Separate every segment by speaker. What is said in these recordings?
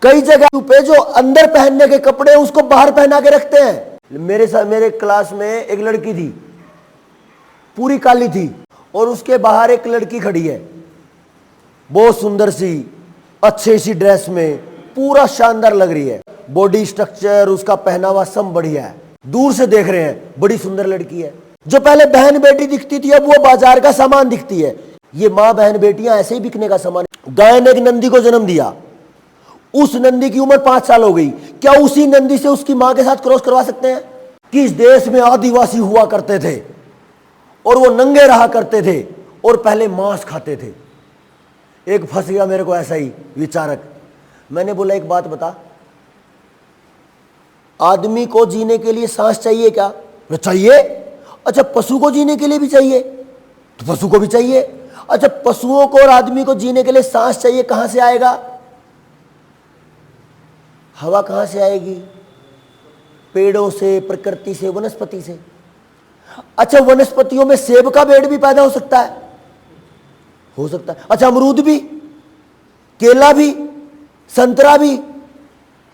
Speaker 1: कई जगह पे जो अंदर पहनने के कपड़े उसको बाहर पहना के रखते हैं। मेरे क्लास में एक लड़की थी, पूरी काली थी, और उसके बाहर एक लड़की खड़ी है, बहुत सुंदर सी, अच्छी सी ड्रेस में, पूरा शानदार लग रही है, बॉडी स्ट्रक्चर, उसका पहनावा सब बढ़िया है। दूर से देख रहे हैं, बड़ी सुंदर लड़की है। जो पहले बहन बेटी दिखती थी, अब वो बाजार का सामान दिखती है। ये माँ बहन बेटियां ऐसे ही बिकने का सामान। गाय ने एक नंदी को जन्म दिया, उस नंदी की उम्र 5 साल हो गई, क्या उसी नंदी से उसकी मां के साथ क्रॉस करवा सकते हैं? कि इस देश में आदिवासी हुआ करते थे और वो नंगे रहा करते थे और पहले मांस खाते थे। एक फंस गया मेरे को ऐसा ही विचारक। मैंने बोला एक बात बता, आदमी को जीने के लिए सांस चाहिए क्या? चाहिए। अच्छा, पशु को जीने के लिए भी चाहिए, तो पशु को भी चाहिए। अच्छा, पशुओं को और आदमी को जीने के लिए सांस चाहिए, कहां से आएगा? हवा कहां से आएगी? पेड़ों से, प्रकृति से, वनस्पति से। अच्छा, वनस्पतियों में सेब का पेड़ भी पैदा हो सकता है? हो सकता है। अच्छा, अमरूद भी, केला भी, संतरा भी,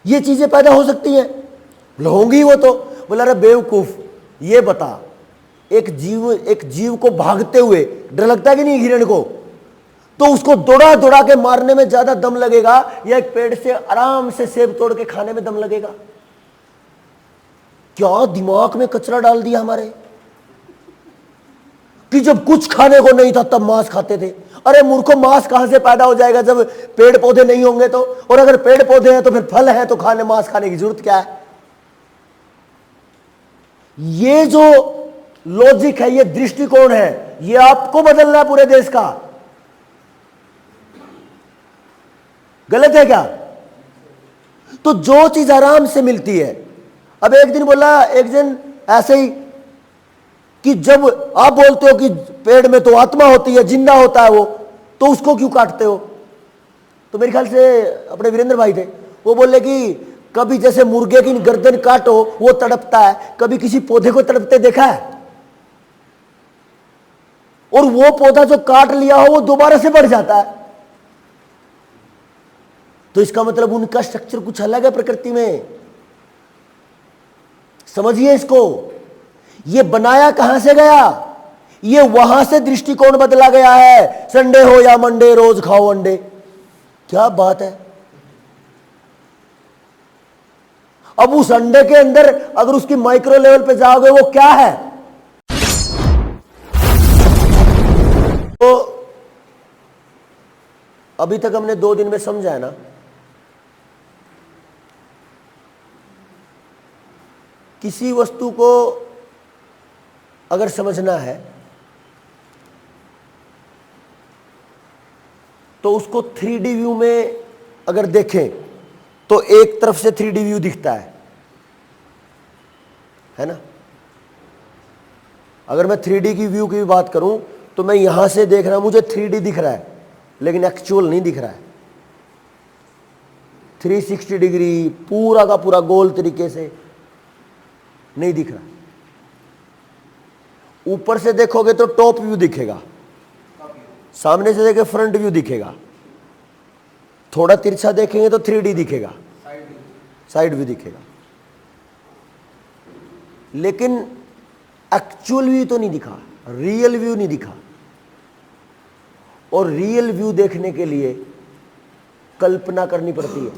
Speaker 1: ये चीजें पैदा हो सकती हैं? होंगी। वो तो बोला, अरे बेवकूफ, ये बता, एक जीव को भागते हुए डर लगता है कि नहीं? हिरण को तो उसको दौड़ा दौड़ा के मारने में ज्यादा दम लगेगा या एक पेड़ से आराम से सेब तोड़ के खाने में दम लगेगा? क्या दिमाग में कचरा डाल दिया हमारे, कि जब कुछ खाने को नहीं था तब मांस खाते थे। अरे मूर्खों, मांस कहां से पैदा हो जाएगा जब पेड़ पौधे नहीं होंगे तो? और अगर पेड़ पौधे हैं तो फिर फल है, तो मांस खाने की जरूरत क्या है? ये जो लॉजिक है, ये दृष्टिकोण है, ये आपको बदलना है पूरे देश का। गलत है क्या? तो जो चीज आराम से मिलती है। अब एक दिन बोला एक जन ऐसे ही कि जब आप बोलते हो कि पेड़ में तो आत्मा होती है, जिंदा होता है वो, तो उसको क्यों काटते हो? तो मेरे ख्याल से अपने वीरेंद्र भाई थे, वो बोले कि कभी जैसे मुर्गे की गर्दन काटो वो तड़पता है, कभी किसी पौधे को तड़पते देखा है? और वो पौधा जो काट लिया हो वो दोबारा से बढ़ जाता है। तो इसका मतलब उनका स्ट्रक्चर कुछ अलग है प्रकृति में। समझिए इसको। ये बनाया कहां से गया? ये वहां से दृष्टिकोण बदला गया है। संडे हो या मंडे, रोज खाओ अंडे। क्या बात है। अब उस अंडे के अंदर अगर उसकी माइक्रो लेवल पे जाओगे, वो क्या है? तो अभी तक हमने 2 दिन में समझा है ना। किसी वस्तु को अगर समझना है तो उसको 3D व्यू में अगर देखें तो एक तरफ से 3D व्यू दिखता है ना। अगर मैं 3D की व्यू की बात करूं तो मैं यहां से देख रहा हूं, मुझे 3D दिख रहा है, लेकिन एक्चुअल नहीं दिख रहा है। 360 डिग्री पूरा का पूरा गोल तरीके से नहीं दिख रहा। ऊपर से देखोगे तो टॉप व्यू दिखेगा, सामने से देखे फ्रंट व्यू दिखेगा, थोड़ा तिरछा देखेंगे तो 3D दिखेगा, साइड व्यू दिखेगा, लेकिन एक्चुअल व्यू तो नहीं दिखा, रियल व्यू नहीं दिखा। और रियल व्यू देखने के लिए कल्पना करनी पड़ती है,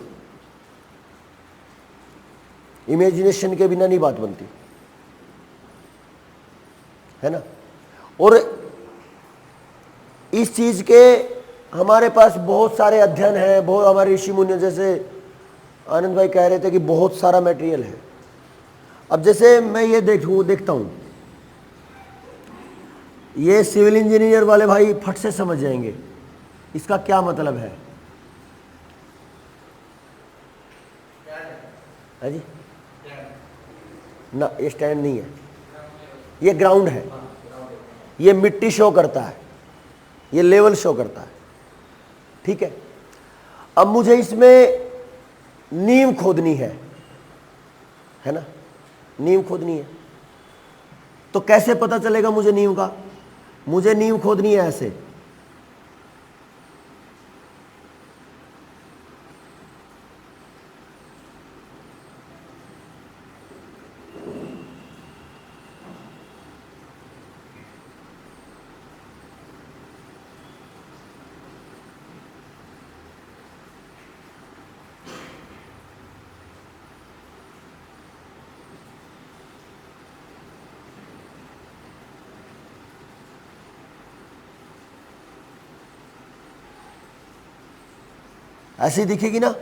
Speaker 1: इमेजिनेशन के बिना नहीं बात बनती है ना। और इस चीज के हमारे पास बहुत सारे अध्ययन हैं, बहुत हमारे ऋषि मुनि, जैसे आनंद भाई कह रहे थे कि बहुत सारा मटेरियल है। अब जैसे मैं ये देखता हूं, ये सिविल इंजीनियर वाले भाई फट से समझ जाएंगे इसका क्या मतलब है जी ना। ये स्टैंड नहीं है, ये ग्राउंड है, ये मिट्टी शो करता है, ये लेवल शो करता है, ठीक है। अब मुझे इसमें नींव खोदनी है ना, नींव खोदनी है। तो कैसे पता चलेगा मुझे नींव का? मुझे नींव खोदनी है ऐसे, ऐसी दिखेगी ना।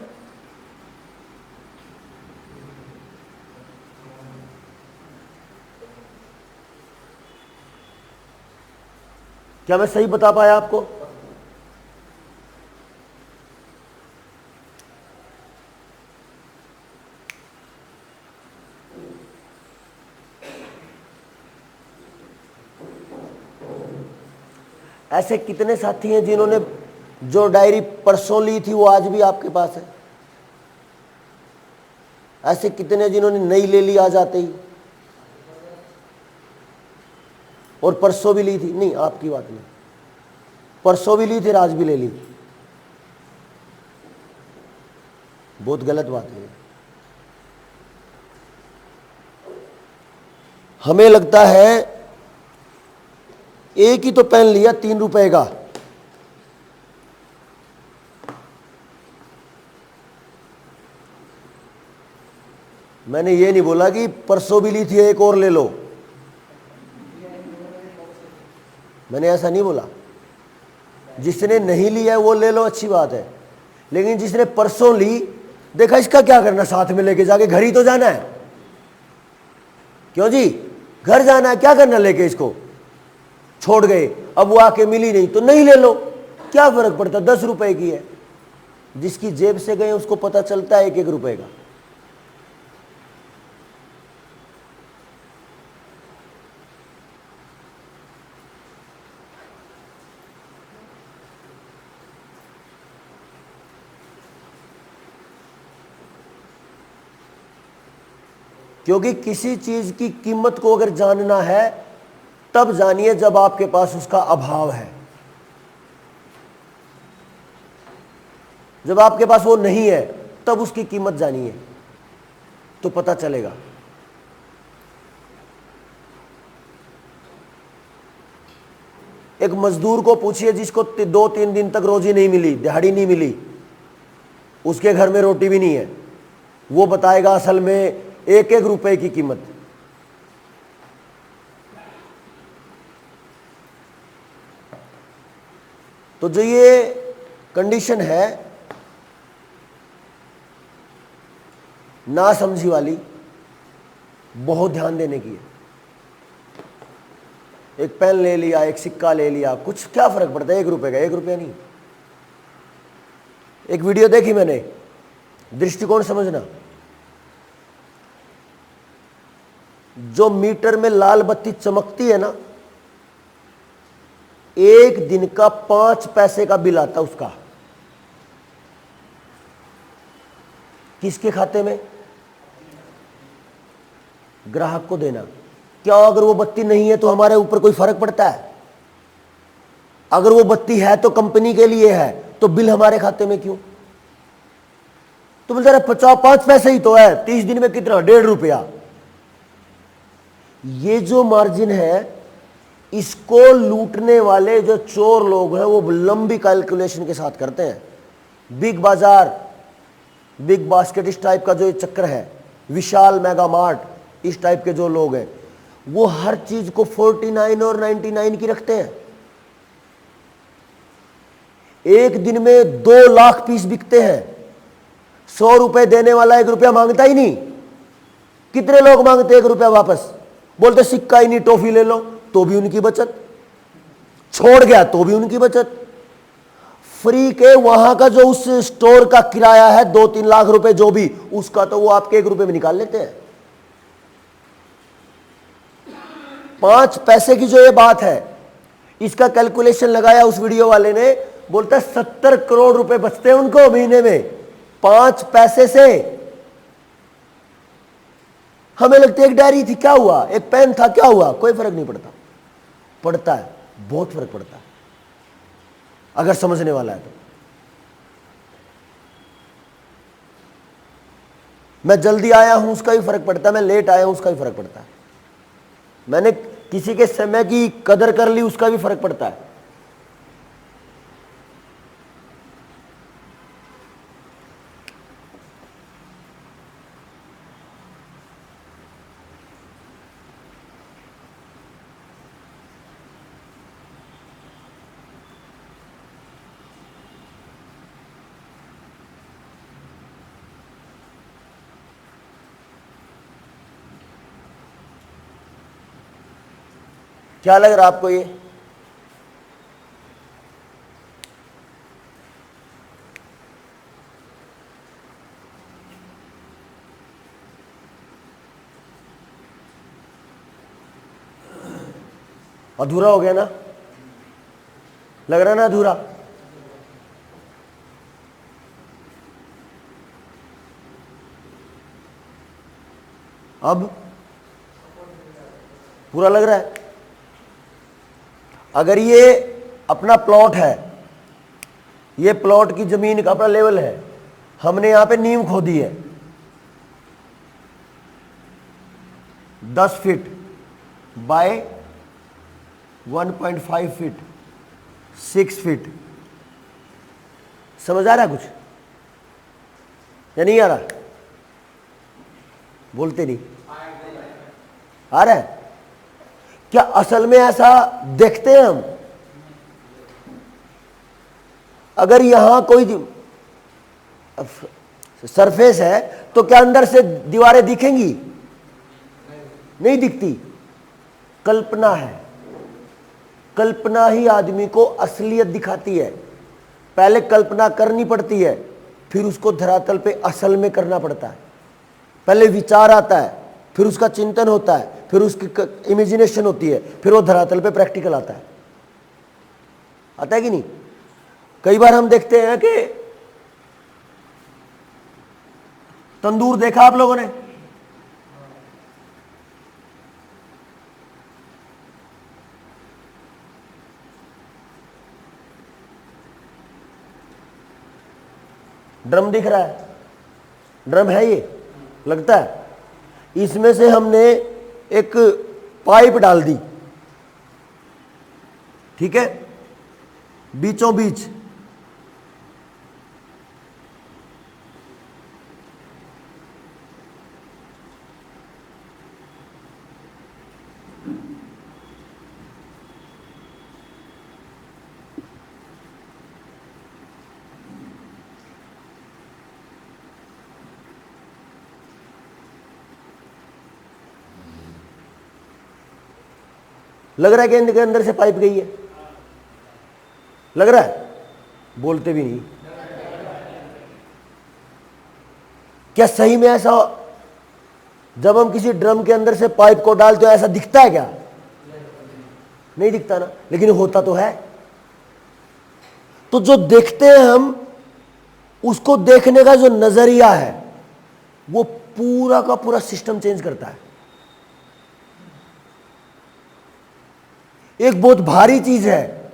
Speaker 1: क्या मैं सही बता पाया आपको? ऐसे कितने साथी हैं जिन्होंने जो डायरी परसों ली थी वो आज भी आपके पास है? ऐसे कितने जिन्होंने नई ले ली आज आते ही, और परसों भी ली थी? नहीं, आपकी बात नहीं, परसों भी ली थी, आज भी ले ली। बहुत गलत बात है। हमें लगता है एक ही तो पेन लिया 3 रुपए का, मैंने ये नहीं बोला कि परसों भी ली थी एक और ले लो, मैंने ऐसा नहीं बोला। जिसने नहीं लिया है वो ले लो, अच्छी बात है, लेकिन जिसने परसों ली, देखा इसका क्या करना, साथ में लेके जाके घर ही तो जाना है। क्यों जी, घर जाना है, क्या करना लेके इसको, छोड़ गए, अब वो आके मिली नहीं तो नहीं ले लो, क्या फर्क पड़ता, 10 रुपए की है। जिसकी जेब से गए उसको पता चलता है 1-1 रुपए का। क्योंकि किसी चीज की कीमत को अगर जानना है तब जानिए जब आपके पास उसका अभाव है। जब आपके पास वो नहीं है तब उसकी कीमत जानिए, तो पता चलेगा। एक मजदूर को पूछिए जिसको 2-3 दिन तक रोजी नहीं मिली, दिहाड़ी नहीं मिली, उसके घर में रोटी भी नहीं है, वो बताएगा असल में 1-1 रुपए की कीमत। तो जो ये कंडीशन है ना समझी वाली, बहुत ध्यान देने की है। एक पेन ले लिया, एक सिक्का ले लिया, कुछ क्या फर्क पड़ता है, 1 रुपए का, 1 रुपया नहीं। एक वीडियो देखी मैंने, दृष्टिकोण समझना। जो मीटर में लाल बत्ती चमकती है ना, 1 दिन का 5 पैसे का बिल आता उसका। किसके खाते में? ग्राहक को देना। क्या अगर वो बत्ती नहीं है तो हमारे ऊपर कोई फर्क पड़ता है? अगर वो बत्ती है तो कंपनी के लिए है, तो बिल हमारे खाते में क्यों? तो बोलते रहे 5 पैसे ही तो है, 30 दिन में कितना, 1.5 रुपया। ये जो मार्जिन है, इसको लूटने वाले जो चोर लोग हैं वो लंबी कैलकुलेशन के साथ करते हैं। बिग बाजार, बिग बास्केट, इस टाइप का जो चक्कर है, विशाल मेगा मार्ट, इस टाइप के जो लोग हैं वो हर चीज को 49 और 99 की रखते हैं। एक दिन में 2 लाख पीस बिकते हैं। 100 रुपए देने वाला 1 रुपया मांगता ही नहीं। कितने लोग मांगते 1 रुपया वापस? बोलते सिक्का ही नहीं, टॉफी ले लो, तो भी उनकी बचत, छोड़ गया तो भी उनकी बचत। फ्री के वहां का जो उस स्टोर का किराया है 2-3 लाख रुपए जो भी, उसका तो वो आपके 1 रुपए में निकाल लेते हैं। 5 पैसे की जो ये बात है, इसका कैलकुलेशन लगाया उस वीडियो वाले ने, बोलता 70 करोड़ रुपए बचते हैं उनको महीने में 5 पैसे से। हमें लगता है एक डायरी थी, क्या हुआ, एक पेन था, क्या हुआ, कोई फर्क नहीं पड़ता। पड़ता है, बहुत फर्क पड़ता है अगर समझने वाला है तो। मैं जल्दी आया हूं उसका भी फर्क पड़ता है, मैं लेट आया हूं उसका भी फर्क पड़ता है, मैंने किसी के समय की कदर कर ली उसका भी फर्क पड़ता है। क्या लग रहा आपको ये? अधूरा हो गया ना? लग रहा ना अधूरा? अब पूरा लग रहा है? अगर ये अपना प्लॉट है, ये प्लॉट की जमीन का अपना लेवल है, हमने यहां पे नींव खोदी है 10 फीट बाय 1.5 फीट, 6 फीट। समझ आ रहा है कुछ या नहीं आ रहा? बोलते नहीं आ रहा है क्या? असल में ऐसा देखते हैं हम, अगर यहां कोई सरफेस है तो क्या अंदर से दीवारें दिखेंगी? नहीं दिखती। कल्पना है, कल्पना ही आदमी को असलियत दिखाती है। पहले कल्पना करनी पड़ती है, फिर उसको धरातल पे असल में करना पड़ता है। पहले विचार आता है, फिर उसका चिंतन होता है, फिर उसकी इमेजिनेशन होती है, फिर वो धरातल पे प्रैक्टिकल आता है कि नहीं? कई बार हम देखते हैं कि तंदूर देखा आप लोगों ने? ड्रम दिख रहा है, ड्रम है ये, लगता है। इसमें से हमने एक पाइप डाल दी, ठीक है, बीचों बीच। लग रहा है कि इनके अंदर से पाइप गई है? लग रहा है? बोलते भी नहीं। क्या सही में ऐसा जब हम किसी ड्रम के अंदर से पाइप को डालते हो ऐसा दिखता है क्या? नहीं दिखता ना, लेकिन होता तो है। तो जो देखते हैं हम, उसको देखने का जो नजरिया है वो पूरा का पूरा सिस्टम चेंज करता है। एक बहुत भारी चीज है,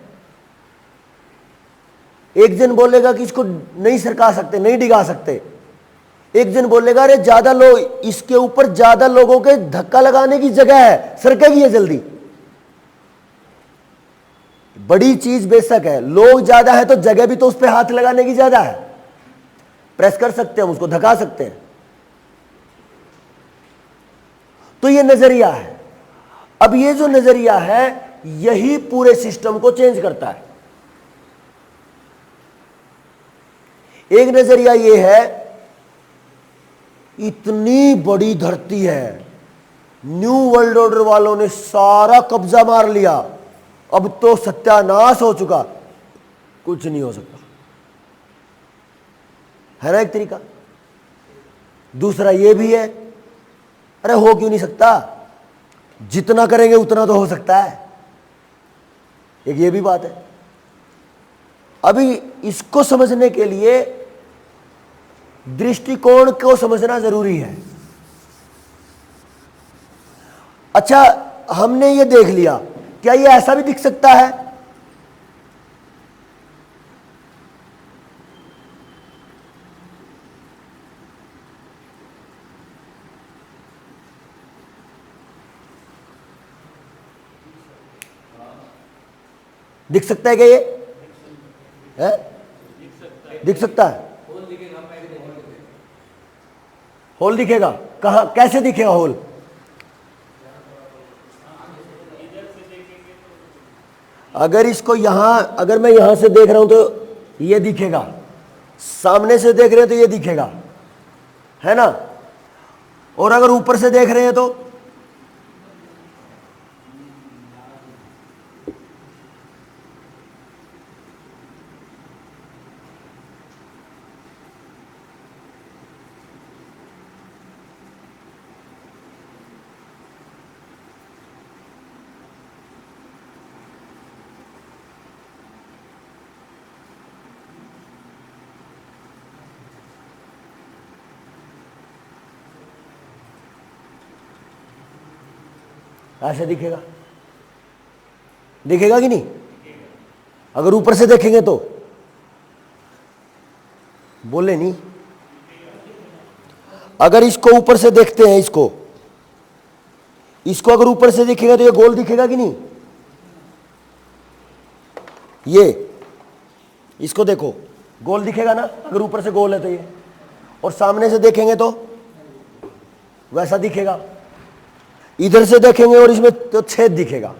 Speaker 1: एक जन बोलेगा कि इसको नहीं सरका सकते, नहीं डिगा सकते। एक जन बोलेगा अरे ज्यादा लोग, इसके ऊपर ज्यादा लोगों के धक्का लगाने की जगह है, सरकेगी ये जल्दी। बड़ी चीज बेशक है, लोग ज्यादा है तो जगह भी तो उस पर हाथ लगाने की ज्यादा है। प्रेस कर सकते हैं हम उसको, धक्का सकते हैं। तो ये नजरिया है। अब ये जो नजरिया है यही पूरे सिस्टम को चेंज करता है। एक नजरिया ये है, इतनी बड़ी धरती है, न्यू वर्ल्ड ऑर्डर वालों ने सारा कब्जा मार लिया, अब तो सत्यानाश हो चुका, कुछ नहीं हो सकता, है ना एक तरीका। दूसरा ये भी है, अरे हो क्यों नहीं सकता, जितना करेंगे उतना तो हो सकता है, एक ये भी बात है। अभी इसको समझने के लिए दृष्टिकोण को समझना जरूरी है। अच्छा, हमने ये देख लिया, क्या ये ऐसा भी दिख सकता है? दिख सकता है क्या ये? है? दिख सकता है। होल दिखेगा? कहां, कैसे दिखेगा होल? अगर इसको यहां, अगर मैं यहां से देख रहा हूं तो ये दिखेगा, सामने से देख रहे हैं तो ये दिखेगा, है ना? और अगर ऊपर से देख रहे हैं तो ऐसे दिखेगा, दिखेगा कि नहीं? अगर ऊपर से देखेंगे तो बोले नहीं। अगर इसको ऊपर से देखते हैं, इसको अगर ऊपर से दिखेगा तो ये गोल दिखेगा कि नहीं? ये इसको देखो, गोल दिखेगा ना, अगर ऊपर से गोल है तो ये, और सामने से देखेंगे तो वैसा दिखेगा। इधर से देखेंगे और इसमें तो छेद दिखेगा,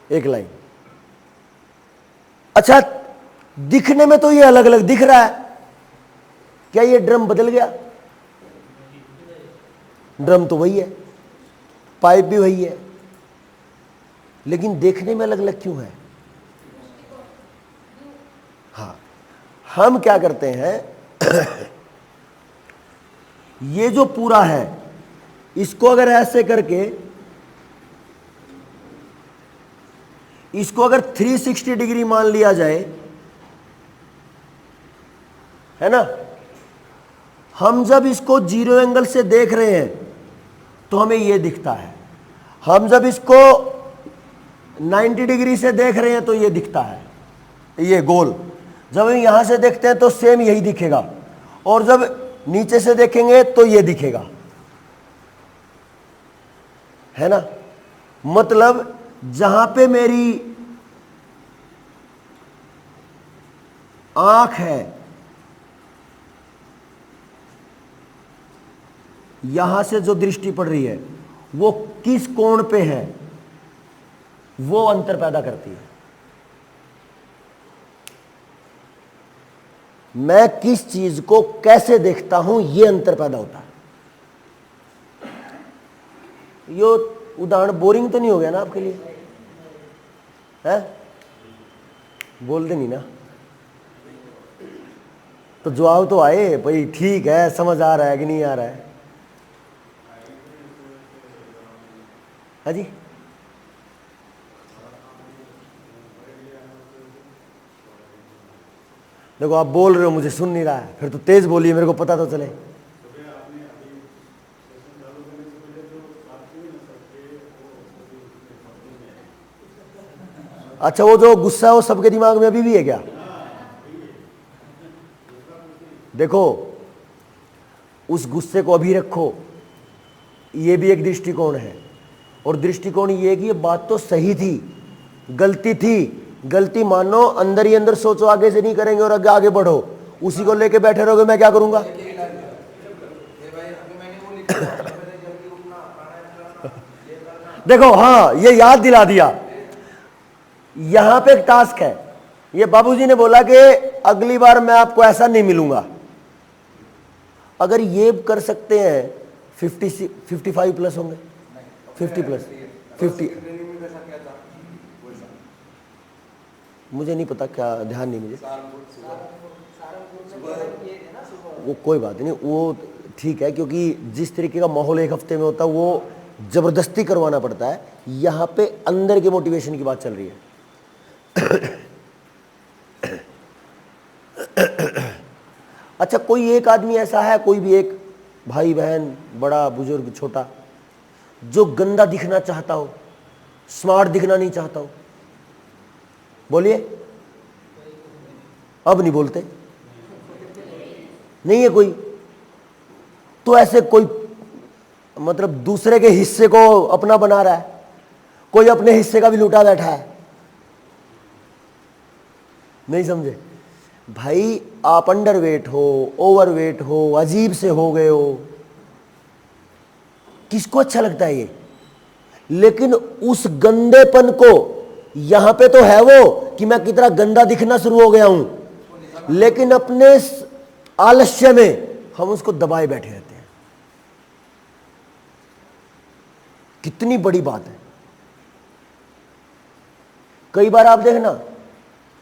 Speaker 1: एक लाइन। अच्छा, दिखने में तो ये अलग अलग दिख रहा है, क्या ये ड्रम बदल गया? ड्रम तो वही है, पाइप भी वही है, लेकिन देखने में अलग अलग क्यों है? हाँ, हम क्या करते हैं ये जो पूरा है, इसको अगर ऐसे करके, इसको अगर 360 डिग्री मान लिया जाए, है ना, हम जब इसको जीरो एंगल से देख रहे हैं तो हमें ये दिखता है। हम जब इसको 90 डिग्री से देख रहे हैं तो ये दिखता है, ये गोल। जब हम यहां से देखते हैं तो सेम यही दिखेगा, और जब नीचे से देखेंगे तो ये दिखेगा, है ना। मतलब जहां पे मेरी आंख है, यहां से जो दृष्टि पड़ रही है वो किस कोण पे है, वो अंतर पैदा करती है। मैं किस चीज को कैसे देखता हूं, ये अंतर पैदा होता है। ये उदाहरण बोरिंग तो नहीं हो गया ना आपके लिए? है, बोलते नहीं ना, तो जवाब तो आए भाई, ठीक है, समझ आ रहा है कि नहीं आ रहा है? हाँ जी, देखो आप बोल रहे हो, मुझे सुन नहीं रहा है, फिर तो तेज बोलिए, मेरे को पता तो चले। अच्छा, वो जो गुस्सा है वो सबके दिमाग में अभी भी है क्या? देखो, उस गुस्से को अभी रखो, ये भी एक दृष्टिकोण है। और दृष्टिकोण ये है कि ये बात तो सही थी, गलती थी, गलती मानो, अंदर ही अंदर सोचो, आगे से नहीं करेंगे और आगे आगे बढ़ो। उसी को लेके बैठे रहोगे, मैं क्या करूंगा? देखो, हाँ, ये याद दिला दिया। यहां पे एक टास्क है, ये बाबूजी ने बोला कि अगली बार मैं आपको ऐसा नहीं मिलूंगा। अगर ये कर सकते हैं, 55 प्लस होंगे, 50 प्लस 50, मुझे नहीं पता, क्या ध्यान नहीं मुझे, वो कोई बात नहीं, वो ठीक है, क्योंकि जिस तरीके का माहौल एक हफ्ते में होता है वो जबरदस्ती करवाना पड़ता है। यहां पे अंदर के मोटिवेशन की बात चल रही है। अच्छा, कोई एक आदमी ऐसा है, कोई भी एक भाई बहन, बड़ा बुजुर्ग छोटा, जो गंदा दिखना चाहता हो, स्मार्ट दिखना नहीं चाहता हो? बोलिए। अब नहीं बोलते, नहीं है कोई? तो ऐसे कोई मतलब दूसरे के हिस्से को अपना बना रहा है, कोई अपने हिस्से का भी लूटा बैठा है। नहीं समझे भाई? आप अंडरवेट हो, ओवरवेट हो, अजीब से हो गए हो, किसको अच्छा लगता है ये? लेकिन उस गंदेपन को, यहां पे तो है वो कि मैं कितना गंदा दिखना शुरू हो गया हूं, लेकिन अपने आलस्य में हम उसको दबाए बैठे रहते हैं। कितनी बड़ी बात है। कई बार आप देखना,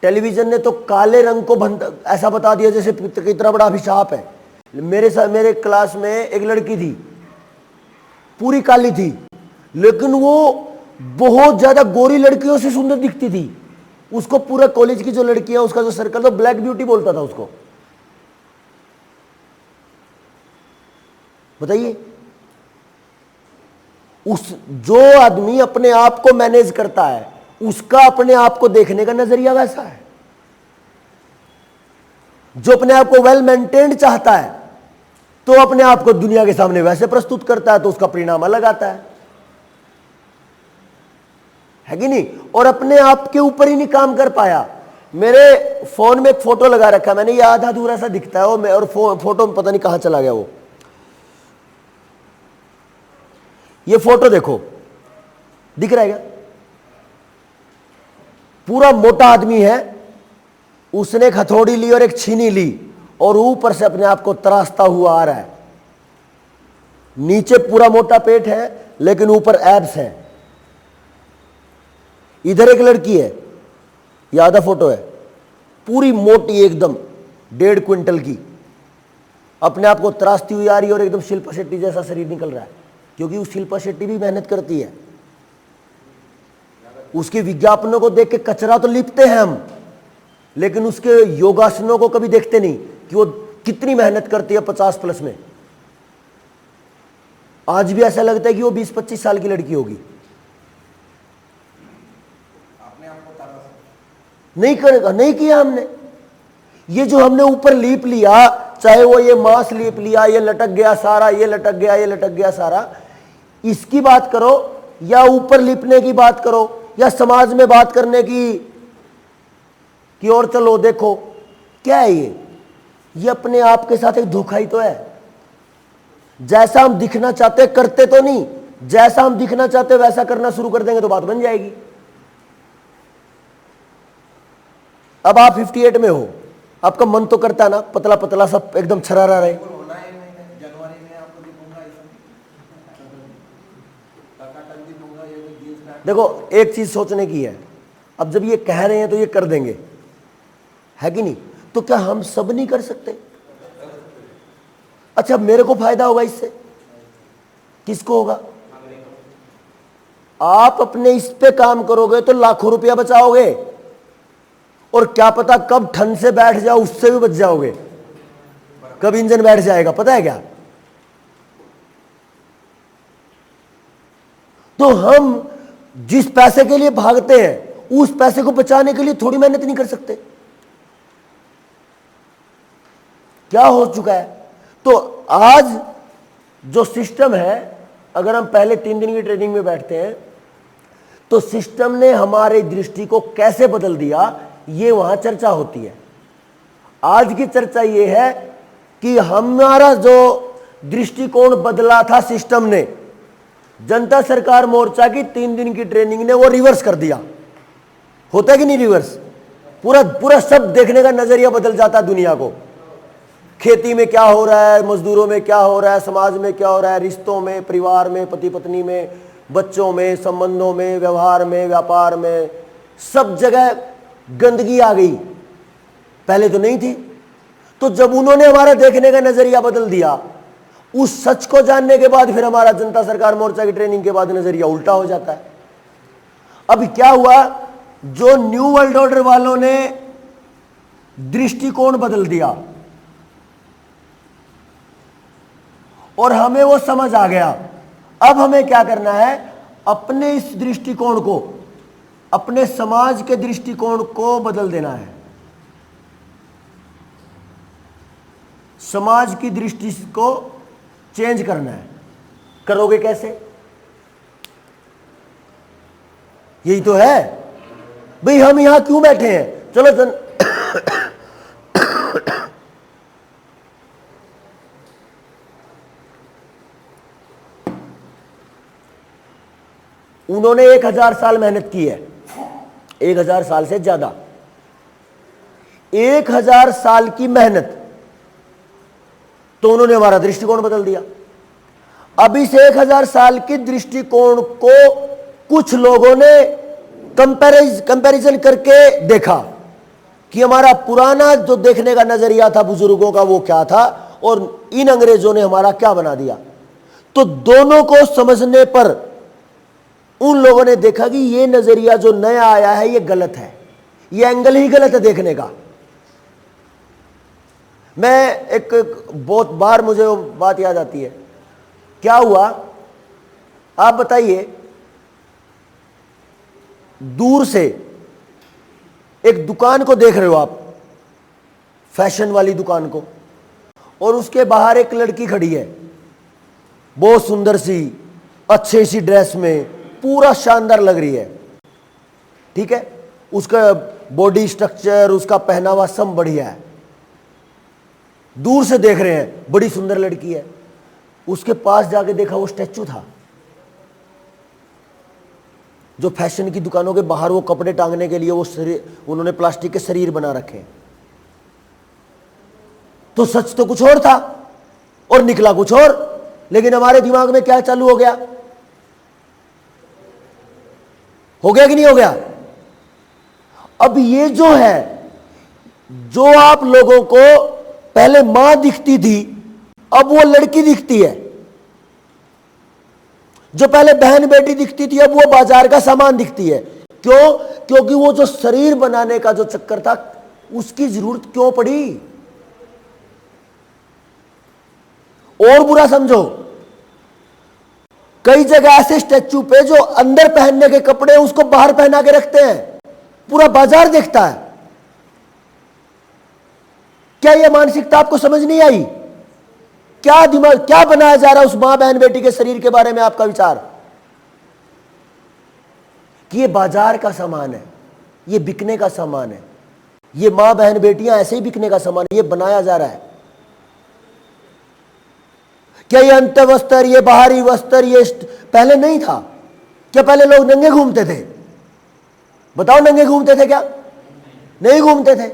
Speaker 1: टेलीविजन ने तो काले रंग को ऐसा बता दिया जैसे कितना बड़ा अभिशाप है। मेरे क्लास में एक लड़की थी, पूरी काली थी, लेकिन वो बहुत ज्यादा गोरी लड़कियों से सुंदर दिखती थी। उसको पूरा कॉलेज की जो लड़कियां, उसका जो सर्कल था, ब्लैक ब्यूटी बोलता था उसको। बताइए, उस जो आदमी अपने आप को मैनेज करता है उसका अपने आप को देखने का नजरिया वैसा है। जो अपने आप को वेल मेंटेन्ड चाहता है तो अपने आप को दुनिया के सामने वैसे प्रस्तुत करता है, तो उसका परिणाम अलग आता है कि नहीं। और अपने आप के ऊपर ही नहीं काम कर पाया। मेरे फोन में एक फोटो लगा रखा है मैंने, ये आधा अधूरा सा दिखता है वो, और फोटो में पता नहीं कहां चला गया वो। ये फोटो देखो, दिख रहा है क्या? पूरा मोटा आदमी है, उसने एक हथौड़ी ली और एक छीनी ली और ऊपर से अपने आप को तराशता हुआ आ रहा है। नीचे पूरा मोटा पेट है लेकिन ऊपर एब्स है। इधर एक लड़की है, ये आधा फोटो है, पूरी मोटी एकदम 1.5 क्विंटल की, अपने आप को तराशती हुई आ रही है और एकदम शिल्पा शेट्टी जैसा शरीर निकल रहा है, क्योंकि उस शिल्पा शेट्टी भी मेहनत करती है। उसके विज्ञापनों को देख के कचरा तो लिपते हैं हम, लेकिन उसके योगासनों को कभी देखते नहीं कि वो कितनी मेहनत करती है 50+ में। आज भी ऐसा लगता है कि वो 20-25 साल की लड़की होगी। नहीं करेगा, नहीं किया हमने। ये जो हमने ऊपर लीप लिया, चाहे वो ये मांस लीप लिया, ये लटक गया सारा, ये लटक गया, ये लटक गया सारा, इसकी बात करो या ऊपर लिपने की बात करो या समाज में बात करने की कि और चलो देखो क्या है ये अपने आप के साथ एक धोखा ही तो है। जैसा हम दिखना चाहते करते तो नहीं, जैसा हम दिखना चाहते वैसा करना शुरू कर देंगे तो बात बन जाएगी। अब आप 58 में हो, आपका मन तो करता है ना पतला पतला सब एकदम छरारा रहे। देखो एक चीज सोचने की है, अब जब ये कह रहे हैं तो ये कर देंगे, है कि नहीं? तो क्या हम सब नहीं कर सकते? अच्छा मेरे को फायदा होगा इससे, किसको होगा? आप अपने इस पे काम करोगे तो लाखों रुपया बचाओगे, और क्या पता कब ठंड से बैठ जाओ उससे भी बच जाओगे, कब इंजन बैठ जाएगा पता है क्या? तो हम जिस पैसे के लिए भागते हैं उस पैसे को बचाने के लिए थोड़ी मेहनत नहीं कर सकते? क्या हो चुका है? तो आज जो सिस्टम है, अगर हम पहले 3 दिन की ट्रेनिंग में बैठते हैं तो सिस्टम ने हमारी दृष्टि को कैसे बदल दिया, ये वहां चर्चा होती है। आज की चर्चा ये है कि हमारा जो दृष्टिकोण बदला था सिस्टम ने, जनता सरकार मोर्चा की 3 दिन की ट्रेनिंग ने वो रिवर्स कर दिया। होता है कि नहीं रिवर्स? पूरा पूरा सब देखने का नजरिया बदल जाता है दुनिया को। खेती में क्या हो रहा है, मजदूरों में क्या हो रहा है, समाज में क्या हो रहा है, रिश्तों में, परिवार में, पति पत्नी में, बच्चों में, संबंधों में, व्यवहार में, व्यापार में, सब जगह गंदगी आ गई। पहले तो नहीं थी। तो जब उन्होंने हमारा देखने का नजरिया बदल दिया, उस सच को जानने के बाद फिर हमारा जनता सरकार मोर्चा की ट्रेनिंग के बाद नजरिया उल्टा हो जाता है। अब क्या हुआ, जो न्यू वर्ल्ड ऑर्डर वालों ने दृष्टिकोण बदल दिया और हमें वो समझ आ गया, अब हमें क्या करना है, अपने इस दृष्टिकोण को, अपने समाज के दृष्टिकोण को बदल देना है। समाज की दृष्टि को चेंज करना है। करोगे कैसे? यही तो है भाई, हम यहां क्यों बैठे हैं? चलो उन्होंने 1000 साल मेहनत की है, 1000 साल से ज्यादा, 1000 साल की मेहनत, तो उन्होंने हमारा दृष्टिकोण बदल दिया। अब इस 1000 साल की दृष्टिकोण को कुछ लोगों ने कंपैरिजन करके देखा कि हमारा पुराना जो देखने का नजरिया था बुजुर्गों का वो क्या था और इन अंग्रेजों ने हमारा क्या बना दिया। तो दोनों को समझने पर उन लोगों ने देखा कि ये नजरिया जो नया आया है ये गलत है, ये एंगल ही गलत है देखने का। मैं एक बहुत बार मुझे वो बात याद आती है, क्या हुआ आप बताइए, दूर से एक दुकान को देख रहे हो आप, फैशन वाली दुकान को, और उसके बाहर एक लड़की खड़ी है, बहुत सुंदर सी, अच्छी सी ड्रेस में, पूरा शानदार लग रही है, ठीक है, उसका बॉडी स्ट्रक्चर, उसका पहनावा सब बढ़िया है। दूर से देख रहे हैं, बड़ी सुंदर लड़की है। उसके पास जाके देखा, वो स्टैचू था जो फैशन की दुकानों के बाहर वो कपड़े टांगने के लिए वो उन्होंने प्लास्टिक के शरीर बना रखे हैं। तो सच तो कुछ और था और निकला कुछ और, लेकिन हमारे दिमाग में क्या चालू हो गया कि नहीं हो गया? अब ये जो है, जो आप लोगों को पहले मां दिखती थी, अब वो लड़की दिखती है। जो पहले बहन बेटी दिखती थी, अब वो बाजार का सामान दिखती है। क्यों? क्योंकि वो जो शरीर बनाने का जो चक्कर था, उसकी जरूरत क्यों पड़ी? और बुरा समझो, कई जगह ऐसे स्टैचू पे जो अंदर पहनने के कपड़े उसको बाहर पहना के रखते हैं, पूरा बाजार देखता है। क्या यह मानसिकता आपको समझ नहीं आई? क्या दिमाग, क्या बनाया जा रहा है उस मां बहन बेटी के शरीर के बारे में? आपका विचार कि ये बाजार का सामान है, ये बिकने का सामान है, ये मां बहन बेटियां ऐसे ही बिकने का सामान है, ये बनाया जा रहा है। क्या ये अंत वस्त्र, ये बाहरी वस्त्र, ये पहले नहीं था? क्या पहले लोग नंगे घूमते थे? बताओ, नंगे घूमते थे क्या? नहीं घूमते थे।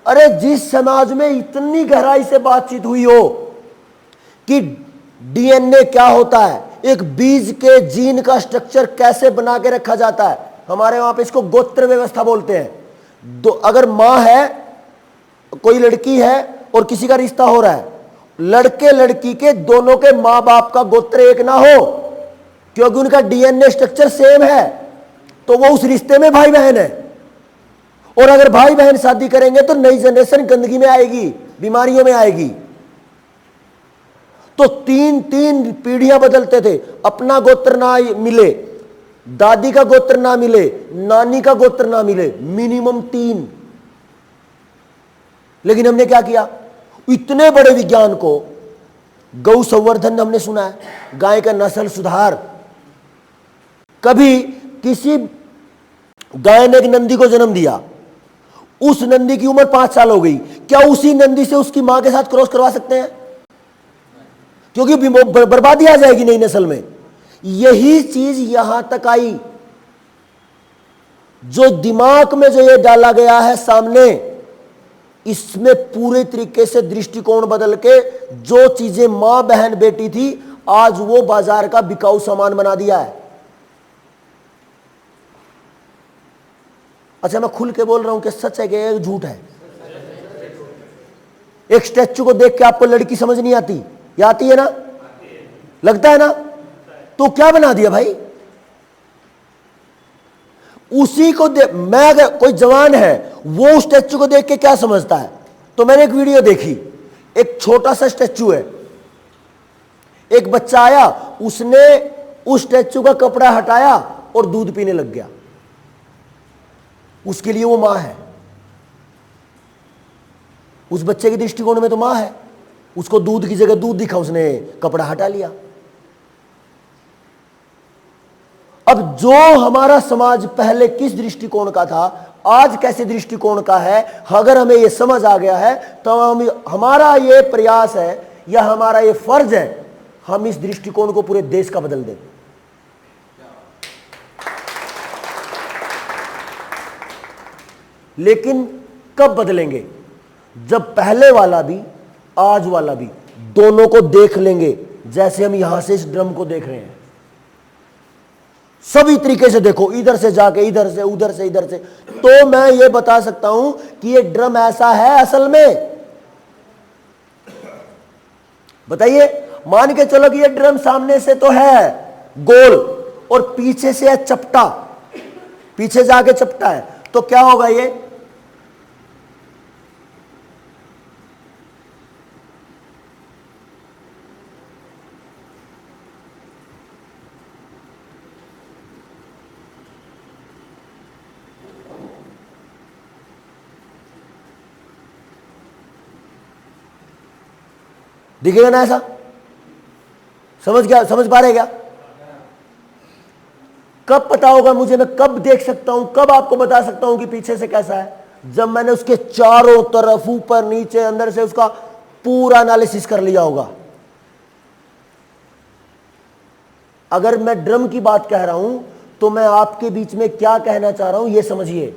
Speaker 1: अरे जिस समाज में इतनी गहराई से बातचीत हुई हो कि डीएनए क्या होता है, एक बीज के जीन का स्ट्रक्चर कैसे बना के रखा जाता है, हमारे वहां पे इसको गोत्र व्यवस्था बोलते हैं। अगर मां है, कोई लड़की है और किसी का रिश्ता हो रहा है, लड़के लड़की के दोनों के मां बाप का गोत्र एक ना हो, क्योंकि उनका डीएनए स्ट्रक्चर सेम है, तो वो उस रिश्ते में भाई बहन है। और अगर भाई बहन शादी करेंगे तो नई जनरेशन गंदगी में आएगी, बीमारियों में आएगी। तो तीन तीन पीढ़ियां बदलते थे, अपना गोत्र ना मिले, दादी का गोत्र ना मिले, नानी का गोत्र ना मिले, मिनिमम 3। लेकिन हमने क्या किया? इतने बड़े विज्ञान को, गौ संवर्धन हमने सुना है, गाय का नस्ल सुधार। कभी किसी गाय ने एक नंदी को जन्म दिया, उस नंदी की उम्र 5 साल हो गई, क्या उसी नंदी से उसकी मां के साथ क्रॉस करवा सकते हैं? क्योंकि बर्बादी आ जाएगी नई नस्ल में। यही चीज यहां तक आई, जो दिमाग में जो ये डाला गया है सामने, इसमें पूरे तरीके से दृष्टिकोण बदल के जो चीजें मां बहन बेटी थी, आज वो बाजार का बिकाऊ सामान बना दिया है। अच्छा, मैं खुल के बोल रहा हूं कि सच है कि झूठ है? एक स्टैचू को देख के आपको लड़की समझ नहीं आती, या आती है ना? लगता है ना? तो क्या बना दिया भाई? उसी को मैं, अगर कोई जवान है, वो उस स्टैचू को देख के क्या समझता है? तो मैंने एक वीडियो देखी, एक छोटा सा स्टैचू है, एक बच्चा आया, उसने उस स्टैचू का कपड़ा हटाया और दूध पीने लग गया। उसके लिए वो मां है, उस बच्चे के दृष्टिकोण में तो मां है, उसको दूध की जगह दूध दिखा, उसने कपड़ा हटा लिया। अब जो हमारा समाज पहले किस दृष्टिकोण का था, आज कैसे दृष्टिकोण का है, अगर हमें यह समझ आ गया है तो हमारा ये प्रयास है या हमारा ये फर्ज है, हम इस दृष्टिकोण को पूरे देश का बदल दें। लेकिन कब बदलेंगे? जब पहले वाला भी आज वाला भी दोनों को देख लेंगे, जैसे हम यहां से इस ड्रम को देख रहे हैं। सभी तरीके से देखो, इधर से जाके इधर से, उधर से इधर से, तो मैं ये बता सकता हूं कि ये ड्रम ऐसा है असल में। बताइए, मान के चलो कि ये ड्रम सामने से तो है गोल और पीछे से है चपटा, पीछे जाके चपटा है, तो क्या होगा? दिखेगा ना ऐसा? समझ पा रहे क्या? कब पता होगा मुझे, मैं कब देख सकता हूं, कब आपको बता सकता हूं कि पीछे से कैसा है? जब मैंने उसके चारों तरफ, ऊपर नीचे अंदर से उसका पूरा एनालिसिस कर लिया होगा। अगर मैं ड्रम की बात कह रहा हूं तो मैं आपके बीच में क्या कहना चाह रहा हूं यह समझिए।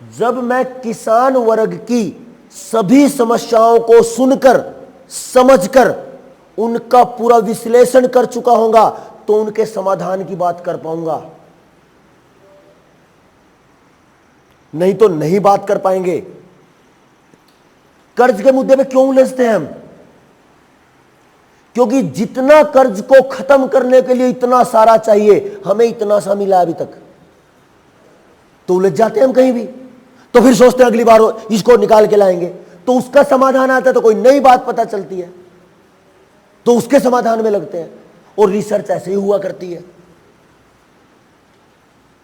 Speaker 1: जब मैं किसान वर्ग की सभी समस्याओं को सुनकर, समझकर, उनका पूरा विश्लेषण कर चुका होगा तो उनके समाधान की बात कर पाऊंगा, नहीं तो नहीं बात कर पाएंगे। कर्ज के मुद्दे पे क्यों उलझते हैं हम? क्योंकि जितना कर्ज को खत्म करने के लिए इतना सारा चाहिए, हमें इतना सा मिला अभी तक, तो उलझ जाते हैं हम कहीं भी। तो फिर सोचते हैं अगली बार इसको निकाल के लाएंगे, तो उसका समाधान आता है तो कोई नई बात पता चलती है तो उसके समाधान में लगते हैं। और रिसर्च ऐसे ही हुआ करती है।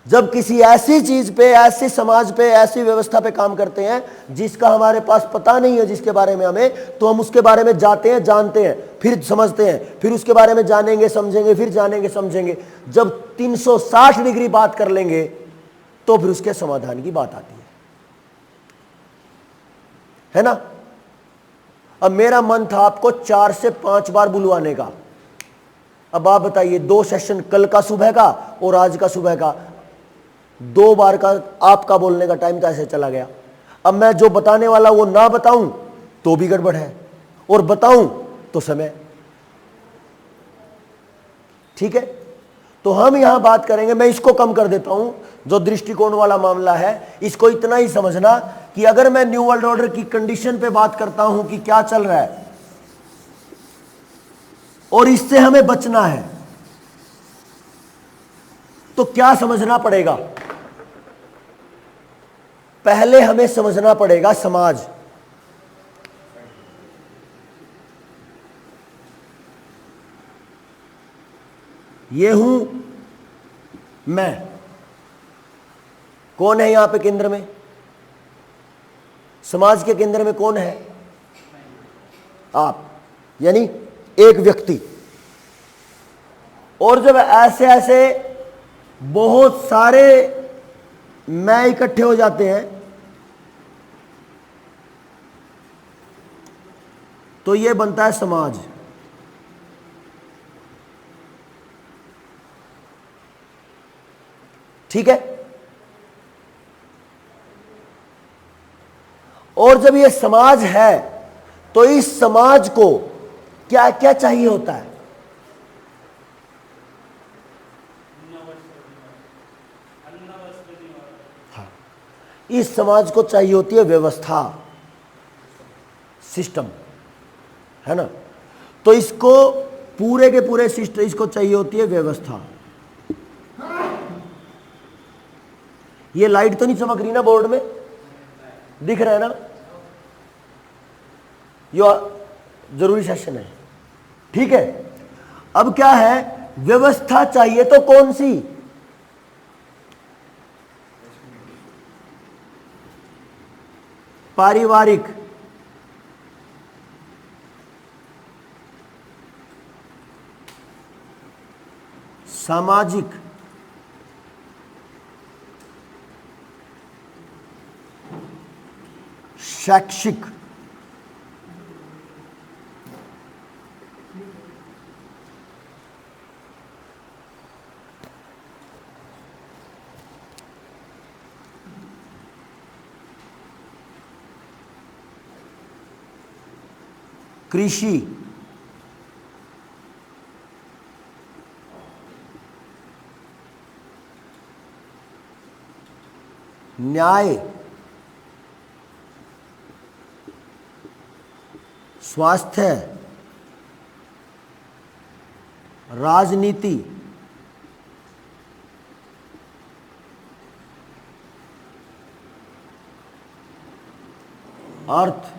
Speaker 1: जब किसी ऐसी चीज पे, ऐसे समाज पे, ऐसी व्यवस्था पे काम करते हैं जिसका हमारे पास पता नहीं है, जिसके बारे में हमें, तो हम उसके बारे में जाते हैं, जानते हैं, फिर समझते हैं, फिर उसके बारे में जानेंगे, समझेंगे, फिर जानेंगे, समझेंगे। जब 360 डिग्री बात कर लेंगे तो फिर उसके समाधान की बात आती है ना? अब मेरा मन था आपको 4 से 5 बार बुलवाने का। अब आप बताइए, 2 सेशन कल का सुबह का और आज का सुबह का, 2 बार का आपका बोलने का टाइम कैसे चला गया? अब मैं जो बताने वाला वो ना बताऊं तो भी गड़बड़ है, और बताऊं तो समय। ठीक है, तो हम यहां बात करेंगे, मैं इसको कम कर देता हूं, जो दृष्टिकोण वाला मामला है इसको इतना ही समझना कि अगर मैं न्यू वर्ल्ड ऑर्डर की कंडीशन पे बात करता हूं कि क्या चल रहा है और इससे हमें बचना है, तो क्या समझना पड़ेगा? पहले हमें समझना पड़ेगा समाज। ये हूं मैं। कौन है यहां पे केंद्र में? समाज के केंद्र में कौन है? आप, यानी एक व्यक्ति। और जब ऐसे ऐसे बहुत सारे मैं इकट्ठे हो जाते हैं तो ये बनता है समाज। ठीक है, और जब ये समाज है तो इस समाज को क्या क्या चाहिए होता है? हाँ, इस समाज को चाहिए होती है व्यवस्था, सिस्टम, है ना? तो इसको पूरे के पूरे सिस्टम, इसको चाहिए होती है व्यवस्था। ये लाइट तो नहीं चमक रही ना बोर्ड में? दिख रहा है ना? ये जरूरी सेशन है। ठीक है, अब क्या है, व्यवस्था चाहिए तो कौन सी? पारिवारिक, सामाजिक, शैक्षिक, कृषि, न्याय, स्वास्थ्य, राजनीति, अर्थ,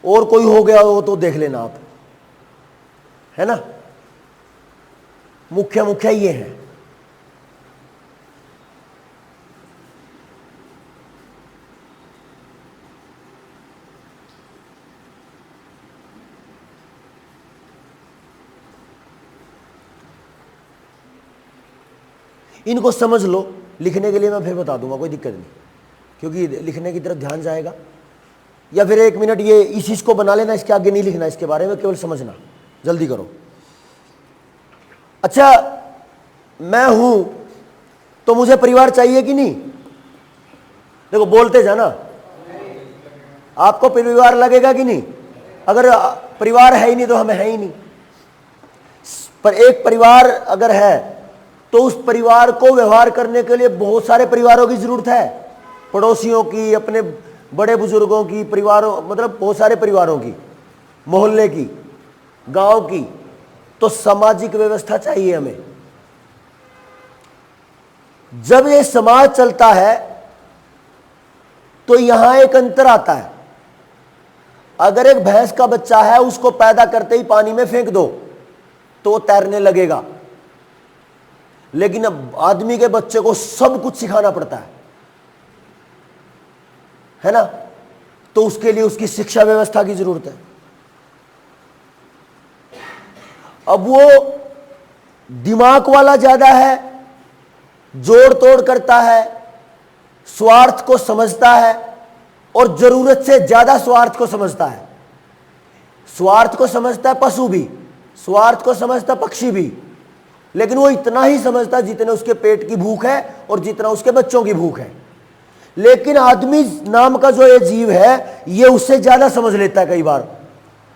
Speaker 1: और कोई हो गया हो तो देख लेना आप, है ना? मुख्य मुख्य ये हैं। इनको समझ लो, लिखने के लिए मैं फिर बता दूंगा, कोई दिक्कत नहीं, क्योंकि लिखने की तरफ ध्यान जाएगा। या फिर 1 मिनट ये इस चीज को बना लेना, इसके आगे नहीं लिखना, इसके बारे में केवल समझना, जल्दी करो। अच्छा, मैं हूं तो मुझे परिवार चाहिए कि नहीं? देखो बोलते जाना, आपको परिवार लगेगा कि नहीं? अगर परिवार है ही नहीं तो हमें है ही नहीं। पर एक परिवार अगर है तो उस परिवार को व्यवहार करने के लिए बहुत सारे परिवारों की जरूरत है, पड़ोसियों की, अपने बड़े बुजुर्गों की, परिवारों, मतलब बहुत सारे परिवारों की, मोहल्ले की, गांव की। तो सामाजिक व्यवस्था चाहिए हमें। जब ये समाज चलता है तो यहां एक अंतर आता है। अगर एक भैंस का बच्चा है, उसको पैदा करते ही पानी में फेंक दो तो वो तैरने लगेगा, लेकिन अब आदमी के बच्चे को सब कुछ सिखाना पड़ता है ना? तो उसके लिए उसकी शिक्षा व्यवस्था की जरूरत है। अब वो दिमाग वाला ज्यादा है, जोड़ तोड़ करता है, स्वार्थ को समझता है और जरूरत से ज्यादा स्वार्थ को समझता है। स्वार्थ को समझता है पशु भी, स्वार्थ को समझता पक्षी भी, लेकिन वो इतना ही समझता जितने उसके पेट की भूख है और जितना उसके बच्चों की भूख है। लेकिन आदमी नाम का जो ये जीव है, ये उससे ज्यादा समझ लेता है कई बार,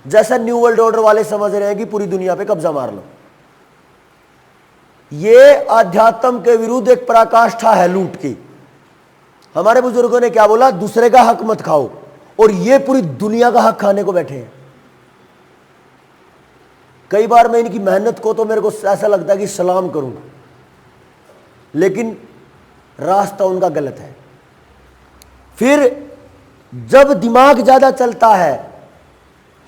Speaker 1: जैसा न्यू वर्ल्ड ऑर्डर वाले समझ रहे हैं कि पूरी दुनिया पे कब्जा मार लो। ये आध्यात्म के विरुद्ध एक पराकाष्ठा है लूट की। हमारे बुजुर्गों ने क्या बोला? दूसरे का हक मत खाओ, और ये पूरी दुनिया का हक खाने को बैठे हैं। कई बार मैं इनकी मेहनत को तो मेरे को ऐसा लगता है कि सलाम करूं, लेकिन रास्ता उनका गलत है। फिर जब दिमाग ज्यादा चलता है,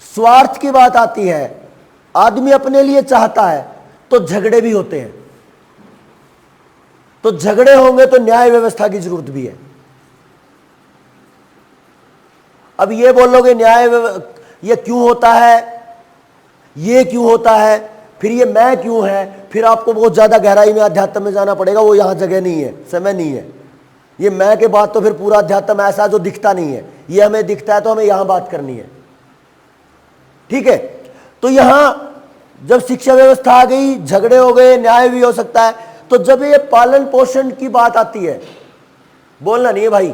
Speaker 1: स्वार्थ की बात आती है, आदमी अपने लिए चाहता है, तो झगड़े भी होते हैं। तो झगड़े होंगे तो न्याय व्यवस्था की जरूरत भी है। अब ये बोलोगे न्याय ये क्यों होता है, ये क्यों होता है, फिर ये मैं क्यों है, फिर आपको बहुत ज्यादा गहराई में अध्यात्म में जाना पड़ेगा। वो यहां जगह नहीं है, समय नहीं है। ये मैं के बाद तो फिर पूरा अध्यात्म ऐसा जो दिखता नहीं है, ये हमें दिखता है तो हमें यहां बात करनी है, ठीक है? तो यहां जब शिक्षा व्यवस्था आ गई, झगड़े हो गए, न्याय भी हो सकता है। तो जब ये पालन पोषण की बात आती है, बोलना नहीं है भाई,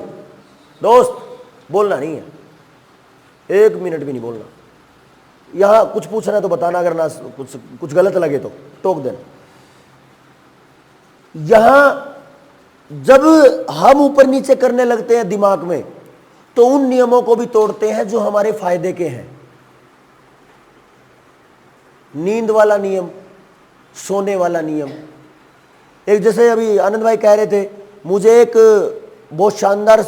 Speaker 1: दोस्त, बोलना नहीं है, 1 मिनट भी नहीं बोलना। यहां कुछ पूछना है तो बताना, अगर ना कुछ गलत लगे तो टोक देना। यहां जब हम ऊपर नीचे करने लगते हैं दिमाग में, तो उन नियमों को भी तोड़ते हैं जो हमारे फायदे के हैं। नींद वाला नियम, सोने वाला नियम। एक जैसे अभी आनंद भाई कह रहे थे, मुझे एक बहुत शानदार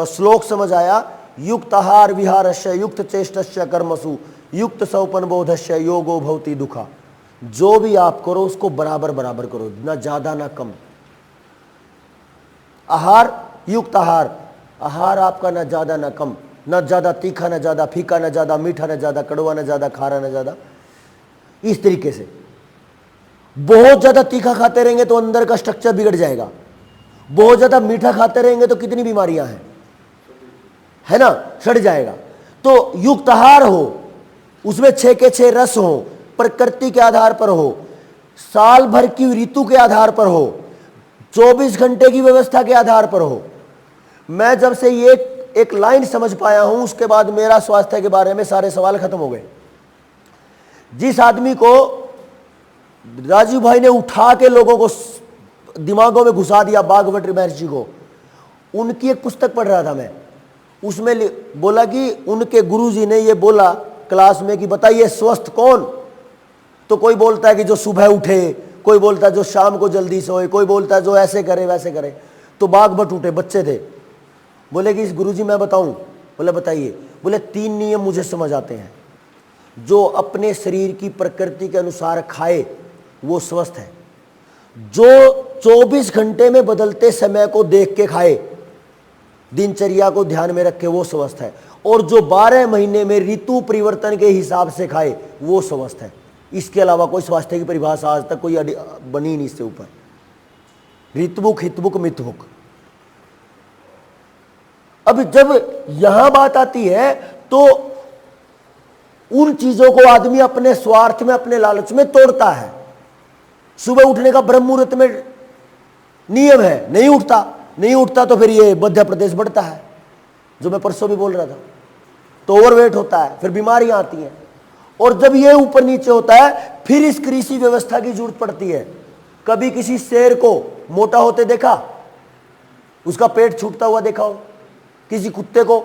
Speaker 1: श्लोक समझ आया, युक्त आहार विहारस्य युक्त चेष्टस्य कर्मसु युक्त सौपन बोधस्य योगो भवति दुखा। जो भी आप करो उसको बराबर बराबर करो, ना ज्यादा ना कम। आहार, युक्त आहार, आहार आपका ना ज्यादा ना कम, ना ज्यादा तीखा ना ज्यादा फीका, ना ज्यादा मीठा ना ज्यादा कड़वा, ना ज्यादा खारा ना ज्यादा। इस तरीके से बहुत ज्यादा तीखा खाते रहेंगे तो अंदर का स्ट्रक्चर बिगड़ जाएगा, बहुत ज्यादा मीठा खाते रहेंगे तो कितनी बीमारियां हैं, है ना, सड़ जाएगा। तो युक्त आहार हो, उसमें 6 के 6 रस हो, प्रकृति के आधार पर हो, साल भर की ऋतु के आधार पर हो, 24 घंटे की व्यवस्था के आधार पर हो। मैं जब से ये एक लाइन समझ पाया हूं, उसके बाद मेरा स्वास्थ्य के बारे में सारे सवाल खत्म हो गए। जिस आदमी को राजीव भाई ने उठा के लोगों को दिमागों में घुसा दिया, भागवत महर्षि को, उनकी एक पुस्तक पढ़ रहा था मैं, उसमें बोला कि उनके गुरुजी ने ये बोला क्लास में कि बताइए स्वस्थ कौन? तो कोई बोलता है कि जो सुबह उठे, कोई बोलता है जो शाम को जल्दी सोए, कोई बोलता है जो ऐसे करे वैसे करे। तो बाग उठे, बच्चे थे, बोले कि इस गुरुजी मैं बताऊं? बोले बताइए। बोले 3 नियम मुझे समझ आते हैं। जो अपने शरीर की प्रकृति के अनुसार खाए वो स्वस्थ है। जो 24 घंटे में बदलते समय को देख के खाए, दिनचर्या को ध्यान में रखे, वो स्वस्थ है। और जो 12 महीने में ऋतु परिवर्तन के हिसाब से खाए, वो स्वस्थ है। इसके अलावा कोई स्वास्थ्य की परिभाषा आज तक कोई बनी नहीं इससे ऊपर। ऋतुमुख, हितमुख, मितमुख। अब जब यहां बात आती है तो उन चीजों को आदमी अपने स्वार्थ में, अपने लालच में तोड़ता है। सुबह उठने का ब्रह्म मुहूर्त में नियम है, नहीं उठता तो फिर ये मध्य प्रदेश बढ़ता है, जो मैं परसों भी बोल रहा था। तो ओवरवेट होता है, फिर बीमारियां आती हैं। और जब ये ऊपर नीचे होता है, फिर इस कृषि व्यवस्था की जरूरत पड़ती है। कभी किसी शेर को मोटा होते देखा, उसका पेट छूटता हुआ देखा हो? किसी कुत्ते को,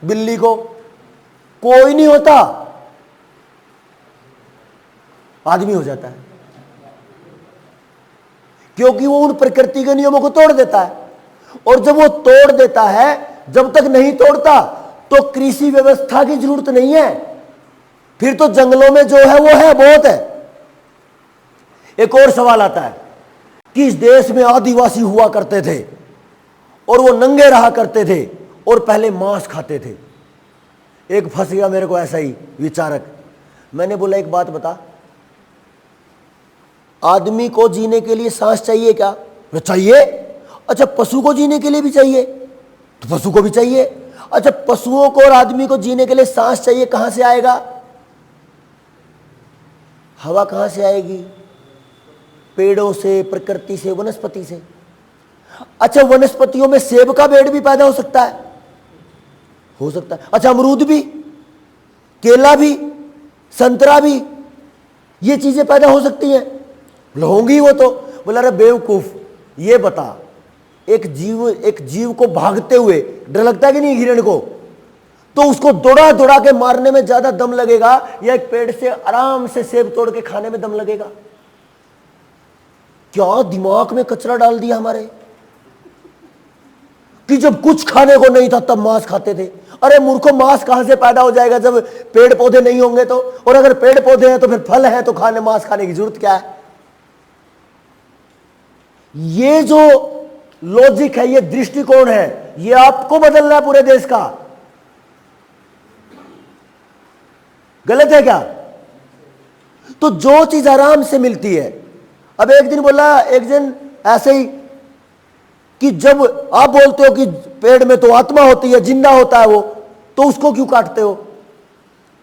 Speaker 1: बिल्ली को? कोई नहीं होता, आदमी हो जाता है, क्योंकि वो उन प्रकृति के नियमों को तोड़ देता है। और जब वो तोड़ देता है, जब तक नहीं तोड़ता तो कृषि व्यवस्था की जरूरत नहीं है। फिर तो जंगलों में जो है वो है, बहुत है। एक और सवाल आता है कि इस देश में आदिवासी हुआ करते थे और वो नंगे रहा करते थे और पहले मांस खाते थे। एक फंस गया मेरे को ऐसा ही विचारक। मैंने बोला एक बात बता, आदमी को जीने के लिए सांस चाहिए क्या? चाहिए। अच्छा, पशु को जीने के लिए भी चाहिए, तो पशु को भी चाहिए। अच्छा, पशुओं को और आदमी को जीने के लिए सांस चाहिए, कहां से आएगा? हवा कहां से आएगी? पेड़ों से, प्रकृति से, वनस्पति से। अच्छा, वनस्पतियों में सेब का पेड़ भी पैदा हो सकता है? हो सकता है। अच्छा, अमरूद भी, केला भी, संतरा भी, ये चीजें पैदा हो सकती हैं? होंगी। वो तो बोला, अरे बेवकूफ, ये बता, एक जीव को भागते हुए डर लगता है कि नहीं हिरण को? तो उसको दौड़ा दौड़ा के मारने में ज्यादा दम लगेगा या एक पेड़ से आराम से सेब तोड़ के खाने में दम लगेगा? क्या दिमाग में कचरा डाल दिया हमारे, कि जब कुछ खाने को नहीं था तब मांस खाते थे। अरे मूर्खों, मांस कहां से पैदा हो जाएगा जब पेड़ पौधे नहीं होंगे तो? और अगर पेड़ पौधे हैं तो फिर फल है, तो मांस खाने की जरूरत क्या है? ये जो लॉजिक है, ये दृष्टिकोण है, ये आपको बदलना है पूरे देश का। गलत है क्या? तो जो चीज आराम से मिलती है। अब एक दिन बोला एक जन ऐसे ही कि जब आप बोलते हो कि पेड़ में तो आत्मा होती है, जिंदा होता है वो, तो उसको क्यों काटते हो?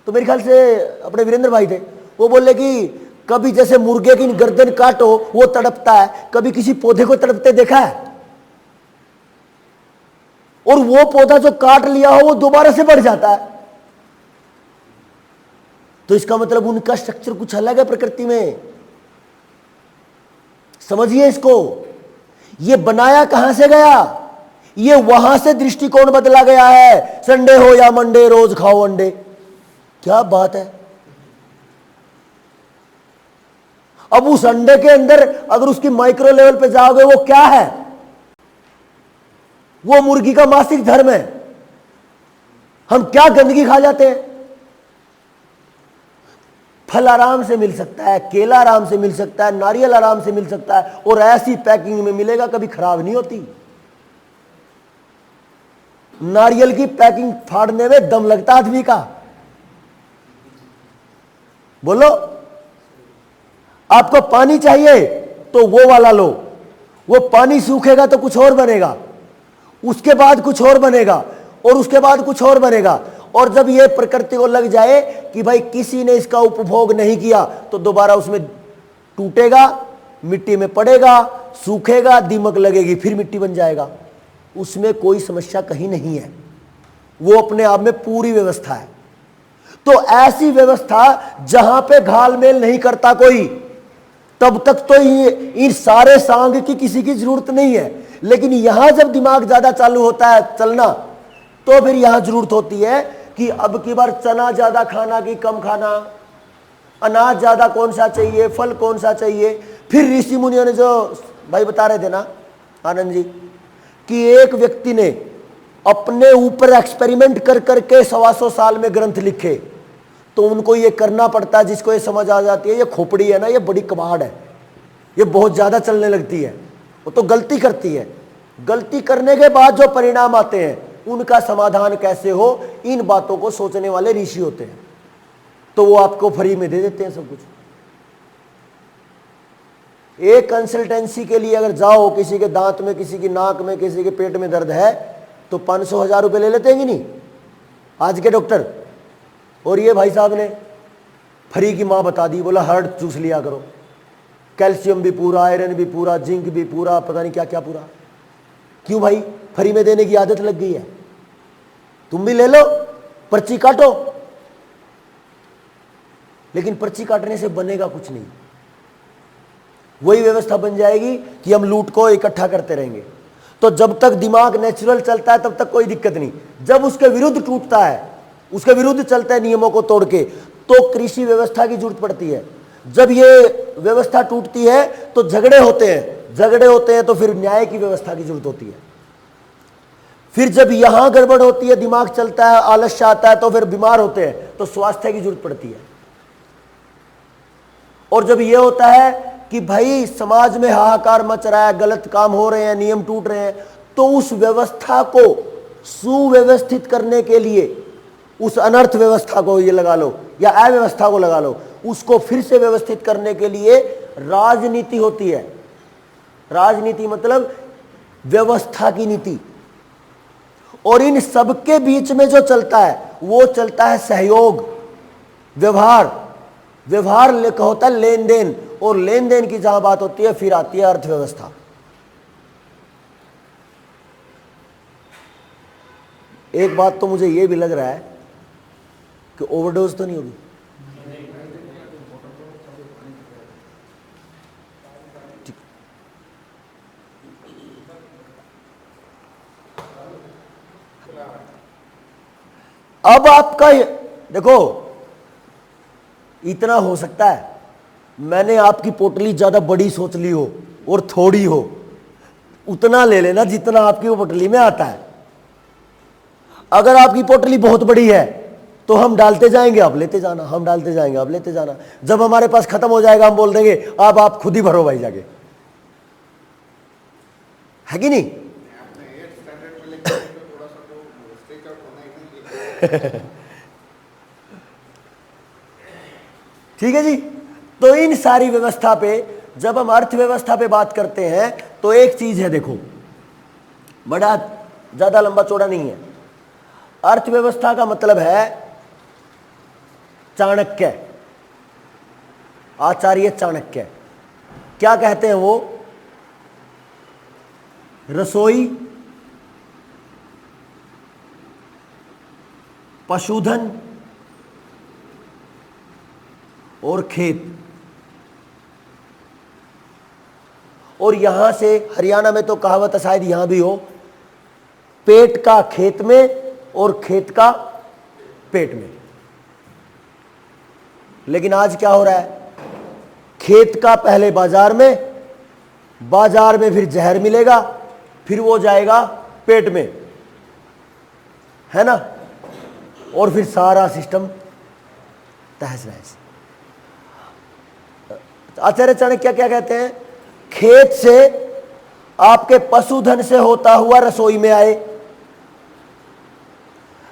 Speaker 1: तो मेरे ख्याल से अपने वीरेंद्र भाई थे, वो बोले कि कभी जैसे मुर्गे की गर्दन काटो वो तड़पता है, कभी किसी पौधे को तड़पते देखा है? और वो पौधा जो काट लिया हो वो दोबारा से बढ़ जाता है। तो इसका मतलब उनका स्ट्रक्चर कुछ अलग है प्रकृति में। समझिए इसको। ये बनाया कहां से गया? ये वहां से दृष्टिकोण बदला गया है। संडे हो या मंडे, रोज खाओ अंडे। क्या बात है। अब उस अंडे के अंदर अगर उसकी माइक्रो लेवल पे जाओगे, वो क्या है? वो मुर्गी का मासिक धर्म है। हम क्या गंदगी खा जाते हैं। फल आराम से मिल सकता है, केला आराम से मिल सकता है, नारियल आराम से मिल सकता है, और ऐसी पैकिंग में मिलेगा, कभी खराब नहीं होती। नारियल की पैकिंग फाड़ने में दम लगता आदमी का। बोलो, आपको पानी चाहिए तो वो वाला लो, वो पानी सूखेगा तो कुछ और बनेगा, उसके बाद कुछ और बनेगा, और उसके बाद कुछ और बनेगा। और जब ये प्रकृति को लग जाए कि भाई किसी ने इसका उपभोग नहीं किया, तो दोबारा उसमें टूटेगा, मिट्टी में पड़ेगा, सूखेगा, दीमक लगेगी, फिर मिट्टी बन जाएगा। उसमें कोई समस्या कहीं नहीं है। वो अपने आप में पूरी व्यवस्था है। तो ऐसी व्यवस्था जहां पे घालमेल नहीं करता कोई, तब तक तो इन सारे सांग की किसी की जरूरत नहीं है। लेकिन यहां जब दिमाग ज्यादा चालू होता है चलना, तो फिर यहां जरूरत होती है कि अब की बार चना ज्यादा खाना कि कम खाना, अनाज ज्यादा कौन सा चाहिए, फल कौन सा चाहिए। फिर ऋषि मुनियों ने जो भाई बता रहे थे ना आनंद जी, कि एक व्यक्ति ने अपने ऊपर एक्सपेरिमेंट कर करके 125 साल में ग्रंथ लिखे, तो उनको ये करना पड़ता है, जिसको ये समझ आ जाती है ये खोपड़ी है ना, ये बड़ी कबाड़ है, ये बहुत ज्यादा चलने लगती है, वो तो गलती करती है। गलती करने के बाद जो परिणाम आते हैं उनका समाधान कैसे हो, इन बातों को सोचने वाले ऋषि होते हैं, तो वो आपको फ्री में दे देते हैं सब कुछ। एक कंसल्टेंसी के लिए अगर जाओ, किसी के दांत में, किसी की नाक में, किसी के पेट में दर्द है, तो 500-1000 रुपये ले लेते हैं कि नहीं आज के डॉक्टर। और ये भाई साहब ने फ्री की माँ बता दी, बोला हर्ड चूस लिया करो, कैल्शियम भी पूरा, आयरन भी पूरा, जिंक भी पूरा, पता नहीं क्या क्या पूरा। क्यों भाई, फ्री में देने की आदत लग गई है, तुम भी ले लो, पर्ची काटो। लेकिन पर्ची काटने से बनेगा कुछ नहीं। वही व्यवस्था बन जाएगी कि हम लूट को इकट्ठा करते रहेंगे। तो जब तक दिमाग नेचुरल चलता है तब तक कोई दिक्कत नहीं। जब उसके विरुद्ध टूटता है, उसके विरुद्ध चलता है नियमों को तोड़ के, तो कृषि व्यवस्था की जरूरत पड़ती है। जब ये व्यवस्था टूटती है तो झगड़े होते हैं, तो फिर न्याय की व्यवस्था की जरूरत होती है। फिर जब यहां गड़बड़ होती है, दिमाग चलता है, आलस्य आता है, तो फिर बीमार होते हैं, तो स्वास्थ्य की जरूरत पड़ती है। और जब यह होता है कि भाई समाज में हाहाकार मच रहा है, गलत काम हो रहे हैं, नियम टूट रहे हैं, तो उस व्यवस्था को सुव्यवस्थित करने के लिए, उस अनर्थ व्यवस्था को ये लगा लो या अव्यवस्था को लगा लो, उसको फिर से व्यवस्थित करने के लिए राजनीति होती है। राजनीति मतलब व्यवस्था की नीति। और इन सबके बीच में जो चलता है वो चलता है सहयोग, व्यवहार। व्यवहार होता है लेन देन, और लेन देन की जहां बात होती है फिर आती है अर्थव्यवस्था। एक बात तो मुझे यह भी लग रहा है कि ओवरडोज तो नहीं होगी। अब आपका देखो, इतना हो सकता है मैंने आपकी पोटली ज्यादा बड़ी सोच ली हो और थोड़ी हो, उतना ले लेना जितना आपकी वो पोटली में आता है। अगर आपकी पोटली बहुत बड़ी है तो हम डालते जाएंगे, आप लेते जाना, हम डालते जाएंगे, आप लेते जाना। जब हमारे पास खत्म हो जाएगा हम बोल देंगे अब आप खुद ही भरो भाई जाके, है कि नहीं? ठीक है जी। तो इन सारी व्यवस्था पे, जब हम अर्थव्यवस्था पे बात करते हैं तो एक चीज है, देखो बड़ा ज्यादा लंबा चौड़ा नहीं है। अर्थव्यवस्था का मतलब है चाणक्य, आचार्य चाणक्य क्या कहते हैं वो, रसोई, पशुधन और खेत। और यहां से हरियाणा में तो कहावत है, शायद यहां भी हो, पेट का खेत में और खेत का पेट में। लेकिन आज क्या हो रहा है, खेत का पहले बाजार में, बाजार में फिर जहर मिलेगा, फिर वो जाएगा पेट में, है ना, और फिर सारा सिस्टम तहस नहस। आचार्य चाणक्य क्या कहते हैं, खेत से आपके पशुधन से होता हुआ रसोई में आए,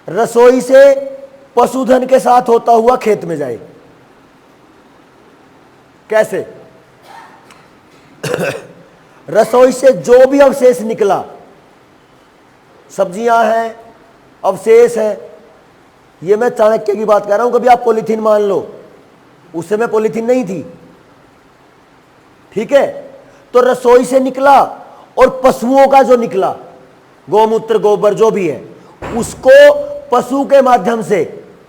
Speaker 1: रसोई से पशुधन के साथ होता हुआ खेत में जाए। कैसे? रसोई से जो भी अवशेष निकला, सब्जियां हैं, अवशेष है, ये मैं चाणक्य की बात कर रहा हूं। कभी आप पॉलीथीन मान लो, उस समय पॉलीथीन नहीं थी, ठीक है, तो रसोई से निकला और पशुओं का जो निकला, गौमूत्र, गोबर जो भी है, उसको पशु के माध्यम से,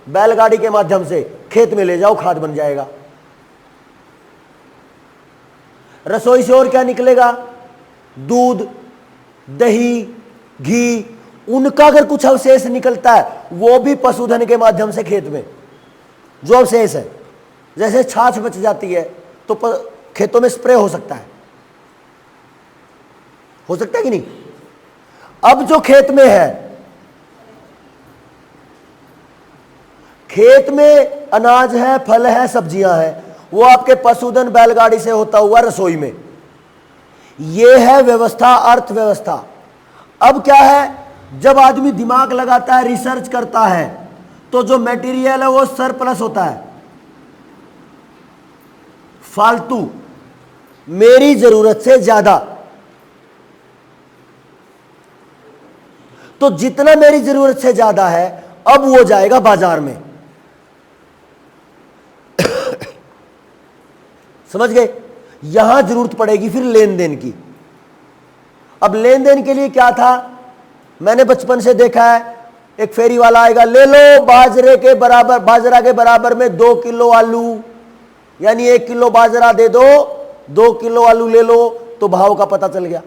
Speaker 1: बैलगाड़ी के माध्यम से खेत में ले जाओ, खाद बन जाएगा। रसोई से और क्या निकलेगा, दूध, दही, घी, उनका अगर कुछ अवशेष निकलता है वो भी पशुधन के माध्यम से खेत में जो अवशेष है, जैसे छाछ बच जाती है तो खेतों में स्प्रे हो सकता है कि नहीं। अब जो खेत में है, खेत में अनाज है, फल है, सब्जियां हैं, वो आपके पशुधन बैलगाड़ी से होता हुआ रसोई में। ये है व्यवस्था, अर्थव्यवस्था। अब क्या है, जब आदमी दिमाग लगाता है, रिसर्च करता है, तो जो मटेरियल है वो सरप्लस होता है, फालतू, मेरी जरूरत से ज्यादा। तो जितना मेरी जरूरत से ज्यादा है, अब वो जाएगा बाजार में। समझ गए? यहां जरूरत पड़ेगी फिर लेन देन की। अब लेन देन के लिए क्या था, मैंने बचपन से देखा है, एक फेरी वाला आएगा, ले लो बाजरे के बराबर, बाजरा के बराबर में 2 किलो आलू, यानी 1 किलो बाजरा दे दो, 2 किलो आलू ले लो, तो भाव का पता चल गया।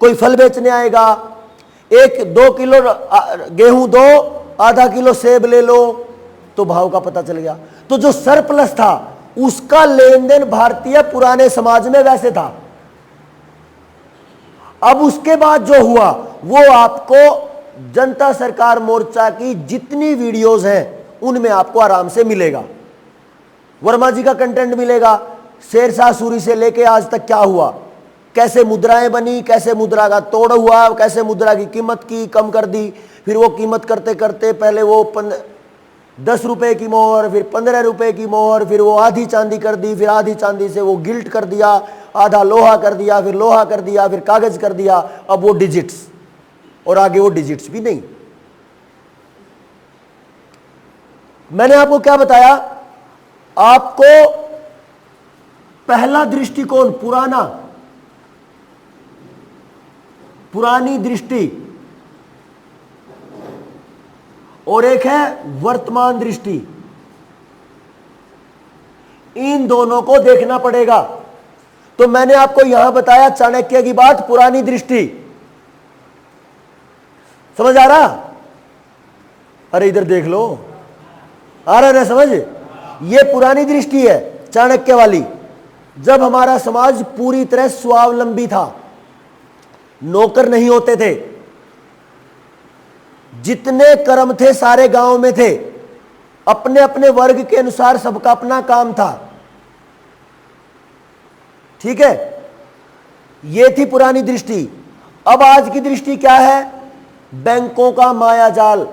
Speaker 1: कोई फल बेचने आएगा, 2 किलो गेहूं दो, आधा किलो सेब ले लो, तो भाव का पता चल गया। तो जो सरप्लस था उसका लेन देन भारतीय पुराने समाज में वैसे था। अब उसके बाद जो हुआ वो आपको जनता सरकार मोर्चा की जितनी वीडियोस हैं उनमें आपको आराम से मिलेगा। वर्मा जी का कंटेंट मिलेगा, शेरशाह सूरी से लेके आज तक क्या हुआ, कैसे मुद्राएं बनी, कैसे मुद्रा का तोड़ हुआ, कैसे मुद्रा की कीमत की कम कर दी, फिर वो कीमत करते करते पहले वो 10 रुपए की मोहर, फिर 15 रुपए की मोहर, फिर वो आधी चांदी कर दी, फिर आधी चांदी से वो गिल्ट कर दिया, आधा लोहा कर दिया, फिर लोहा कर दिया, फिर कागज कर दिया, अब वो डिजिट्स, और आगे वो डिजिट्स भी नहीं। मैंने आपको क्या बताया, आपको पहला दृष्टिकोण पुरानी दृष्टि, और एक है वर्तमान दृष्टि, इन दोनों को देखना पड़ेगा। तो मैंने आपको यहां बताया चाणक्य की बात, पुरानी दृष्टि, समझ आ रहा? अरे इधर देख लो, आ रहा ना समझ? ये पुरानी दृष्टि है चाणक्य वाली, जब हमारा समाज पूरी तरह स्वावलंबी था, नौकर नहीं होते थे, जितने कर्म थे सारे गांव में थे, अपने अपने वर्ग के अनुसार सबका अपना काम था। ठीक है, यह थी पुरानी दृष्टि। अब आज की दृष्टि क्या है, बैंकों का मायाजाल,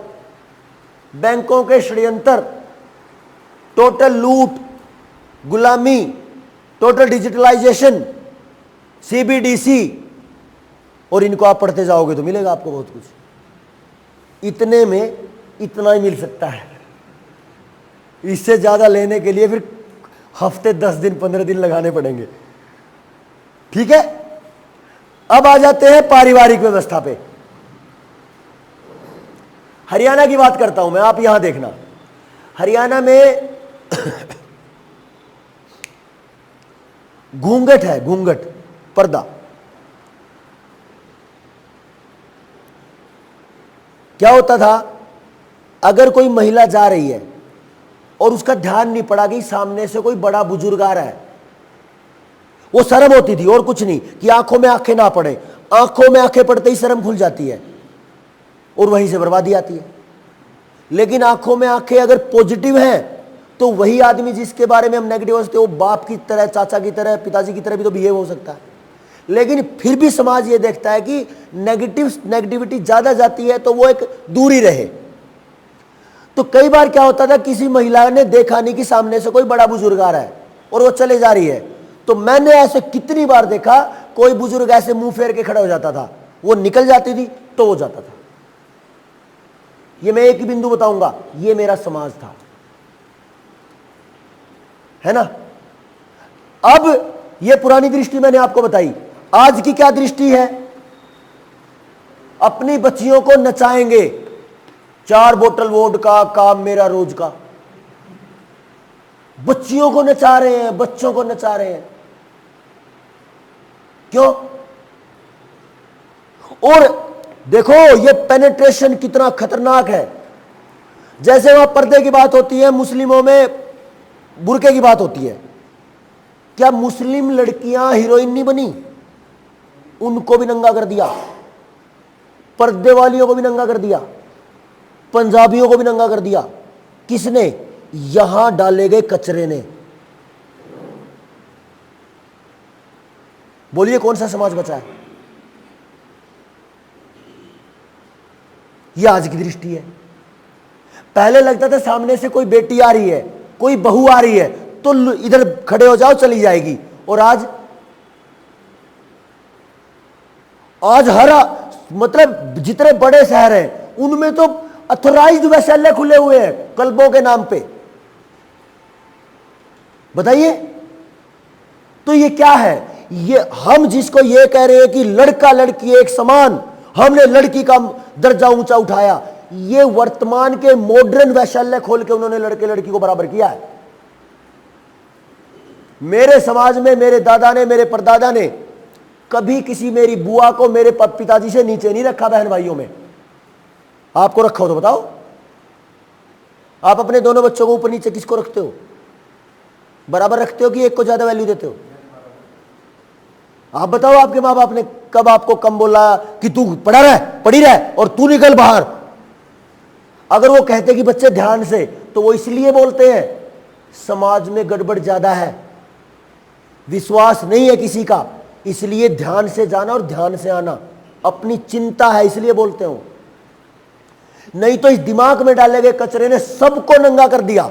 Speaker 1: बैंकों के षड्यंत्र, टोटल लूट, गुलामी, टोटल डिजिटलाइजेशन, सीबीडीसी, और इनको आप पढ़ते जाओगे तो मिलेगा आपको बहुत कुछ। इतने में इतना ही मिल सकता है, इससे ज्यादा लेने के लिए फिर हफ्ते 10 दिन 15 दिन लगाने पड़ेंगे। ठीक है, अब आ जाते हैं पारिवारिक व्यवस्था पे। हरियाणा की बात करता हूं मैं, आप यहां देखना, हरियाणा में घूंघट है, घूंघट, पर्दा। क्या होता था, अगर कोई महिला जा रही है और उसका ध्यान नहीं पड़ा कि सामने से कोई बड़ा बुजुर्ग आ रहा है, वो शर्म होती थी और कुछ नहीं, कि आंखों में आंखें ना पड़े, आंखों में आंखें पड़ते ही शर्म खुल जाती है और वहीं से बर्बादी आती है। लेकिन आंखों में आंखें अगर पॉजिटिव हैं तो वही आदमी जिसके बारे में हम नेगेटिव सोचते हैं, वो बाप की तरह, चाचा की तरह, पिताजी की तरह भी तो बिहेव हो सकता है। लेकिन फिर भी समाज ये देखता है कि नेगेटिविटी ज्यादा जाती है तो वो एक दूरी रहे। तो कई बार क्या होता था, किसी महिला ने देखा नहीं कि सामने से कोई बड़ा बुजुर्ग आ रहा है और वो चले जा रही है, तो मैंने ऐसे कितनी बार देखा, कोई बुजुर्ग ऐसे मुंह फेर के खड़ा हो जाता था, वो निकल जाती थी तो वो जाता था। ये मैं एक ही बिंदु बताऊंगा, ये मेरा समाज था, है ना। अब ये पुरानी दृष्टि मैंने आपको बताई। आज की क्या दृष्टि है, अपनी बच्चियों को नचाएंगे, 4 बोतल वोडका काम मेरा रोज का। बच्चियों को नचा रहे हैं, बच्चों को नचा रहे हैं, क्यों? और देखो ये पेनिट्रेशन कितना खतरनाक है। जैसे वहां पर्दे की बात होती है, मुस्लिमों में बुर्के की बात होती है। क्या मुस्लिम लड़कियां हीरोइन नहीं बनी? उनको भी नंगा कर दिया, पर्दे वालियों को भी नंगा कर दिया, पंजाबियों को भी नंगा कर दिया। किसने? यहां डाले गए कचरे ने। बोलिए कौन सा समाज बचा है? यह आज की दृष्टि है। पहले लगता था सामने से कोई बेटी आ रही है, कोई बहू आ रही है तो इधर खड़े हो जाओ, चली जाएगी। और आज हर मतलब जितने बड़े शहर हैं उनमें तो अथोराइज्ड वैशाल्य खुले हुए हैं क्लबों के नाम पे। बताइए, तो ये क्या है? ये हम जिसको ये कह रहे हैं कि लड़का लड़की एक समान, हमने लड़की का दर्जा ऊंचा उठाया, ये वर्तमान के मॉडर्न वैशाल्य खोल के उन्होंने लड़के लड़की को बराबर किया है। मेरे समाज में मेरे दादा ने, मेरे परदादा ने कभी किसी मेरी बुआ को मेरे पिताजी से नीचे नहीं रखा। बहन भाइयों में आपको रखा हो तो बताओ। आप अपने दोनों बच्चों को ऊपर नीचे किसको रखते हो? बराबर रखते हो कि एक को ज्यादा वैल्यू देते हो? आप बताओ, आपके माँ बाप ने कब आपको कम बोला कि तू पढ़ा रह, पढ़ी रह और तू निकल बाहर? अगर वो कहते कि बच्चे ध्यान से, तो वो इसलिए बोलते हैं समाज में गड़बड़ ज्यादा है, विश्वास नहीं है किसी का, इसलिए ध्यान से जाना और ध्यान से आना, अपनी चिंता है इसलिए बोलते हो। नहीं तो इस दिमाग में डाले गए कचरे ने सबको नंगा कर दिया।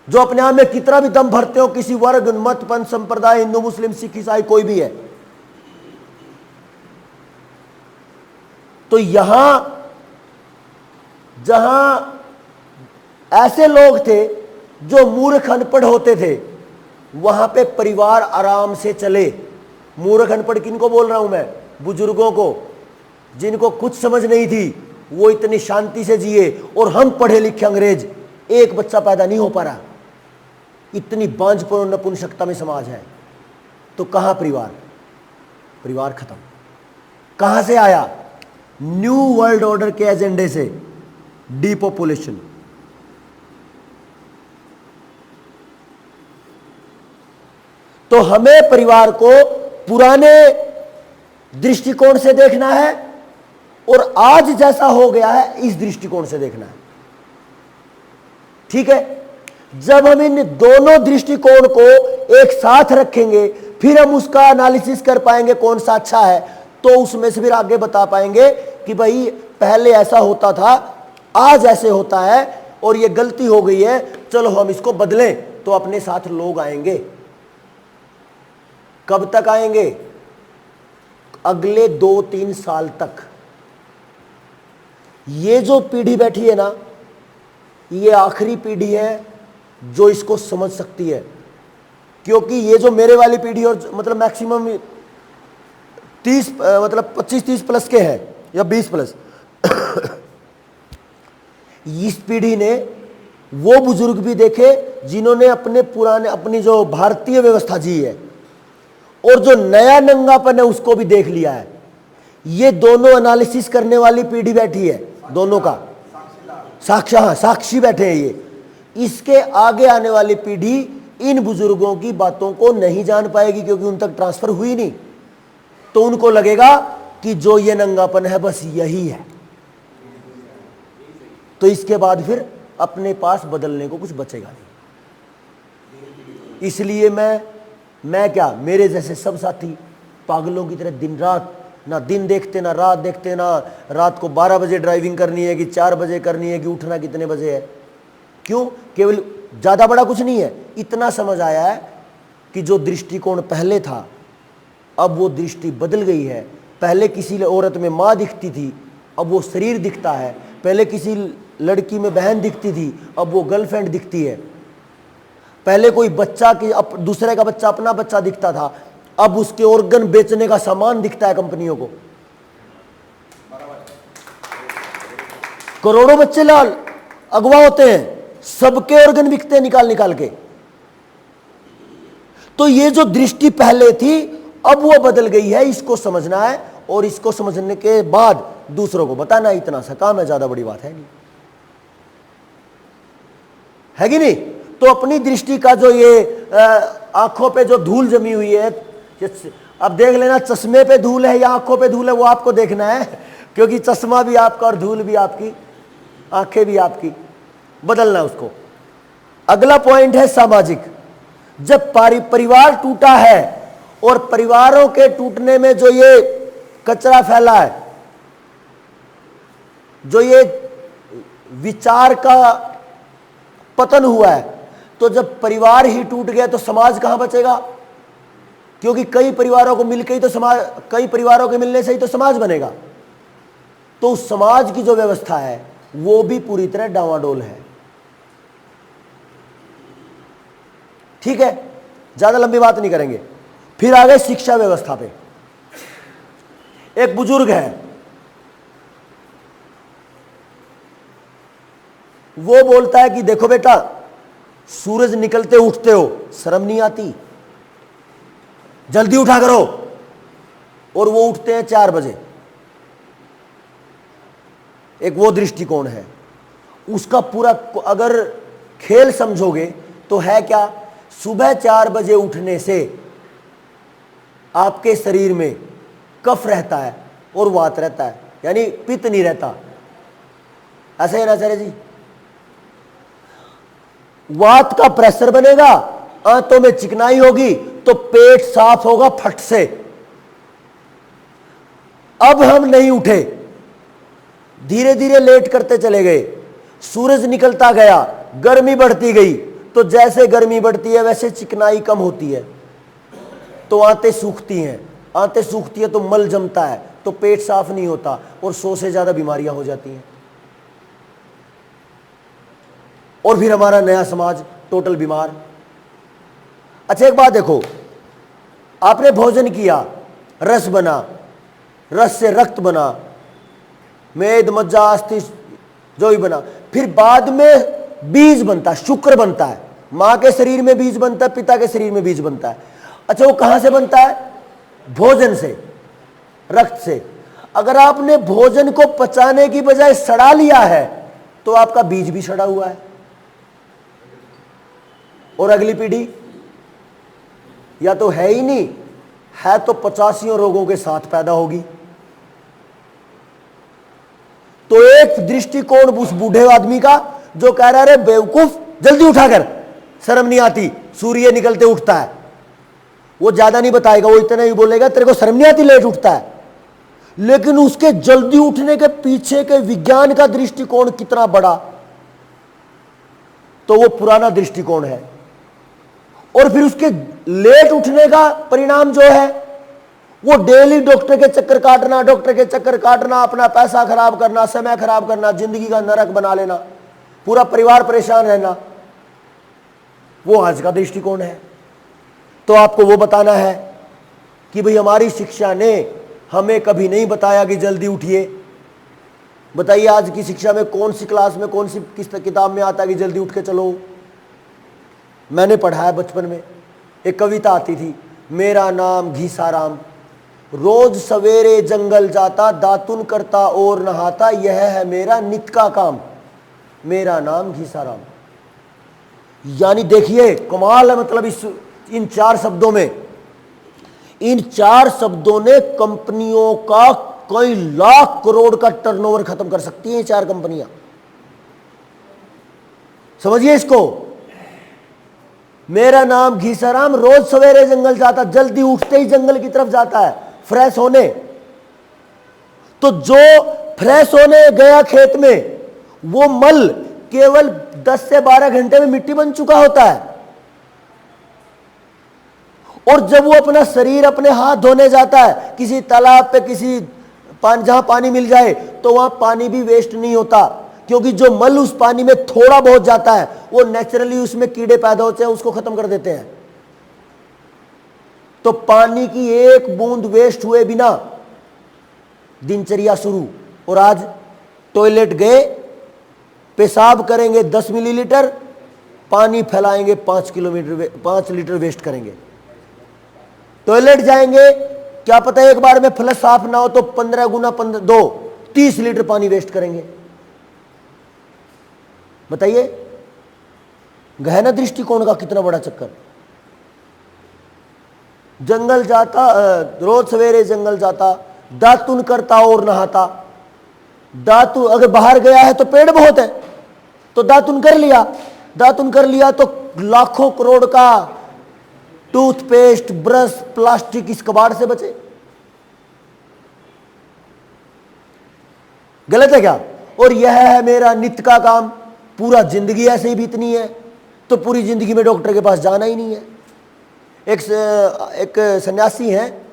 Speaker 1: जो अपने आप में कितना भी दम भरते हो, किसी वर्ग, मत, पंथ, संप्रदाय, हिंदू, मुस्लिम, सिख, ईसाई, कोई भी है, तो यहां जहां ऐसे लोग थे जो मूर्ख अनपढ़ होते थे, वहां पे परिवार आराम से चले। मूर्ख अनपढ़ किनको बोल रहा हूं मैं? बुजुर्गों को, जिनको कुछ समझ नहीं थी, वो इतनी शांति से जिए। और हम पढ़े लिखे अंग्रेज, एक बच्चा पैदा नहीं हो पा रहा, इतनी बांझपन और नपुंसकता में समाज है। तो कहां परिवार? परिवार खत्म। कहां से आया? न्यू वर्ल्ड ऑर्डर के एजेंडे से, डीपॉपुलेशन। तो हमें परिवार को पुराने दृष्टिकोण से देखना है और आज जैसा हो गया है इस दृष्टिकोण से देखना है। ठीक है? जब हम इन दोनों दृष्टिकोण को एक साथ रखेंगे, फिर हम उसका एनालिसिस कर पाएंगे कौन सा अच्छा है। तो उसमें से फिर आगे बता पाएंगे कि भाई पहले ऐसा होता था, आज ऐसे होता है और ये गलती हो गई है, चलो हम इसको बदलें। तो अपने साथ लोग आएंगे। कब तक आएंगे? अगले 2-3 साल तक। ये जो पीढ़ी बैठी है ना, ये आखिरी पीढ़ी है जो इसको समझ सकती है। क्योंकि ये जो मेरे वाली पीढ़ी और मतलब मैक्सिमम 30 मतलब 25-30 प्लस के हैं या 20 प्लस, इस पीढ़ी ने वो बुजुर्ग भी देखे जिन्होंने अपने पुराने, अपनी जो भारतीय व्यवस्था जी है, और जो नया नंगापन है उसको भी देख लिया है। ये दोनों एनालिसिस करने वाली पीढ़ी बैठी है, दोनों का साक्षी बैठे हैं ये। इसके आगे आने वाली पीढ़ी इन बुजुर्गों की बातों को नहीं जान पाएगी, क्योंकि उन तक ट्रांसफर हुई नहीं। तो उनको लगेगा कि जो ये नंगापन है बस यही है। तो इसके बाद फिर अपने पास बदलने को कुछ बचेगा नहीं। इसलिए मैं क्या, मेरे जैसे सब साथी पागलों की तरह दिन रात, ना दिन देखते ना रात देखते, ना रात को 12 बजे ड्राइविंग करनी है कि 4 बजे करनी है कि उठना कितने बजे है। क्यों? केवल ज़्यादा बड़ा कुछ नहीं है, इतना समझ आया है कि जो दृष्टिकोण पहले था अब वो दृष्टि बदल गई है। पहले किसी औरत में माँ दिखती थी, अब वो शरीर दिखता है। पहले किसी लड़की में बहन दिखती थी, अब वो गर्लफ्रेंड दिखती है। पहले कोई बच्चा की दूसरे का बच्चा अपना बच्चा दिखता था, अब उसके ऑर्गन बेचने का सामान दिखता है कंपनियों को। करोड़ों बच्चे लाल अगवा होते हैं, सबके ऑर्गन बिकते हैं निकाल निकाल के। तो ये जो दृष्टि पहले थी अब वो बदल गई है, इसको समझना है और इसको समझने के बाद दूसरों को बताना। इतना सा काम है, ज्यादा बड़ी बात है नहीं, है कि नहीं? तो अपनी दृष्टि का जो ये आंखों पे जो धूल जमी हुई है, अब देख लेना चश्मे पे धूल है या आंखों पे धूल है, वो आपको देखना है। क्योंकि चश्मा भी आपका और धूल भी आपकी, आंखें भी आपकी। बदलना उसको। अगला पॉइंट है सामाजिक। जब परिवार टूटा है और परिवारों के टूटने में जो ये कचरा फैला है, जो ये विचार का पतन हुआ है, तो जब परिवार ही टूट गया तो समाज कहां बचेगा? क्योंकि कई परिवारों को मिलकर ही तो समाज, कई परिवारों के मिलने से ही तो समाज बनेगा। तो उस समाज की जो व्यवस्था है वो भी पूरी तरह डावाडोल है। ठीक है, ज्यादा लंबी बात नहीं करेंगे। फिर आ गए शिक्षा व्यवस्था पे। एक बुजुर्ग है, वो बोलता है कि देखो बेटा, सूरज निकलते उठते हो, शर्म नहीं आती? जल्दी उठा करो। और वो उठते हैं 4 बजे। एक वो दृष्टिकोण है उसका। पूरा अगर खेल समझोगे तो है क्या, सुबह 4 बजे उठने से आपके शरीर में कफ रहता है और वात रहता है, यानी पित्त नहीं रहता। ऐसा है ना आचार्य जी? वात का प्रेशर बनेगा, आंतों में चिकनाई होगी, तो पेट साफ होगा फट से। अब हम नहीं उठे, धीरे धीरे लेट करते चले गए, सूरज निकलता गया, गर्मी बढ़ती गई, तो जैसे गर्मी बढ़ती है वैसे चिकनाई कम होती है, तो आंतें सूखती हैं, आंतें सूखती है तो मल जमता है, तो पेट साफ नहीं होता और 100 से ज्यादा बीमारियां हो जाती हैं। और फिर हमारा नया समाज टोटल बीमार। अच्छा एक बात देखो, आपने भोजन किया, रस बना, रस से रक्त बना, मेद मज्जा अस्थि जो भी बना, फिर बाद में बीज बनता है, शुक्र बनता है। मां के शरीर में बीज बनता है, पिता के शरीर में बीज बनता है। अच्छा वो कहां से बनता है? भोजन से, रक्त से। अगर आपने भोजन को पचाने की बजाय सड़ा लिया है तो आपका बीज भी सड़ा हुआ है, और अगली पीढ़ी या तो है ही नहीं, है तो 85 रोगों के साथ पैदा होगी। तो एक दृष्टिकोण उस बूढ़े आदमी का जो कह रहा है बेवकूफ जल्दी उठा कर, शर्म नहीं आती, सूर्य निकलते उठता है, वो ज्यादा नहीं बताएगा, वो इतना ही बोलेगा तेरे को शर्म नहीं आती लेट उठता है। लेकिन उसके जल्दी उठने के पीछे के विज्ञान का दृष्टिकोण कितना बड़ा, तो वो पुराना दृष्टिकोण है। और फिर उसके लेट उठने का परिणाम जो है वो डेली डॉक्टर के चक्कर काटना, डॉक्टर के चक्कर काटना, अपना पैसा खराब करना, समय खराब करना, जिंदगी का नरक बना लेना, पूरा परिवार परेशान रहना, वो आज का दृष्टिकोण है। तो आपको वो बताना है कि भाई हमारी शिक्षा ने हमें कभी नहीं बताया कि जल्दी उठिए। बताइए आज की शिक्षा में कौन सी क्लास में, कौन सी किस किताब में आता है कि जल्दी उठ के चलो? मैंने पढ़ा है बचपन में, एक कविता आती थी, मेरा नाम घीसाराम, रोज सवेरे जंगल जाता, दातुन करता और नहाता, यह है मेरा नित्य का काम, मेरा नाम घीसाराम। यानी देखिए कमाल है, मतलब इन 4 शब्दों में, इन 4 शब्दों ने कंपनियों का कई लाख करोड़ का टर्नओवर खत्म कर सकती हैं 4 कंपनियां। समझिए इसको, मेरा नाम घीसाराम, रोज सवेरे जंगल जाता, जल्दी उठते ही जंगल की तरफ जाता है फ्रेश होने। तो जो फ्रेश होने गया खेत में, वो मल केवल 10 से 12 घंटे में मिट्टी बन चुका होता है। और जब वो अपना शरीर, अपने हाथ धोने जाता है किसी तालाब पे, किसी जहां पानी मिल जाए, तो वहां पानी भी वेस्ट नहीं होता, क्योंकि जो मल उस पानी में थोड़ा बहुत जाता है वो नेचुरली उसमें कीड़े पैदा होते हैं, उसको खत्म कर देते हैं। तो पानी की एक बूंद वेस्ट हुए बिना दिनचर्या शुरू। और आज टॉयलेट गए, पेशाब करेंगे 10 मिलीलीटर, पानी फैलाएंगे 5 लीटर वेस्ट करेंगे। टॉयलेट जाएंगे, क्या पता एक बार में फ्लश साफ ना हो तो 15 गुना 30 लीटर पानी वेस्ट करेंगे। बताइए गहना दृष्टिकोण का कितना बड़ा चक्कर। जंगल जाता, रोज सवेरे जंगल जाता, दातुन करता और नहाता। दातुन अगर बाहर गया है तो पेड़ बहुत है, तो दातुन कर लिया, दातुन कर लिया तो लाखों करोड़ का टूथपेस्ट, ब्रश, प्लास्टिक इस कबाड़ से बचे। गलत है क्या? और यह है मेरा नित्य का काम, पूरा जिंदगी ऐसे ही बीतनी है, तो पूरी जिंदगी में डॉक्टर के पास जाना ही नहीं है। एक सन्यासी हैं,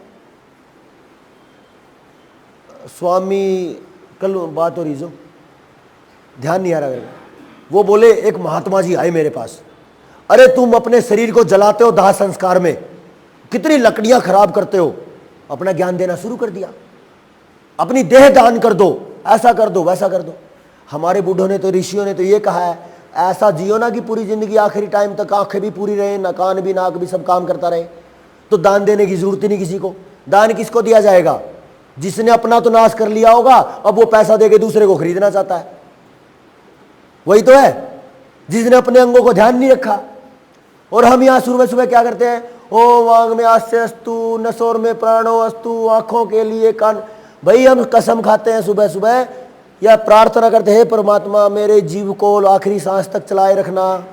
Speaker 1: स्वामी, कल बात हो रही जो ध्यान नहीं आ रहा मेरे, वो बोले एक महात्मा जी आए मेरे पास, अरे तुम अपने शरीर को जलाते हो दाह संस्कार में, कितनी लकड़ियां खराब करते हो। अपना ज्ञान देना शुरू कर दिया, अपनी देह दान कर दो, ऐसा कर दो, वैसा कर दो। हमारे बूढ़ों ने तो, ऋषियों ने तो ये कहा है, ऐसा जियो ना कि पूरी जिंदगी आखिरी टाइम तक आंखें भी पूरी रहे, ना कान भी, नाक भी, सब काम करता रहे। तो दान देने की जरूरत ही नहीं किसी को। दान किसको दिया जाएगा? जिसने अपना तो नाश कर लिया होगा, अब वो पैसा देके दूसरे को खरीदना चाहता है। वही तो है, जिसने अपने अंगों को ध्यान नहीं रखा। और हम यहाँ सुबह सुबह क्या करते हैं, ओ वांग में आस्य अस्तु, नसोर में प्राणो अस्तु, आंखों के लिए कान। भाई हम कसम खाते हैं सुबह सुबह, या प्रार्थना करते हैं, परमात्मा मेरे जीव को आखिरी सांस तक चलाए रखना,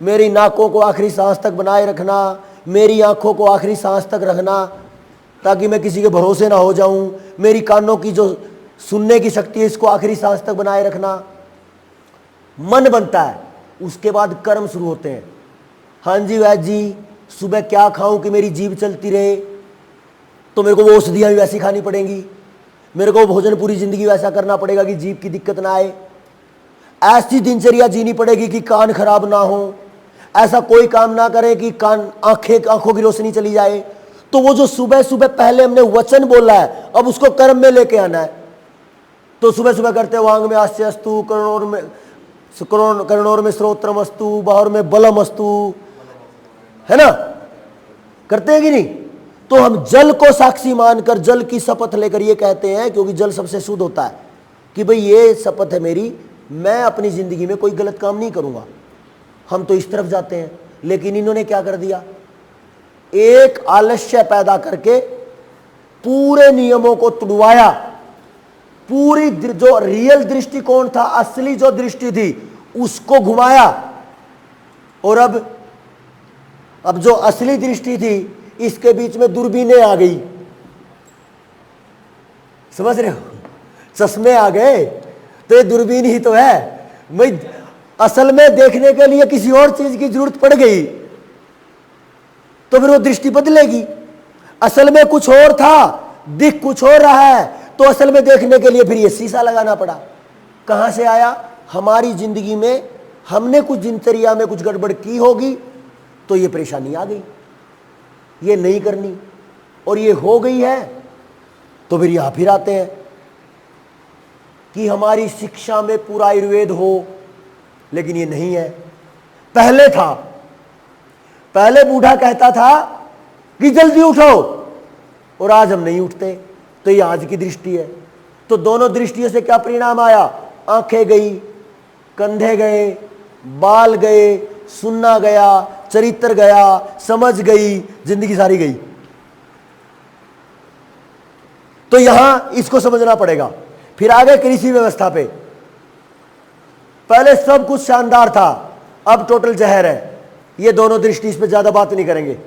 Speaker 1: मेरी नाकों को आखिरी सांस तक बनाए रखना, मेरी आंखों को आखिरी सांस तक रखना, ताकि मैं किसी के भरोसे ना हो जाऊं, मेरी कानों की जो सुनने की शक्ति है इसको आखिरी सांस तक बनाए रखना। मन बनता है, उसके बाद कर्म शुरू होते हैं। हाँ जी वैद्य जी, सुबह क्या खाऊं कि मेरी जीभ चलती रहे, तो मेरे को वो औषधियाँ भी वैसी खानी पड़ेंगी, मेरे को भोजन पूरी जिंदगी वैसा करना पड़ेगा कि जीभ की दिक्कत ना आए, ऐसी दिनचर्या जीनी पड़ेगी कि कान खराब ना हो, ऐसा कोई काम ना करें कि आंखों की रोशनी चली जाए। तो वो जो सुबह सुबह पहले हमने वचन बोला है, अब उसको कर्म में लेके आना है। तो सुबह सुबह करते वांग में आस्य अस्तु, कर्णोर में श्रोत्रम अस्तु, बाहर में बलम अस्तु, है ना, करते हैं कि नहीं? तो हम जल को साक्षी मानकर, जल की शपथ लेकर ये कहते हैं, क्योंकि जल सबसे शुद्ध होता है, कि भाई ये शपथ है मेरी, मैं अपनी जिंदगी में कोई गलत काम नहीं करूंगा। हम तो इस तरफ जाते हैं, लेकिन इन्होंने क्या कर दिया, एक आलस्य पैदा करके पूरे नियमों को तुड़वाया, पूरी जो रियल दृष्टिकोण था, असली जो दृष्टि थी, उसको घुमाया। और अब जो असली दृष्टि थी, इसके बीच में दूरबीनें आ गई, समझ रहे हो, चश्मे आ गए, तो ये दूरबीन ही तो है। भाई असल में देखने के लिए किसी और चीज की जरूरत पड़ गई, तो फिर वो दृष्टि बदलेगी। असल में कुछ और था, दिख कुछ और रहा है, तो असल में देखने के लिए फिर ये शीशा लगाना पड़ा। कहां से आया? हमारी जिंदगी में हमने कुछ दिनचर्या में कुछ गड़बड़ की होगी, तो ये परेशानी आ गई, ये नहीं करनी, और ये हो गई है। तो फिर यहां फिर आते हैं कि हमारी शिक्षा में पूरा आयुर्वेद हो, लेकिन ये नहीं है। पहले था, पहले बूढ़ा कहता था कि जल्दी उठो, और आज हम नहीं उठते। तो ये आज की दृष्टि है। तो दोनों दृष्टियों से क्या परिणाम आया? आंखें गई, कंधे गए, बाल गए, सुनना गया, चरित्र गया, समझ गई, जिंदगी सारी गई। तो यहां इसको समझना पड़ेगा। फिर आगे कृषि व्यवस्था पे, पहले सब कुछ शानदार था, अब टोटल जहर है। ये दोनों दृष्टि, इस पे ज्यादा बात नहीं करेंगे,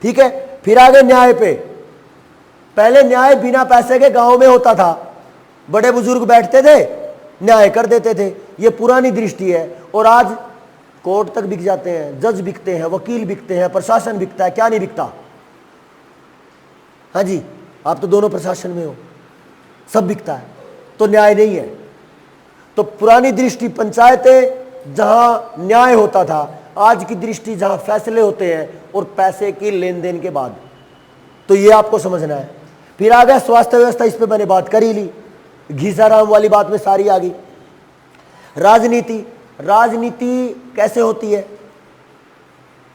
Speaker 1: ठीक है। फिर आगे न्याय पे, पहले न्याय बिना पैसे के गांव में होता था, बड़े बुजुर्ग बैठते थे, न्याय कर देते थे। ये पुरानी दृष्टि है। और आज कोर्ट तक बिक जाते हैं, जज बिकते हैं, वकील बिकते हैं, प्रशासन बिकता है। क्या नहीं बिकता? हाँ जी, आप तो दोनों प्रशासन में हो, सब बिकता है, तो न्याय नहीं है। तो पुरानी दृष्टि पंचायतें जहां न्याय होता था, आज की दृष्टि जहां फैसले होते हैं और पैसे की लेन देन के बाद। तो ये आपको समझना है। फिर आ गया स्वास्थ्य व्यवस्था, इस पे मैंने बात कर ही ली, घीसाराम वाली बात में सारी आ गई। राजनीति, राजनीति कैसे होती है?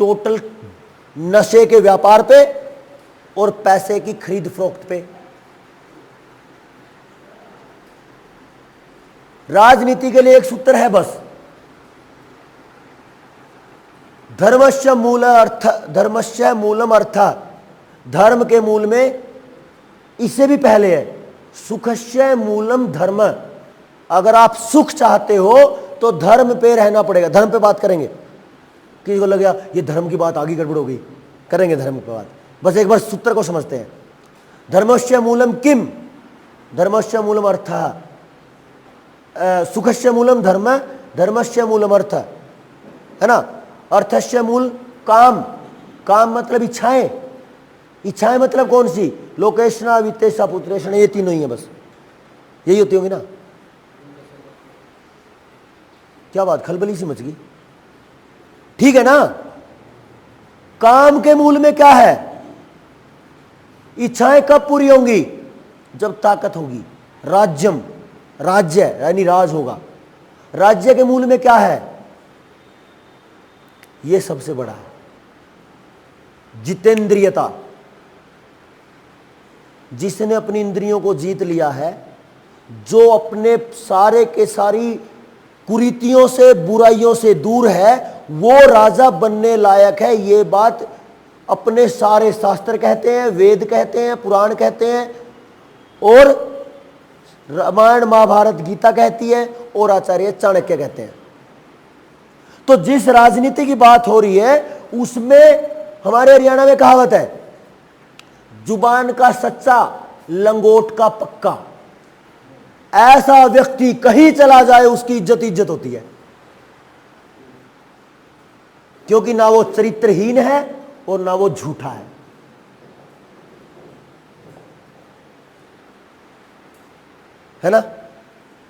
Speaker 1: टोटल नशे के व्यापार पे और पैसे की खरीद फरोख्त पे। राजनीति के लिए एक सूत्र है बस, धर्मस्य मूलम अर्थ, धर्म के मूल में, इससे भी पहले है सुखस्य मूलम धर्म। अगर आप सुख चाहते हो तो धर्म पे रहना पड़ेगा। धर्म पे बात करेंगे, किसी को लग गया ये धर्म की बात आगे गड़बड़ होगी, करेंगे धर्म पे बात। बस एक बार सूत्र को समझते हैं। धर्मस्य मूलम किम, धर्मस्य मूलम अर्थः, सुखस्य मूलम धर्म, धर्मस्य मूलम अर्थ, है ना। अर्थस्य मूल काम, काम मतलब इच्छाएं, इच्छाएं मतलब कौन सी, लोकेशना वित्तेषा पुत्रेषणा, ये तीनों ही है, बस यही होती होगी ना। क्या बात खलबली सी मच गई, ठीक है ना। काम के मूल में क्या है, इच्छाएं कब पूरी होंगी, जब ताकत होगी। राज्यम, राज्य यानी राज होगा। राज्य के मूल में क्या है, यह सबसे बड़ा है, जितेंद्रियता। जिसने अपनी इंद्रियों को जीत लिया है, जो अपने सारे के सारी कुरीतियों से, बुराइयों से दूर है, वो राजा बनने लायक है। ये बात अपने सारे शास्त्र कहते हैं, वेद कहते हैं, पुराण कहते हैं, और रामायण महाभारत गीता कहती है, और आचार्य चाणक्य कहते हैं। तो जिस राजनीति की बात हो रही है उसमें हमारे हरियाणा में कहावत है, जुबान का सच्चा लंगोट का पक्का। ऐसा व्यक्ति कहीं चला जाए उसकी इज्जत इज्जत होती है, क्योंकि ना वो चरित्रहीन है और ना वो झूठा है ना।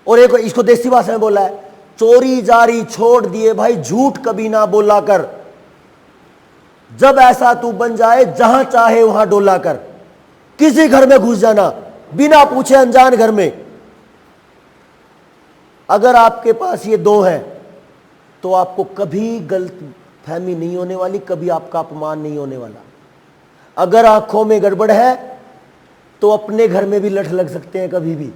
Speaker 1: और एक इसको देसी भाषा में बोला है, चोरी जारी छोड़ दिए भाई, झूठ कभी ना बोला कर, जब ऐसा तू बन जाए जहां चाहे वहां डोला कर। किसी घर में घुस जाना बिना पूछे, अनजान घर में। अगर आपके पास ये दो हैं तो आपको कभी गलत फहमी नहीं होने वाली, कभी आपका अपमान नहीं होने वाला। अगर आंखों में गड़बड़ है तो अपने घर में भी लठ लग सकते हैं कभी भी,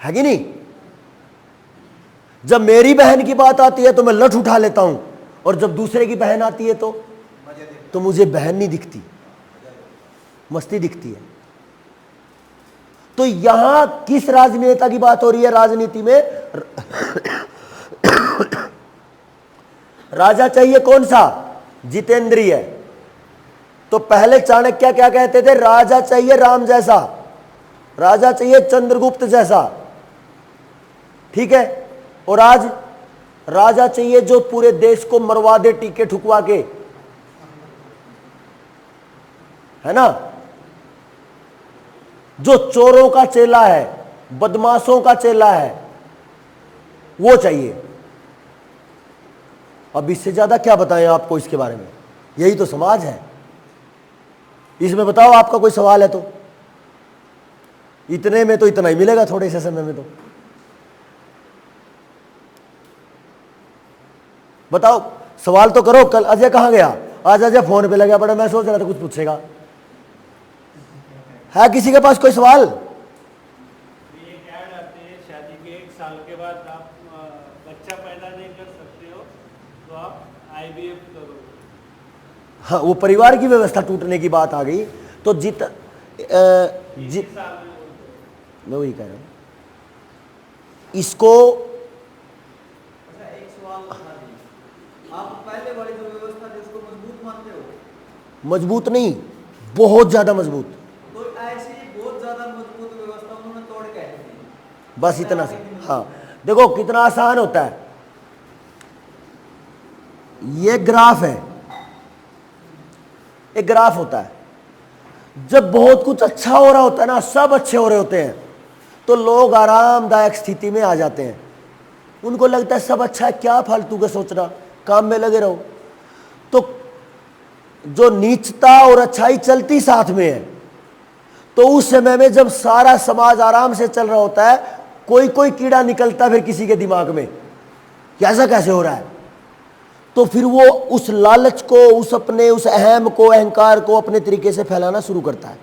Speaker 1: है कि नहीं। जब मेरी बहन की बात आती है तो मैं लठ उठा लेता हूं, और जब दूसरे की बहन आती है तो मुझे बहन नहीं दिखती, मस्ती दिखती है। तो यहां किस राजनेता की बात हो रही है, राजनीति में राजा चाहिए कौन सा, जितेंद्रिय। तो पहले चाणक्य क्या कहते थे, राजा चाहिए राम जैसा, राजा चाहिए चंद्रगुप्त जैसा, ठीक है। और आज राजा चाहिए जो पूरे देश को मरवा दे टीके ठुकवा के, है ना। जो चोरों का चेला है, बदमाशों का चेला है, वो चाहिए। अब इससे ज्यादा क्या बताएं आपको इसके बारे में, यही तो समाज है। इसमें बताओ आपका कोई सवाल है तो, इतने में तो इतना ही मिलेगा थोड़े से समय में। तो बताओ, सवाल तो करो। कल अजय कहां गया, आज अजय फोन पे लगा पड़ा, मैं सोच रहा था कुछ पूछेगा। है किसी के पास कोई सवाल?
Speaker 2: ये क्या आते हैं, शादी के 1 साल के बाद आप बच्चा पैदा नहीं कर सकते हो तो आप IVF करो।
Speaker 1: हाँ, वो परिवार की व्यवस्था टूटने की बात आ गई। तो मैं वही कह रहा हूं इसको।
Speaker 3: एक सवाल आप पहले वाली जो व्यवस्था थी उसको मजबूत मानते हो?
Speaker 1: मजबूत नहीं, बहुत ज्यादा मजबूत।
Speaker 3: तो ऐसी बहुत ज्यादा मजबूत व्यवस्था उन्होंने तोड़ के दी,
Speaker 1: बस इतना सा। हाँ देखो कितना आसान होता है। ये ग्राफ है, एक ग्राफ होता है। जब बहुत कुछ अच्छा हो रहा होता है ना, सब अच्छे हो रहे होते हैं, तो लोग आरामदायक स्थिति में आ जाते हैं। उनको लगता है सब अच्छा है, क्या फालतू का सोचना, काम में लगे रहो। तो जो नीचता और अच्छाई चलती साथ में है, तो उस समय में जब सारा समाज आराम से चल रहा होता है, कोई कोई कीड़ा निकलता है फिर किसी के दिमाग में, ऐसा कैसे हो रहा है। तो फिर वो उस लालच को, उस अहम को, अहंकार को अपने तरीके से फैलाना शुरू करता है।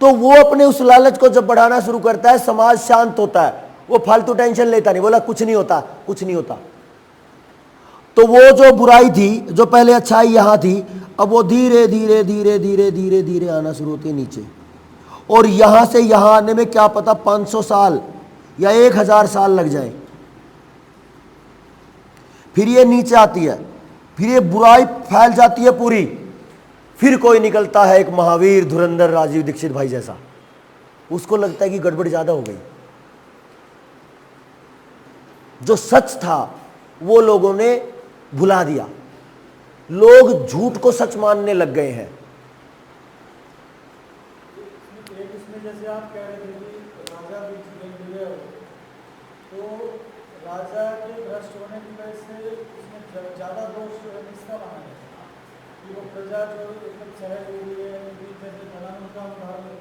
Speaker 1: तो वो अपने उस लालच को जब बढ़ाना शुरू करता है, समाज शांत होता है, वो फालतू टेंशन लेता नहीं, बोला कुछ नहीं होता, कुछ नहीं होता। तो वो जो बुराई थी, जो पहले अच्छाई यहां थी, अब वो धीरे धीरे धीरे धीरे धीरे धीरे आना शुरू होती है नीचे। और यहां से यहां आने में क्या पता 500 साल, या 1000 साल लग जाए, फिर ये नीचे आती है, फिर ये बुराई फैल जाती है पूरी, फिर कोई निकलता है एक महावीर धुरंधर राजीव दीक्षित भाई जैसा, उसको लगता है कि गड़बड़ ज्यादा हो गई। जो सच था वो लोगों ने भुला दिया, लोग झूठ को सच मानने लग गए हैं।
Speaker 4: इसमें जैसे आप कह रहे थे कि राजा बीच में मिले हो, तो राजा के भ्रष्ट होने की वजह से उसमें ज्यादा दोष किसका माना है कि वो प्रजा जो एकदम सहज हो रही है, जैसे धनानंद का उदाहरण है,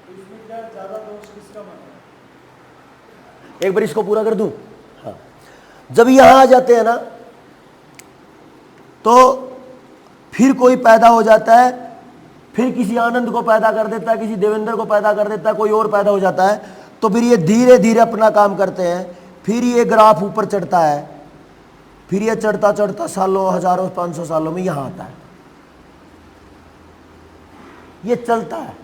Speaker 4: तो इसमें क्या ज्यादा दोष किसका माना है?
Speaker 1: एक बार इसको पूरा कर दूं। हाँ, जब यहां आ जाते हैं ना तो फिर कोई पैदा हो जाता है, फिर किसी आनंद को पैदा कर देता है, किसी देवेंद्र को पैदा कर देता है, कोई और पैदा हो जाता है, तो फिर ये धीरे धीरे अपना काम करते हैं, फिर ये ग्राफ ऊपर चढ़ता है, फिर ये चढ़ता चढ़ता सालों, हजारों, 500 सालों में यहां आता है। ये चलता है,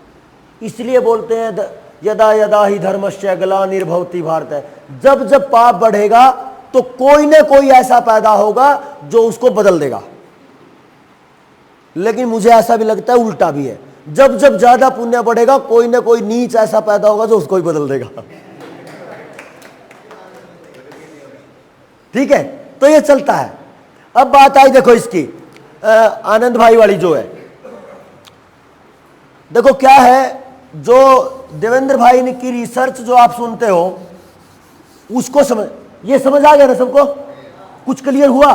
Speaker 1: इसलिए बोलते हैं यदा यदा ही धर्मस्य ग्लानिर्भवति भारत। जब जब पाप बढ़ेगा तो कोई ना कोई ऐसा पैदा होगा जो उसको बदल देगा। लेकिन मुझे ऐसा भी लगता है उल्टा भी है, जब जब ज्यादा पुण्य बढ़ेगा कोई ना कोई नीच ऐसा पैदा होगा जो उसको ही बदल देगा। ठीक है, तो ये चलता है। अब बात आई देखो इसकी आनंद भाई वाली जो है, देखो क्या है, जो देवेंद्र भाई ने की रिसर्च जो आप सुनते हो उसको समझ, ये समझ आ गया ना सबको? कुछ क्लियर हुआ?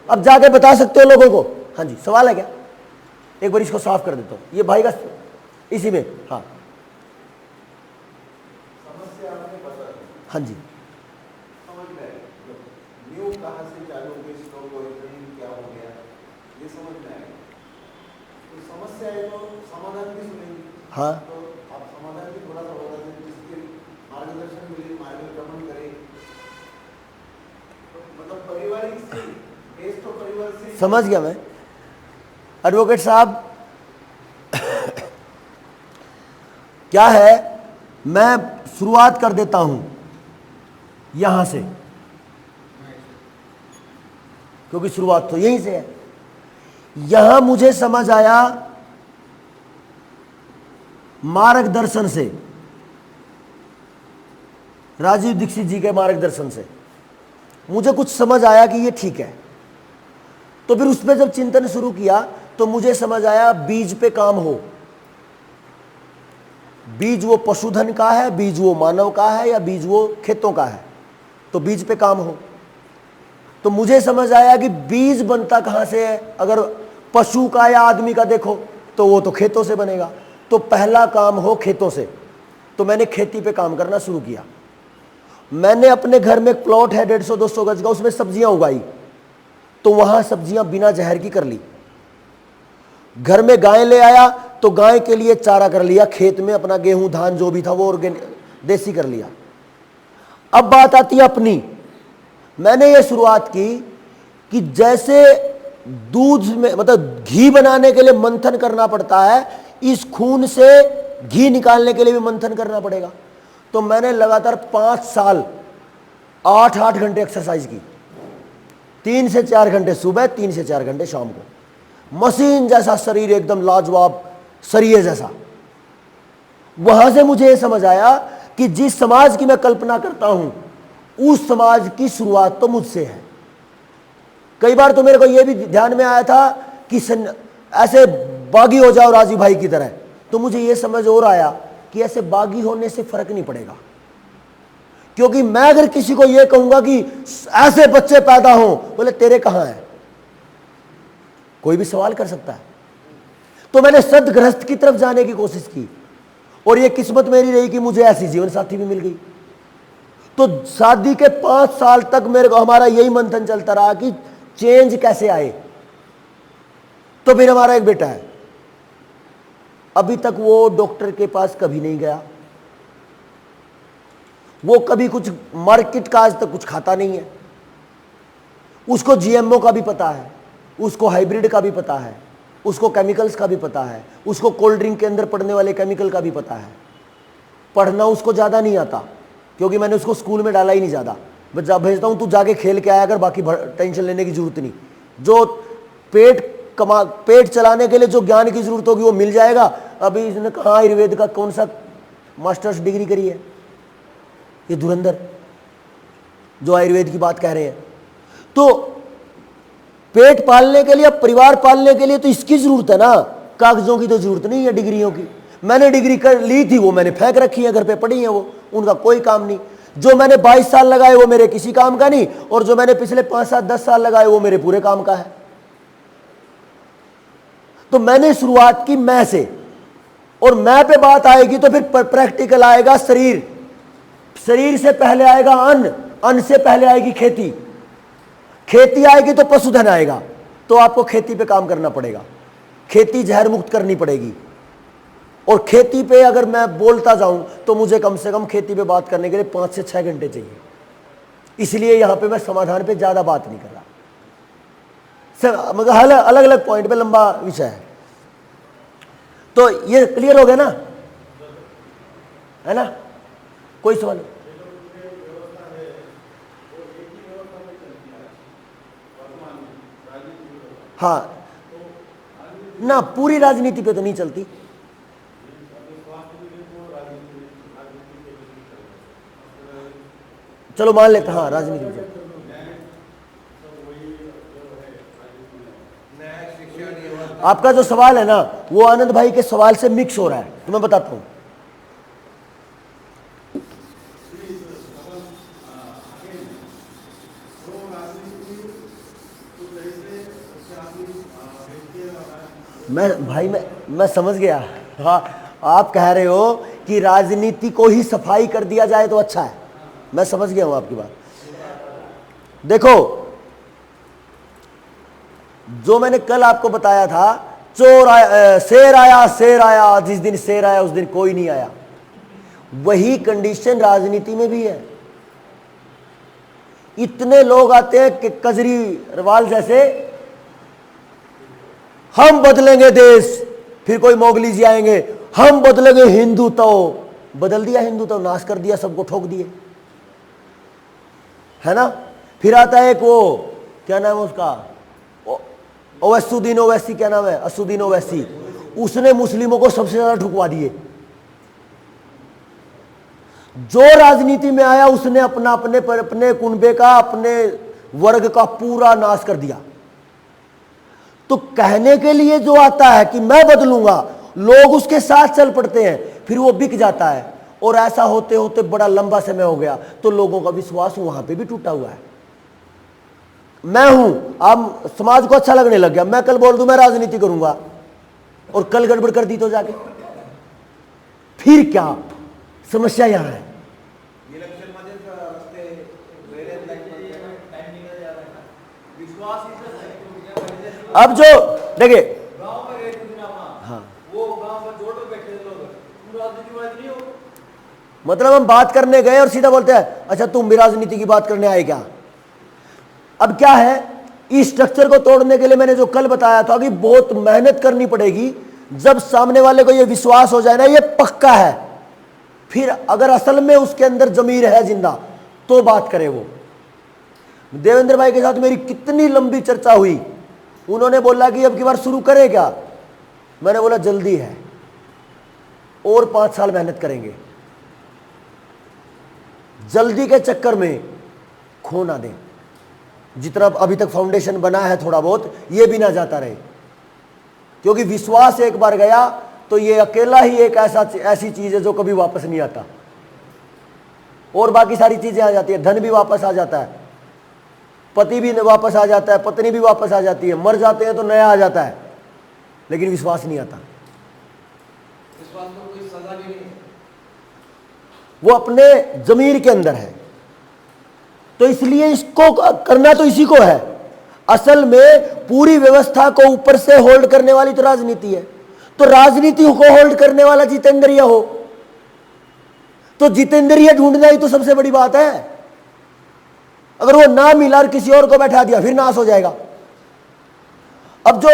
Speaker 1: अब जाके बता सकते हो लोगों को? हाँ जी, सवाल है क्या? एक बार इसको साफ कर देता हूं, ये भाई का इसी में। हाँ हाँ जी,
Speaker 5: समझ में आया। न्यू कहाँ से चालू हो गई, स्लो हो गई, क्या हो गया, ये समझ में आया। तो समस्या है तो समाधान भी सुनेंगे।
Speaker 1: हाँ
Speaker 5: तो आप समाधान भी थोड़ा सा बता दें, जिसके मार्गदर्शन मिले, मार्गक्रमण करें। तो मतलब पारिवारिक से बेस तो परिवार से
Speaker 1: समझ गया मैं। एडवोकेट साहब क्या है, मैं शुरुआत कर देता हूं यहां से, क्योंकि शुरुआत तो यहीं से है। यहां मुझे समझ आया मार्गदर्शन से, राजीव दीक्षित जी के मार्गदर्शन से मुझे कुछ समझ आया कि ये ठीक है। तो फिर उस पर जब चिंतन शुरू किया तो मुझे समझ आया बीज पे काम हो। बीज वो पशुधन का है, बीज वो मानव का है, या बीज वो खेतों का है, तो बीज पे काम हो। तो मुझे समझ आया कि बीज बनता कहां से है, अगर पशु का या आदमी का देखो तो वो तो खेतों से बनेगा, तो पहला काम हो खेतों से। तो मैंने खेती पे काम करना शुरू किया। मैंने अपने घर में एक प्लॉट है 150-200 गज का, उसमें सब्जियां उगाई, तो वहां सब्जियां बिना जहर की कर ली। घर में गाय ले आया तो गाय के लिए चारा कर लिया, खेत में अपना गेहूं धान जो भी था वो देसी कर लिया। अब बात आती है अपनी, मैंने ये शुरुआत की कि जैसे दूध में मतलब घी बनाने के लिए मंथन करना पड़ता है, इस खून से घी निकालने के लिए भी मंथन करना पड़ेगा। तो मैंने लगातार 5 साल 8-8 घंटे एक्सरसाइज की, 3 से 4 घंटे सुबह, 3 से 4 घंटे शाम को। मशीन जैसा शरीर, एकदम लाजवाब सरिये जैसा। वहां से मुझे यह समझ आया कि जिस समाज की मैं कल्पना करता हूं उस समाज की शुरुआत तो मुझसे है। कई बार तो मेरे को यह भी ध्यान में आया था कि ऐसे बागी हो जाओ राजीव भाई की तरह, तो मुझे यह समझ और आया कि ऐसे बागी होने से फर्क नहीं पड़ेगा। क्योंकि मैं अगर किसी को यह कहूंगा कि ऐसे बच्चे पैदा हों, बोले तेरे कहां हैं, कोई भी सवाल कर सकता है। तो मैंने सदगृहस्थ की तरफ जाने की कोशिश की, और यह किस्मत मेरी रही कि मुझे ऐसी जीवन साथी भी मिल गई। तो शादी के 5 साल तक मेरे को हमारा यही मंथन चलता रहा कि चेंज कैसे आए। तो फिर हमारा एक बेटा है, अभी तक वो डॉक्टर के पास कभी नहीं गया, वो कभी कुछ मार्केट का आज तक कुछ खाता नहीं है। उसको जीएमओ का भी पता है, उसको हाइब्रिड का भी पता है, उसको केमिकल्स का भी पता है, उसको कोल्ड ड्रिंक के अंदर पड़ने वाले केमिकल का भी पता है। पढ़ना उसको ज़्यादा नहीं आता, क्योंकि मैंने उसको स्कूल में डाला ही नहीं ज़्यादा, बस जब भेजता हूँ तू जाके खेल के आया अगर, बाकी टेंशन लेने की जरूरत नहीं। जो पेट चलाने के लिए जो ज्ञान की जरूरत होगी वो मिल जाएगा। अभी इसने कहा आयुर्वेद का कौन सा मास्टर्स डिग्री करी है, ये धुरंधर जो आयुर्वेद की बात कह रहे हैं। तो पेट पालने के लिए, परिवार पालने के लिए तो इसकी जरूरत है ना, कागजों की तो जरूरत नहीं है डिग्रियों की। मैंने डिग्री कर ली थी, वो मैंने फेंक रखी है, घर पे पड़ी है वो, उनका कोई काम नहीं। जो मैंने 22 साल लगाए वो मेरे किसी काम का नहीं, और जो मैंने पिछले 5, 7, 10 साल लगाए वो मेरे पूरे काम का है। तो मैंने शुरुआत की मैं से, और मैं पे बात आएगी तो फिर प्रैक्टिकल आएगा शरीर, शरीर से पहले आएगा अन्न, अन्न से पहले आएगी खेती, खेती आएगी तो पशुधन आएगा। तो आपको खेती पे काम करना पड़ेगा, खेती जहर मुक्त करनी पड़ेगी। और खेती पे अगर मैं बोलता जाऊं तो मुझे कम से कम खेती पे बात करने के लिए 5 से 6 घंटे चाहिए, इसलिए यहां पे मैं समाधान पे ज्यादा बात नहीं कर रहा, मगर अलग अलग पॉइंट पे लंबा विषय है। तो ये क्लियर हो गया ना, है ना? कोई सवाल? हाँ ना, पूरी राजनीति पे तो नहीं चलती। चलो मान लेते, हाँ राजनीति में चलती। आपका जो सवाल है ना वो आनंद भाई के सवाल से मिक्स हो रहा है, तो मैं बताता हूं। मैं समझ गया। हाँ, आप कह रहे हो कि राजनीति को ही सफाई कर दिया जाए तो अच्छा है, मैं समझ गया हूं आपकी बात। देखो, जो मैंने कल आपको बताया था, चोर आया, शेर आया, जिस दिन शेर आया उस दिन कोई नहीं आया, वही कंडीशन राजनीति में भी है। इतने लोग आते हैं कि केजरीवाल जैसे, हम बदलेंगे देश, फिर कोई मोगली जी आएंगे, हम बदलेंगे हिंदुत्व, बदल दिया हिंदुत्व, नाश कर दिया, सबको ठोक दिए, है ना? फिर आता है एक वो, क्या नाम है उसका, ओवैसी ओवैसी, क्या नाम है, असुद्दीन ओवैसी, उसने मुस्लिमों को सबसे ज्यादा ठुकवा दिए। जो राजनीति में आया उसने अपने कुनबे का, अपने वर्ग का पूरा नाश कर दिया। तो कहने के लिए जो आता है कि मैं बदलूंगा, लोग उसके साथ चल पड़ते हैं, फिर वो बिक जाता है, और ऐसा होते होते बड़ा लंबा समय हो गया, तो लोगों का विश्वास वहां पे भी टूटा हुआ है। मैं हूं, अब समाज को अच्छा लगने लग गया, मैं कल बोल दूं मैं राजनीति करूंगा, और कल गड़बड़ कर दी तो जाके फिर क्या? समस्या यहां है। अब जो देखिए, हाँ, वो गांव में जोड़ में बैठे लोग, राजनीति नहीं हो, मतलब हम बात करने गए और सीधा बोलते हैं अच्छा तुम भी राजनीति की बात करने आए क्या? अब क्या है, इस स्ट्रक्चर को तोड़ने के लिए मैंने जो कल बताया था कि बहुत मेहनत करनी पड़ेगी। जब सामने वाले को ये विश्वास हो जाए ना ये पक्का है, फिर अगर असल में उसके अंदर जमीर है जिंदा तो बात करे वो। देवेंद्र भाई के साथ मेरी कितनी लंबी चर्चा हुई, उन्होंने बोला कि अब की बार शुरू करें क्या? मैंने बोला जल्दी है, और 5 साल मेहनत करेंगे, जल्दी के चक्कर में खो ना दें। जितना अभी तक फाउंडेशन बना है थोड़ा बहुत, ये भी ना जाता रहे, क्योंकि विश्वास एक बार गया तो ये अकेला ही एक ऐसी चीज है जो कभी वापस नहीं आता, और बाकी सारी चीजें आ जाती है। धन भी वापस आ जाता है, पति भी वापस आ जाता है, पत्नी भी वापस आ जाती है, मर जाते हैं तो नया आ जाता है, लेकिन विश्वास नहीं आता।
Speaker 3: विश्वास को कोई सजा भी नहीं,
Speaker 1: वो अपने जमीर के अंदर है। तो इसलिए इसको करना तो इसी को है। असल में पूरी व्यवस्था को ऊपर से होल्ड करने वाली तो राजनीति है, तो राजनीति को होल्ड करने वाला जितेंद्रिय हो, तो जितेंद्रिय ढूंढना ही तो सबसे बड़ी बात है। अगर वो ना मिला और किसी और को बैठा दिया फिर नाश हो जाएगा। अब जो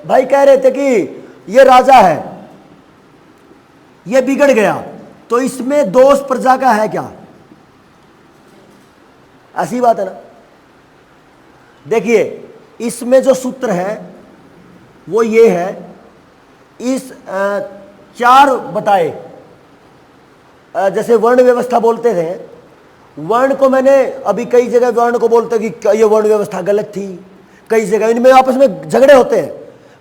Speaker 1: भाई कह रहे थे कि ये राजा है, ये बिगड़ गया, तो इसमें दोष प्रजा का है क्या? ऐसी बात है ना। देखिए इसमें जो सूत्र है वो ये है, इस 4 बताए, जैसे वर्ण व्यवस्था बोलते थे, वर्ण को मैंने अभी कई जगह वर्ण को बोलते कि ये वर्ण व्यवस्था गलत थी, कई जगह इनमें आपस में झगड़े होते हैं।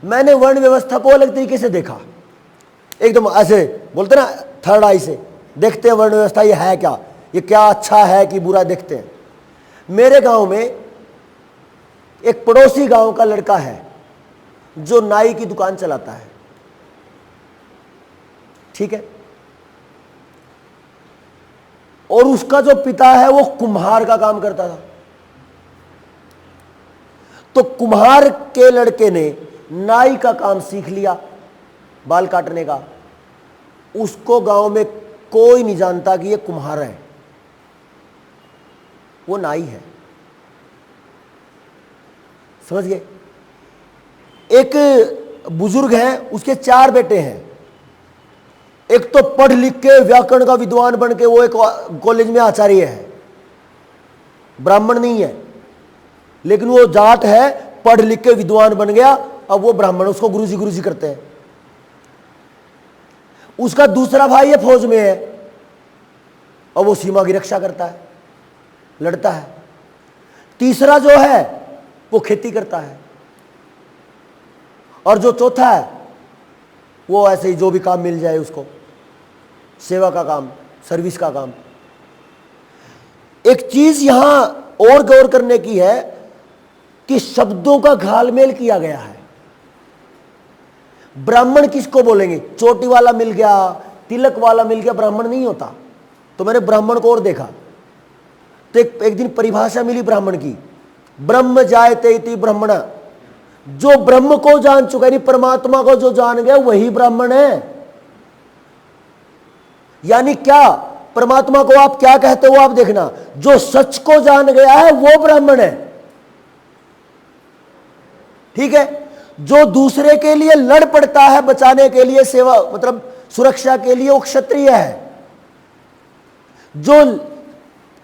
Speaker 1: मैंने वर्ण व्यवस्था को अलग तरीके से देखा, एकदम ऐसे बोलते ना थर्ड आई से देखते हैं वर्ण व्यवस्था, ये है क्या, ये क्या अच्छा है कि बुरा, देखते हैं। मेरे गांव में एक पड़ोसी गांव का लड़का है जो नाई की दुकान चलाता है, ठीक है, और उसका जो पिता है वो कुम्हार का काम करता था। तो कुम्हार के लड़के ने नाई का काम सीख लिया, बाल काटने का। उसको गांव में कोई नहीं जानता कि ये कुम्हार है, वो नाई है। समझ गए। एक बुजुर्ग है, उसके 4 बेटे हैं। एक तो पढ़ लिख के व्याकरण का विद्वान बन के वो एक कॉलेज में आचार्य है, ब्राह्मण नहीं है, लेकिन वो जाट है, पढ़ लिख के विद्वान बन गया, अब वो ब्राह्मण, उसको गुरुजी करते हैं। उसका दूसरा भाई है फौज में है, और वो सीमा की रक्षा करता है, लड़ता है। तीसरा जो है वो खेती करता है, और जो चौथा है वो ऐसे ही जो भी काम मिल जाए उसको, सेवा का काम, सर्विस का काम। एक चीज यहां और गौर करने की है कि शब्दों का घालमेल किया गया है। ब्राह्मण किसको बोलेंगे? चोटी वाला मिल गया, तिलक वाला मिल गया, ब्राह्मण नहीं होता। तो मैंने ब्राह्मण को और देखा तो एक दिन परिभाषा मिली ब्राह्मण की, ब्रह्म जायते इति ब्राह्मण। जो ब्रह्म को जान चुका है, परमात्मा को जो जान गया वही ब्राह्मण है। यानी क्या, परमात्मा को आप क्या कहते हो आप देखना, जो सच को जान गया है वो ब्राह्मण है, ठीक है। जो दूसरे के लिए लड़ पड़ता है, बचाने के लिए, सेवा मतलब सुरक्षा के लिए, वो क्षत्रिय है। जो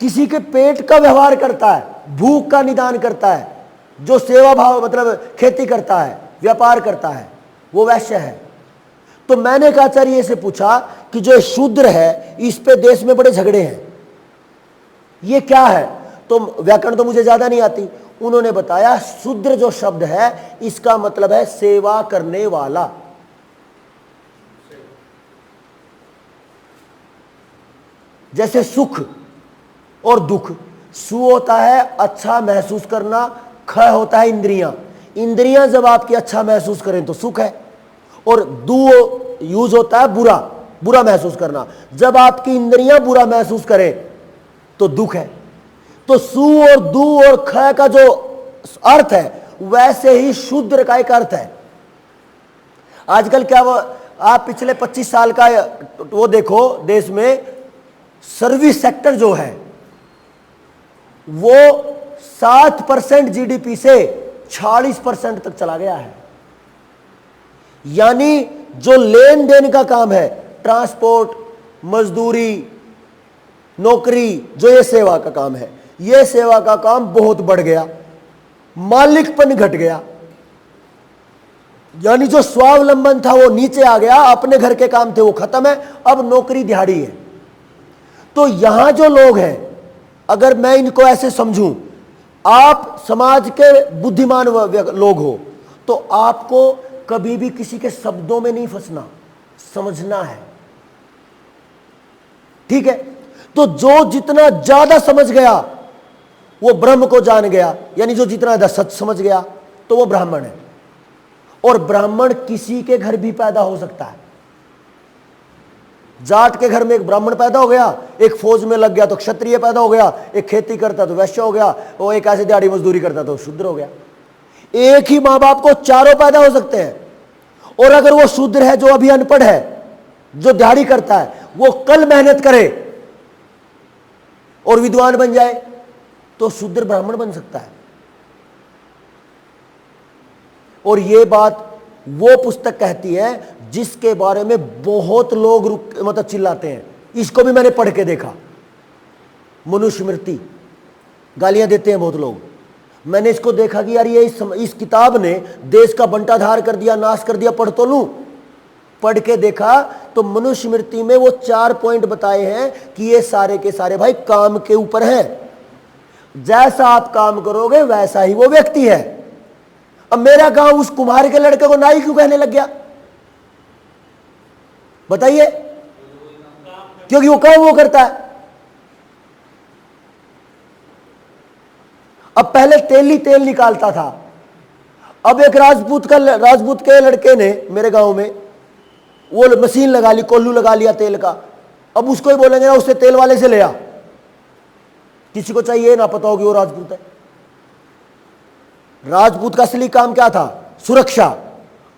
Speaker 1: किसी के पेट का व्यवहार करता है, भूख का निदान करता है, जो सेवा भाव मतलब खेती करता है, व्यापार करता है, वो वैश्य है। तो मैंने एक आचार्य से पूछा कि जो शूद्र है, इस पे देश में बड़े झगड़े हैं, ये क्या है? तो व्याकरण तो मुझे ज्यादा नहीं आती, उन्होंने बताया शूद्र जो शब्द है इसका मतलब है सेवा करने वाला। जैसे सुख और दुख, सु होता है अच्छा महसूस करना, ख होता है इंद्रियां। इंद्रियां जब आपकी अच्छा महसूस करें तो सुख है, और दु यूज होता है बुरा, बुरा महसूस करना। जब आपकी इंद्रियां बुरा महसूस करें तो दुख है। तो सु और दु और ख का जो अर्थ है वैसे ही शूद्र का एक अर्थ है। आजकल क्या आप पिछले 25 साल का वो देखो, देश में सर्विस सेक्टर जो है वो 7% जीडीपी से 40% तक चला गया है। यानी जो लेन देन का काम है, ट्रांसपोर्ट, मजदूरी, नौकरी, जो ये सेवा का काम है, ये सेवा का काम बहुत बढ़ गया, मालिकपन घट गया। यानी जो स्वावलंबन था वो नीचे आ गया, अपने घर के काम थे वो खत्म है, अब नौकरी दिहाड़ी है। तो यहां जो लोग हैं, अगर मैं इनको ऐसे समझूं, आप समाज के बुद्धिमान लोग हो तो आपको कभी भी किसी के शब्दों में नहीं फंसना, समझना है, ठीक है। तो जो जितना ज्यादा समझ गया वो ब्रह्म को जान गया, यानी जो जितना ज्यादा सच समझ गया तो वो ब्राह्मण है। और ब्राह्मण किसी के घर भी पैदा हो सकता है। जाट के घर में एक ब्राह्मण पैदा हो गया, एक फौज में लग गया तो क्षत्रिय पैदा हो गया, एक खेती करता तो वैश्य हो गया, और एक ऐसे दिहाड़ी मजदूरी करता तो शूद्र हो गया। एक ही मां बाप को चारों पैदा हो सकते हैं। और अगर वो शूद्र है, जो अभी अनपढ़ है, जो दिहाड़ी करता है, वो कल मेहनत करे और विद्वान बन जाए तो शूद्र ब्राह्मण बन सकता है। और ये बात वो पुस्तक कहती है जिसके बारे में बहुत लोग मतलब चिल्लाते हैं। इसको भी मैंने पढ़ के देखा, मनुस्मृति। गालियां देते हैं बहुत लोग। मैंने इसको देखा कि यार ये इस किताब ने देश का बंटाधार कर दिया, नाश कर दिया, पढ़ तो लूं। पढ़ के देखा तो मनुस्मृति में वो 4 पॉइंट बताए हैं कि ये सारे के सारे भाई काम के ऊपर हैं। जैसा आप काम करोगे वैसा ही वो व्यक्ति है। अब मेरा गांव उस कुम्हार के लड़के को नाई क्यों कहने लग गया बताइए? क्योंकि वो काम वो करता है। अब पहले तेली तेल निकालता था, अब एक राजपूत के लड़के ने मेरे गांव में वो मशीन लगा ली, कोल्लू लगा लिया तेल का। अब उसको ही बोलेंगे ना उससे तेल वाले से ले आ। किसी को चाहिए ना पता होगी वो राजपूत है। राजपूत का असली काम क्या था? सुरक्षा।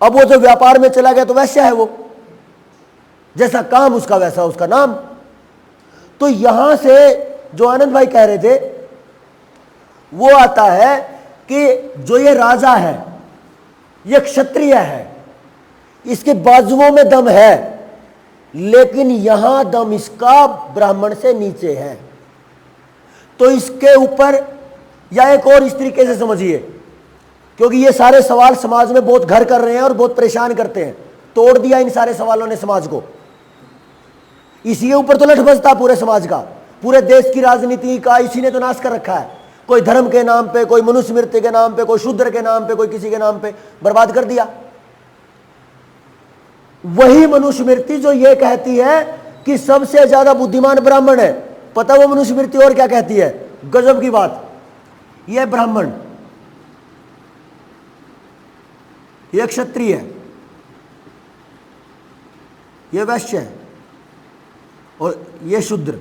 Speaker 1: अब वो जो व्यापार में चला गया तो वैसा है वो, जैसा काम उसका वैसा उसका नाम। तो यहां से जो आनंद भाई कह रहे थे वो आता है कि जो ये राजा है, ये क्षत्रिय है, इसके बाजुओं में दम है, लेकिन यहां दम इसका ब्राह्मण से नीचे है। तो इसके ऊपर, या एक और इस तरीके से समझिए, क्योंकि ये सारे सवाल समाज में बहुत घर कर रहे हैं और बहुत परेशान करते हैं। तोड़ दिया इन सारे सवालों ने समाज को। इसी के ऊपर तो लठ बजता पूरे समाज का, पूरे देश की राजनीति का इसी ने तो नाश कर रखा है। कोई धर्म के नाम पे, कोई मनुस्मृति के नाम पे, कोई शूद्र के नाम पे, कोई किसी के नाम पे बर्बाद कर दिया। वही मनुस्मृति जो ये कहती है कि सबसे ज्यादा बुद्धिमान ब्राह्मण है, पता वो मनुस्मृति और क्या कहती है? गजब की बात, यह ब्राह्मण, यह क्षत्रिय है, यह वैश्य है और यह शूद्र।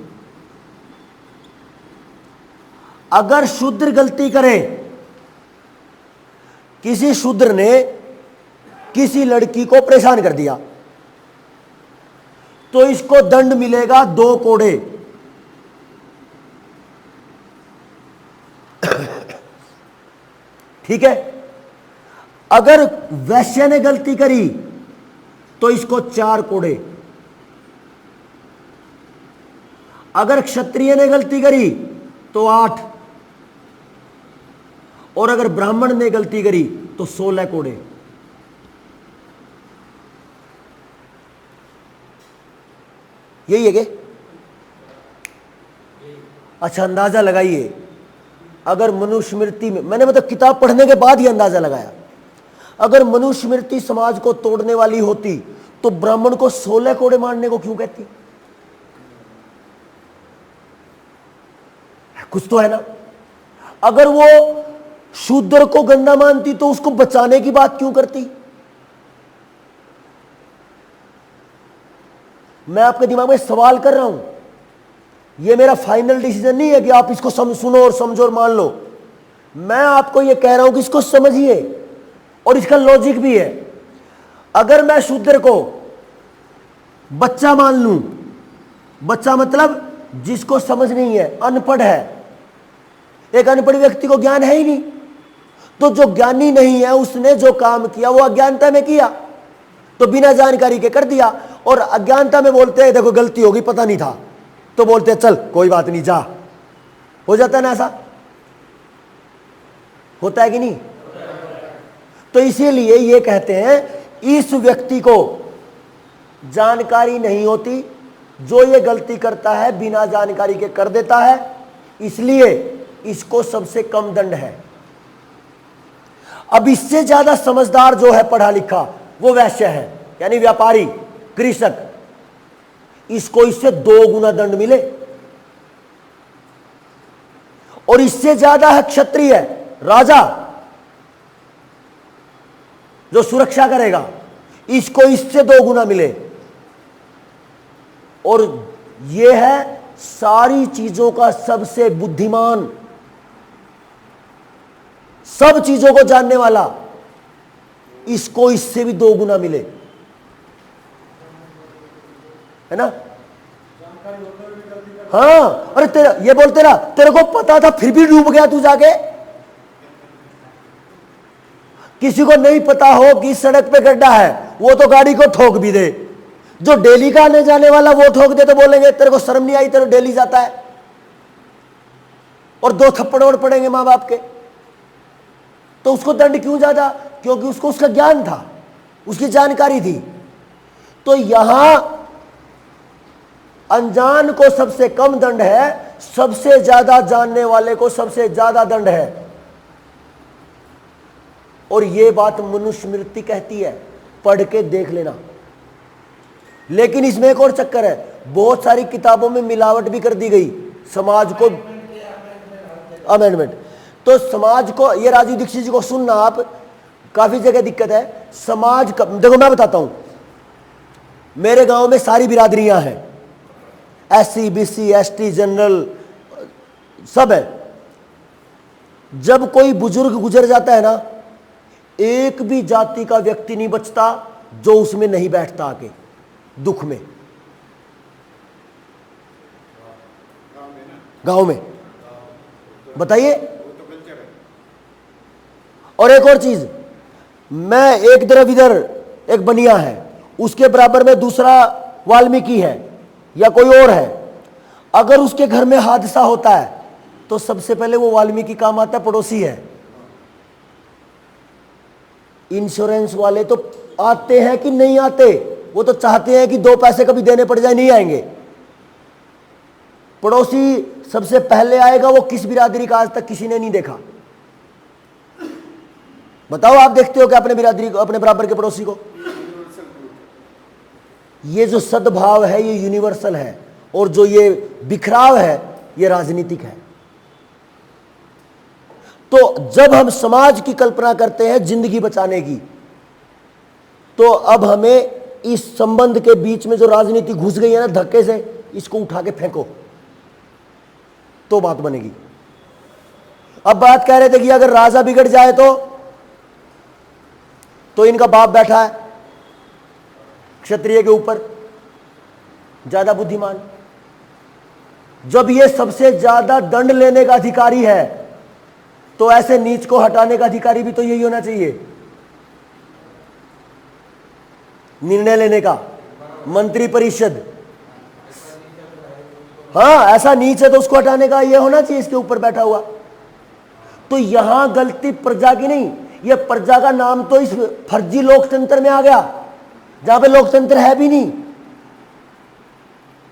Speaker 1: अगर शूद्र गलती करे, किसी शूद्र ने किसी लड़की को परेशान कर दिया, तो इसको दंड मिलेगा 2 कोड़े। ठीक है। अगर वैश्य ने गलती करी तो इसको 4 कोड़े। अगर क्षत्रिय ने गलती करी तो 8, और अगर ब्राह्मण ने गलती करी तो 16 कोड़े। यही है क्या? अच्छा, अंदाजा लगाइए। अगर मनुस्मृति में, मैंने मतलब किताब पढ़ने के बाद ही अंदाजा लगाया, अगर मनुस्मृति समाज को तोड़ने वाली होती तो ब्राह्मण को 16 कोड़े मारने को क्यों कहती? कुछ तो है ना। अगर वो शूद्र को गंदा मानती तो उसको बचाने की बात क्यों करती? मैं आपके दिमाग में सवाल कर रहा हूं, यह मेरा फाइनल डिसीजन नहीं है कि आप इसको सुनो और समझो और मान लो। मैं आपको यह कह रहा हूं कि इसको समझिए, और इसका लॉजिक भी है। अगर मैं शूद्र को बच्चा मान लूं, बच्चा मतलब जिसको समझ नहीं है, अनपढ़ है, एक अनपढ़ व्यक्ति को ज्ञान है ही नहीं, तो जो ज्ञानी नहीं है उसने जो काम किया वो अज्ञानता में किया, तो बिना जानकारी के कर दिया। और अज्ञानता में बोलते हैं देखो गलती होगी, पता नहीं था, तो बोलते हैं चल कोई बात नहीं जा। हो जाता है ना, ऐसा होता है कि नहीं? तो इसीलिए ये कहते हैं इस व्यक्ति को जानकारी नहीं होती, जो ये गलती करता है बिना जानकारी के कर देता है, इसलिए इसको सबसे कम दंड है। अब इससे ज्यादा समझदार जो है, पढ़ा लिखा, वो वैश्य है, यानी व्यापारी, कृषक, इसको इससे 2 गुना दंड मिले। और इससे ज्यादा है क्षत्रिय, राजा, जो सुरक्षा करेगा, इसको इससे 2 गुना मिले। और यह है सारी चीजों का सबसे बुद्धिमान, सब चीजों को जानने वाला, इसको इससे भी 2 गुना मिले, है ना? हाँ, अरे तेरा ये बोलते ना, तेरे को पता था फिर भी डूब गया तू जाके। किसी को नहीं पता हो कि सड़क पे गड्ढा है, वो तो गाड़ी को ठोक भी दे। जो डेली का आने जाने वाला वो ठोक दे तो बोलेंगे तेरे को शर्म नहीं आई, तेरे डेली जाता है। और 2 थप्पड़ और पड़ेंगे माँ बाप के, तो उसको दंड क्यों ज्यादा? क्योंकि उसको उसका ज्ञान था, उसकी जानकारी थी। तो यहां अनजान को सबसे कम दंड है, सबसे ज्यादा जानने वाले को सबसे ज्यादा दंड है। और यह बात मनुस्मृति कहती है, पढ़ के देख लेना। लेकिन इसमें एक और चक्कर है, बहुत सारी किताबों में मिलावट भी कर दी गई, समाज को अमेंडमेंट। तो समाज को, ये राजीव दीक्षित जी को सुनना आप, काफी जगह दिक्कत है समाज का। देखो मैं बताता हूं, मेरे गांव में सारी बिरादरियां हैं, SC BC ST जनरल सब है। जब कोई बुजुर्ग गुजर जाता है ना, एक भी जाति का व्यक्ति नहीं बचता जो उसमें नहीं बैठता आके दुख में। गांव में बताइए। और एक और चीज, मैं एक तरफ इधर एक बनिया है, उसके बराबर में दूसरा वाल्मीकि है या कोई और है, अगर उसके घर में हादसा होता है तो सबसे पहले वो वाल्मीकि काम आता है, पड़ोसी है। इंश्योरेंस वाले तो आते हैं कि नहीं आते, वो तो चाहते हैं कि 2 पैसे कभी देने पड़ जाए, नहीं आएंगे। पड़ोसी सबसे पहले आएगा, वो किस बिरादरी का आज तक किसी ने नहीं देखा। बताओ, आप देखते हो क्या अपने बिरादरी को, अपने बराबर के पड़ोसी को? ये जो सद्भाव है ये यूनिवर्सल है, और जो ये बिखराव है ये राजनीतिक है। तो जब हम समाज की कल्पना करते हैं जिंदगी बचाने की, तो अब हमें इस संबंध के बीच में जो राजनीति घुस गई है ना धक्के से, इसको उठा के फेंको तो बात बनेगी। अब बात कह रहे थे कि अगर राजा बिगड़ जाए तो इनका बाप बैठा है क्षत्रिय के ऊपर, ज्यादा बुद्धिमान। जब ये सबसे ज्यादा दंड लेने का अधिकारी है, तो ऐसे नीच को हटाने का अधिकारी भी तो यही होना चाहिए, निर्णय लेने का, मंत्री परिषद। हाँ, ऐसा नीच है तो उसको हटाने का ये होना चाहिए, इसके ऊपर बैठा हुआ। तो यहां गलती प्रजा की नहीं, ये प्रजा का नाम तो इस फर्जी लोकतंत्र में आ गया, जहां पे लोकतंत्र है भी नहीं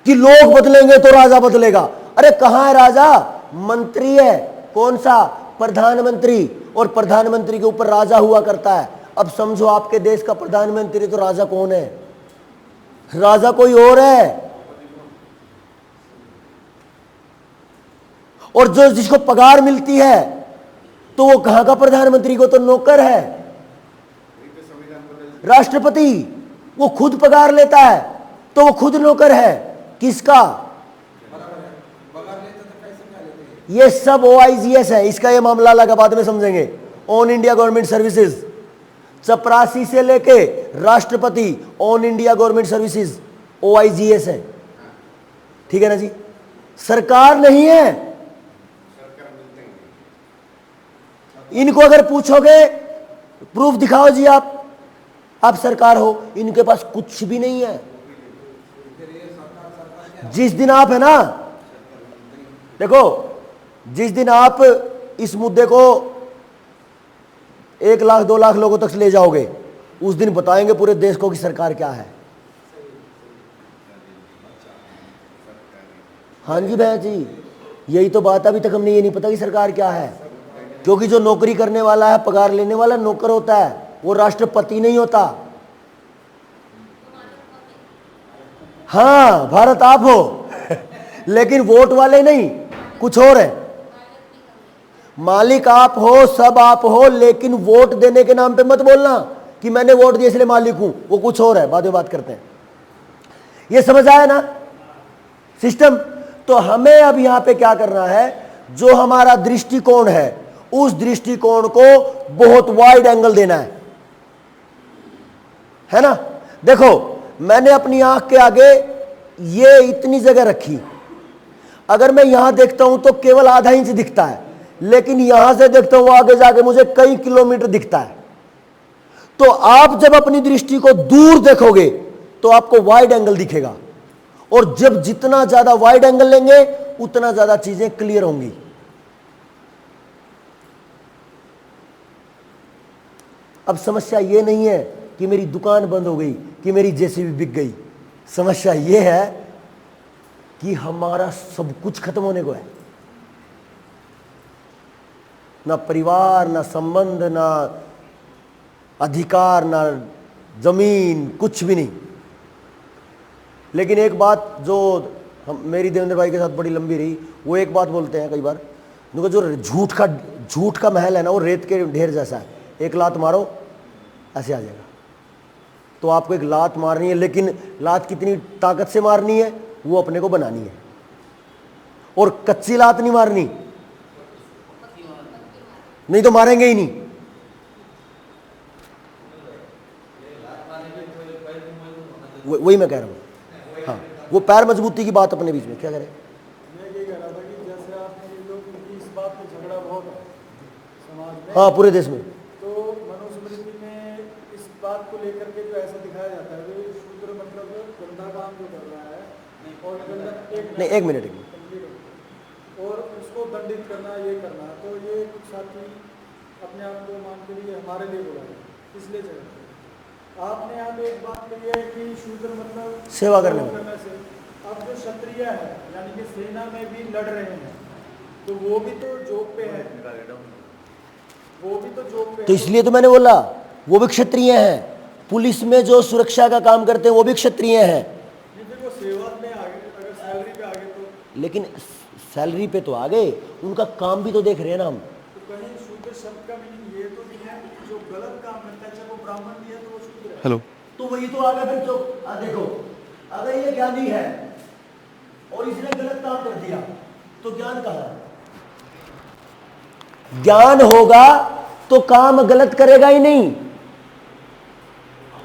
Speaker 1: कि लोग बदलेंगे तो राजा बदलेगा। अरे कहां है राजा? मंत्री है, कौन सा? प्रधानमंत्री, और प्रधानमंत्री के ऊपर राजा हुआ करता है। अब समझो आपके देश का प्रधानमंत्री, तो राजा कौन है? राजा कोई और है। और जो जिसको पगार मिलती है तो वो कहां का प्रधानमंत्री? को तो नौकर है। राष्ट्रपति वो खुद पगार लेता है तो वो खुद नौकर है किसका? ये सब OIGS है, इसका ये मामला अलग बाद में समझेंगे। ऑन इंडिया गवर्नमेंट सर्विसेज, चपरासी से लेके राष्ट्रपति, on India government services OIGS है, ठीक है ना जी? सरकार नहीं है। इनको अगर पूछोगे प्रूफ दिखाओ जी, आप सरकार हो, इनके पास कुछ भी नहीं है। जिस दिन आप है ना, देखो जिस दिन आप इस मुद्दे को 1 लाख 2 लाख लोगों तक ले जाओगे, उस दिन बताएंगे पूरे देश को कि सरकार क्या है। हाँ जी भैया जी, यही तो बात, अभी तक हमने ये नहीं पता कि सरकार क्या है, क्योंकि जो नौकरी करने वाला है, पगार लेने वाला नौकर होता है, वो राष्ट्रपति नहीं होता। हाँ, भारत आप हो लेकिन वोट वाले नहीं, कुछ और है। मालिक आप हो, सब आप हो, लेकिन वोट देने के नाम पे मत बोलना कि मैंने वोट दिया इसलिए मालिक हूं, वो कुछ और है, बाद में बात करते हैं। ये समझ आया ना सिस्टम? तो हमें अब यहां पे क्या करना है, जो हमारा दृष्टिकोण है उस दृष्टिकोण को बहुत वाइड एंगल देना है ना? देखो मैंने अपनी आंख के आगे ये इतनी जगह रखी, अगर मैं यहां देखता हूं तो केवल आधा इंच दिखता है, लेकिन यहां से देखता हूं आगे जाके मुझे कई किलोमीटर दिखता है। तो आप जब अपनी दृष्टि को दूर देखोगे तो आपको वाइड एंगल दिखेगा, और जब जितना ज्यादा वाइड एंगल लेंगे उतना ज्यादा चीजें क्लियर होंगी। अब समस्या ये नहीं है कि मेरी दुकान बंद हो गई, कि मेरी जेसीबी बिक गई। समस्या ये है कि हमारा सब कुछ खत्म होने को है। ना परिवार, ना संबंध, ना अधिकार, ना जमीन, कुछ भी नहीं। लेकिन एक बात जो मेरी देवेंद्र भाई के साथ बड़ी लंबी रही, वो एक बात बोलते हैं कई बार, देखो जो झूठ का महल है ना, वो रेत के ढेर जैसा है। एक लात मारो ऐसे आ जाएगा। तो आपको एक लात मारनी है, लेकिन लात कितनी ताकत से मारनी है वो अपने को बनानी है। और कच्ची लात नहीं मारनी, नहीं तो मारेंगे ही नहीं। वही मैं कह रहा हूँ। हाँ, वो पैर मजबूती की बात अपने बीच में क्या करें।
Speaker 4: मैं ये कह रहा था कि जैसे आपने ये लोग इनकी इस बात पे झगड़ा बहुत है समाज में,
Speaker 1: हाँ, पूरे देश में।
Speaker 4: तो मनुस्मृति में इस बात को लेकर के जो ऐसा दिखाया जाता है कि शूद्र मतलब गंदा काम जो कर रहा है और
Speaker 1: एक मिनट
Speaker 4: और उसको दंडित करना, ये करना, तो ये कुछ साथी अपने आप को मान के लिए हमारे लिए बोला है, इसलिए चलते। आपने यहाँ पे एक बात कही है कि शूद्र मतलब
Speaker 1: सेवा करने
Speaker 4: से। अब जो क्षत्रिय है यानी कि सेना में भी लड़ रहे हैं, तो वो भी तो जॉब पे है, वो भी तो जॉब पे
Speaker 1: तो इसलिए तो मैंने बोला वो भी क्षत्रिय हैं। पुलिस में जो सुरक्षा का काम करते हैं वो भी क्षत्रिय हैं।
Speaker 4: नहीं, फिर वो सेवा में आगे, अगर सैलरी पे आगे तो,
Speaker 1: लेकिन सैलरी पे तो आ गए, उनका काम भी तो देख रहे हैं ना हम।
Speaker 4: तो कहीं शूद्र शब्द का मीनिंग ये तो नहीं है जो गलत काम करता है, चाहे वो ब्राह्मण भी है तो वो शूद्र है।
Speaker 6: हेलो,
Speaker 1: तो वही तो आ गया फिर। तो देखो, अगर ये ज्ञानी है और इसने गलत काम कर दिया तो ज्ञान कहाँ है? ज्ञान होगा तो काम गलत करेगा ही नहीं,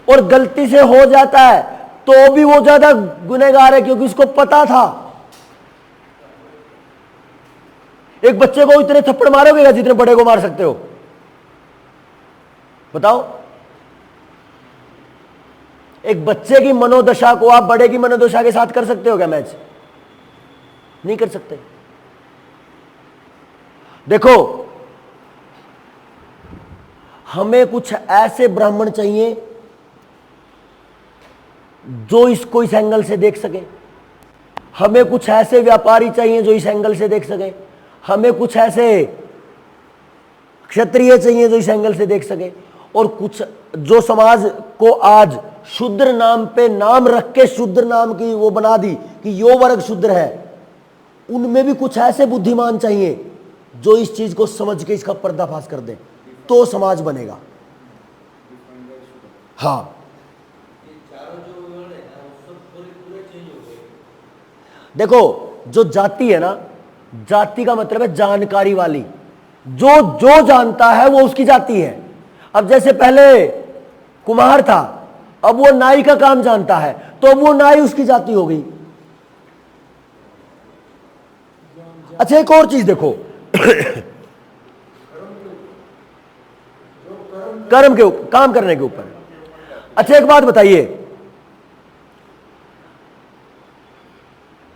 Speaker 1: और गलती से हो जाता है तो भी वो ज्यादा गुनहगार है, क्योंकि उसको पता था। एक बच्चे को इतने थप्पड़ मारोगे जितने बड़े को मार सकते हो? बताओ। एक बच्चे की मनोदशा को आप बड़े की मनोदशा के साथ कर सकते हो क्या मैच? नहीं कर सकते। देखो, हमें कुछ ऐसे ब्राह्मण चाहिए जो इसको इस एंगल से देख सके, हमें कुछ ऐसे व्यापारी चाहिए जो इस एंगल से देख सके, हमें कुछ ऐसे क्षत्रिय चाहिए जो इस एंगल से देख सके, और कुछ जो समाज को आज शूद्र नाम पे नाम रख के शूद्र नाम की वो बना दी कि यो वर्ग शूद्र है, उनमें भी कुछ ऐसे बुद्धिमान चाहिए जो इस चीज को समझ के इसका पर्दाफाश कर दे, तो समाज बनेगा। हाँ, देखो, जो जाति है ना, जाति का मतलब है जानकारी वाली। जो जो जानता है वो उसकी जाति है। अब जैसे पहले कुम्हार था, अब वो नाई का काम जानता है, तो अब वो नाई उसकी जाति हो गई। अच्छा, एक और चीज देखो, कर्म के काम करने के ऊपर। अच्छा, एक बात बताइए,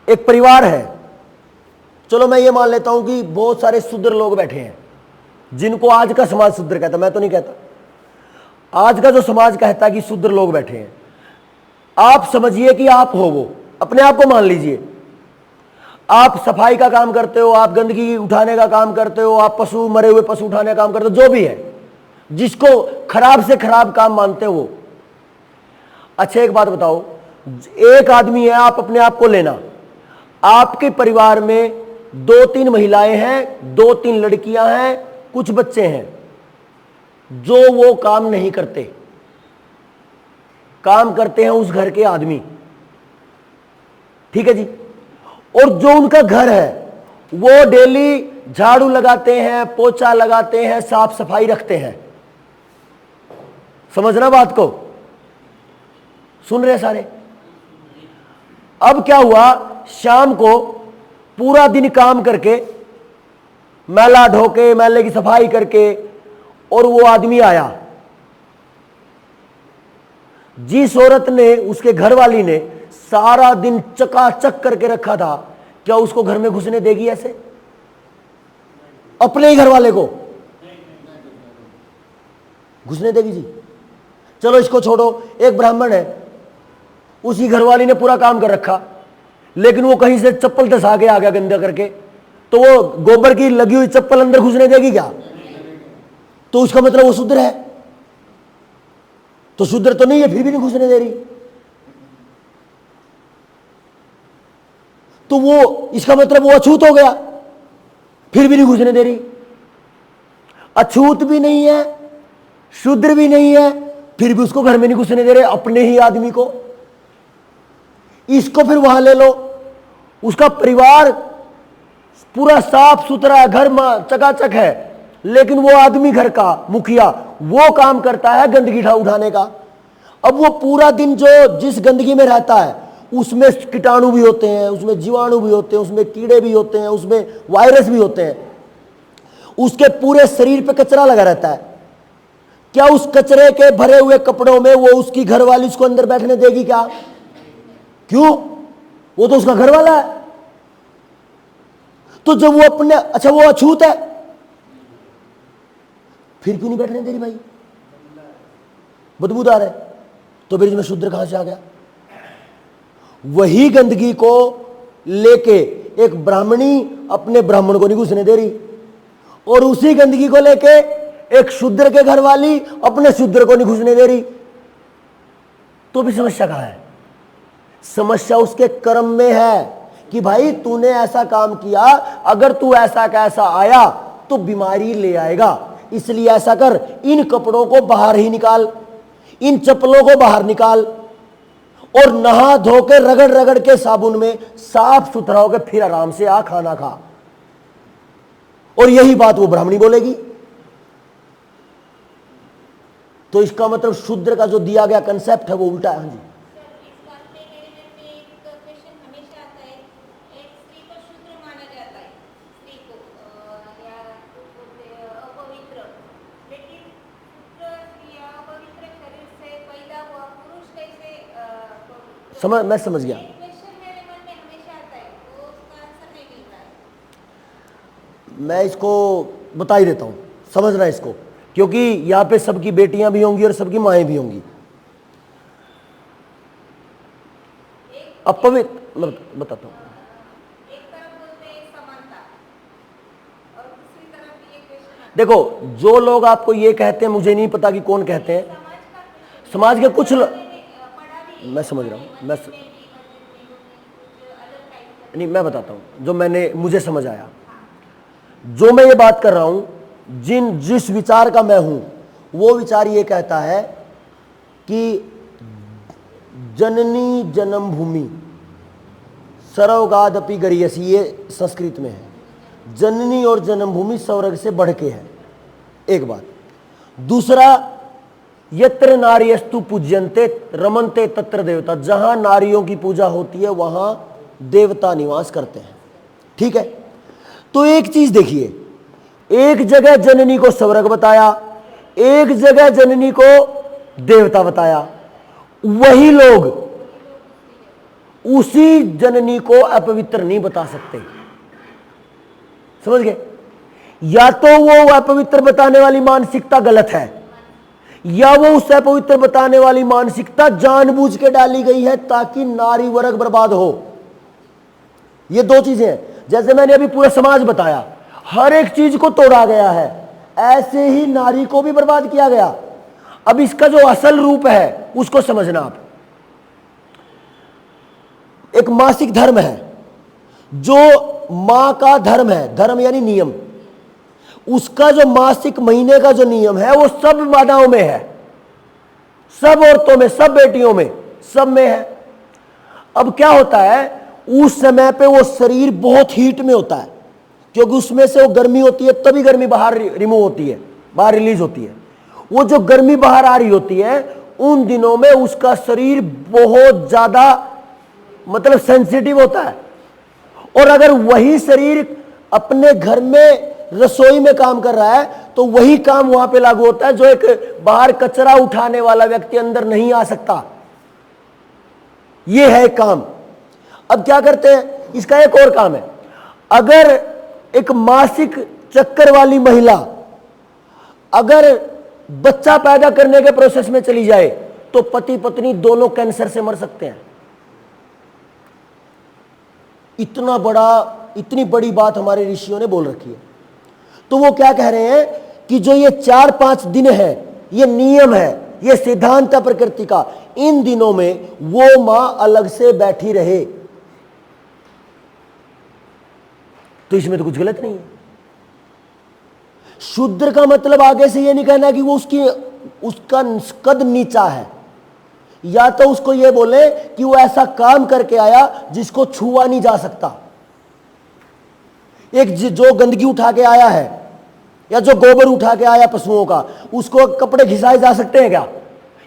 Speaker 1: एक परिवार है, चलो मैं ये मान लेता हूं कि बहुत सारे शूद्र लोग बैठे हैं जिनको आज का समाज शूद्र कहता, मैं तो नहीं कहता, आज का जो समाज कहता है कि शूद्र लोग बैठे हैं। आप समझिए कि आप हो वो, अपने आप को मान लीजिए। आप सफाई का काम करते हो, आप गंदगी उठाने का काम करते हो, आप पशु, मरे हुए पशु उठाने का काम करते हो, जो भी है, जिसको खराब से खराब काम मानते हो वो। अच्छा, एक बात बताओ, एक आदमी है, आप अपने आप को लेना, आपके परिवार में 2-3 महिलाएं हैं, 2-3 लड़कियां हैं, कुछ बच्चे हैं, जो वो काम नहीं करते, काम करते हैं उस घर के आदमी, ठीक है जी। और जो उनका घर है वो डेली झाड़ू लगाते हैं, पोछा लगाते हैं, साफ सफाई रखते हैं। समझना बात को, सुन रहे सारे? अब क्या हुआ, शाम को पूरा दिन काम करके, मैला ढोके, मैले की सफाई करके, और वो आदमी आया। जिस औरत ने, उसके घरवाली ने सारा दिन चकाचक करके रखा था, क्या उसको घर में घुसने देगी ऐसे? अपने ही घरवाले को? घुसने देगी जी? चलो इसको छोड़ो, एक ब्राह्मण है, उसकी घरवाली ने पूरा काम कर रखा, लेकिन वो कहीं से चप्पल धसा के आ गया गंदा करके, तो वो गोबर की लगी हुई चप्पल अंदर घुसने देगी क्या? तो उसका मतलब वो शुद्र है? तो शुद्र तो नहीं है, फिर भी नहीं घुसने दे रही। तो वो इसका मतलब वो अछूत हो गया, फिर भी नहीं घुसने दे रही। अछूत भी नहीं है, शुद्र भी नहीं है, फिर भी उसको घर में नहीं घुसने दे रहे, अपने ही आदमी को। इसको फिर वहां ले लो, उसका परिवार पूरा साफ सुथरा, घर में चकाचक है, लेकिन वो आदमी घर का मुखिया वो काम करता है गंदगी उठाने का। अब वो पूरा दिन जो जिस गंदगी में रहता है उसमें कीटाणु भी होते हैं, उसमें जीवाणु भी होते हैं, उसमें कीड़े भी होते हैं, उसमें वायरस भी होते हैं, उसके पूरे शरीर पे कचरा लगा रहता है। क्या उस कचरे के भरे हुए कपड़ों में वो उसकी घरवाली उसको अंदर बैठने देगी क्या? क्यों? वो तो उसका घर वाला है। तो जब वो अपने, अच्छा वो अछूत है, फिर क्यों नहीं बैठने दे रही भाई? बदबूदार है, तो फिर इसमें शुद्र कहां से आ गया? वही गंदगी को लेके एक ब्राह्मणी अपने ब्राह्मण को नहीं घुसने दे रही, और उसी गंदगी को लेके एक शूद्र के घर वाली अपने शूद्र को नहीं घुसने दे रही। तो भी समस्या कहां है? समस्या उसके कर्म में है कि भाई तूने ऐसा काम किया, अगर तू ऐसा कैसा आया तो बीमारी ले आएगा, इसलिए ऐसा कर, इन कपड़ों को बाहर ही निकाल, इन चप्पलों को बाहर निकाल, और नहा धो के रगड़ रगड़ के साबुन में साफ सुथरा होकर फिर आराम से आ खाना खा। और यही बात वो ब्राह्मणी बोलेगी। तो इसका मतलब शूद्र का जो दिया गया कंसेप्ट है वो उल्टा है। हाँ जी,
Speaker 6: इस बात पे मेरे मन में एक क्वेश्चन हमेशा आता है। एक स्त्री को शूद्र माना जाता है, स्त्री को या बोलते हैं अपवित्र, लेकिन शूद्र या अपवित्र शरीर से पैदा हुआ पुरुष कैसे पवित्र?
Speaker 1: मैं समझ गया।
Speaker 6: एक क्वेश्चन मेरे मन में हमेशा आता है, तो उसका आंसर नहीं मिल रहा है।
Speaker 1: मैं इसको बता ही देता हूं, समझना इसको, क्योंकि यहां पे सबकी बेटियां भी होंगी और सबकी माएँ भी होंगी। अपवित्र, मैं बताता हूं।
Speaker 6: एक तरफ बोलते हैं समानता, और दूसरी तरफ ये क्वेश्चन
Speaker 1: देखो, जो लोग आपको ये कहते हैं, मुझे नहीं पता कि कौन कहते हैं,
Speaker 6: समाज का क्वेश्चन
Speaker 1: समाज के कुछ
Speaker 6: पढ़ा भी।
Speaker 1: मैं समझ रहा हूँ, मैं
Speaker 6: कुछ अलग टाइप
Speaker 1: नहीं, मैं बताता हूँ जो मुझे समझ आया। जो मैं ये बात कर रहा हूं, जिस विचार का मैं हूं, वो विचार ये कहता है कि जननी जन्म भूमि सर्वगादपि गरीयसी, ये संस्कृत में है। जननी और जन्मभूमि स्वर्ग से बढ़ के है, एक बात। दूसरा, यत्र नार्यस्तु पूज्यन्ते रमन्ते तत्र देवता, जहां नारियों की पूजा होती है वहां देवता निवास करते हैं। ठीक है, तो एक चीज देखिए, एक जगह जननी को स्वर्ग बताया, एक जगह जननी को देवता बताया। वही लोग उसी जननी को अपवित्र नहीं बता सकते, समझ गए? या तो वो अपवित्र बताने वाली मानसिकता गलत है, या वो उस अपवित्र बताने वाली मानसिकता जानबूझ के डाली गई है ताकि नारी वर्ग बर्बाद हो। ये दो चीजें हैं। जैसे मैंने अभी पूरा समाज बताया, हर एक चीज को तोड़ा गया है, ऐसे ही नारी को भी बर्बाद किया गया। अब इसका जो असल रूप है उसको समझना आप। एक मासिक धर्म है, जो मां का धर्म है, धर्म यानी नियम, उसका जो मासिक महीने का जो नियम है वो सब माताओं में है, सब औरतों में, सब बेटियों में, सब में है। अब क्या होता है, उस समय पे वो शरीर बहुत हीट में होता है, क्योंकि उसमें से वो गर्मी होती है, तभी गर्मी बाहर रिमूव होती है, बाहर रिलीज होती है। वो जो गर्मी बाहर आ रही होती है उन दिनों में उसका शरीर बहुत ज्यादा मतलब सेंसिटिव होता है। और अगर वही शरीर अपने घर में रसोई में काम कर रहा है तो वही काम वहां पे लागू होता है, जो एक बाहर कचरा उठाने वाला व्यक्ति अंदर नहीं आ सकता। यह है काम। अब क्या करते हैं, इसका एक और काम है। अगर एक मासिक चक्कर वाली महिला अगर बच्चा पैदा करने के प्रोसेस में चली जाए तो पति पत्नी दोनों कैंसर से मर सकते हैं। इतनी बड़ी बात हमारे ऋषियों ने बोल रखी है। तो वो क्या कह रहे हैं कि जो ये 4-5 दिन है, ये नियम है, ये सिद्धांत है प्रकृति का, इन दिनों में वो मां अलग से बैठी रहे, तो इसमें तो कुछ गलत नहीं है। शूद्र का मतलब आगे से ये नहीं कहना कि वो उसका कद नीचा है, या तो उसको ये बोले कि वो ऐसा काम करके आया जिसको छुआ नहीं जा सकता। एक जो गंदगी उठा के आया है या जो गोबर उठा के आया पशुओं का, उसको कपड़े घिसाए जा सकते हैं क्या,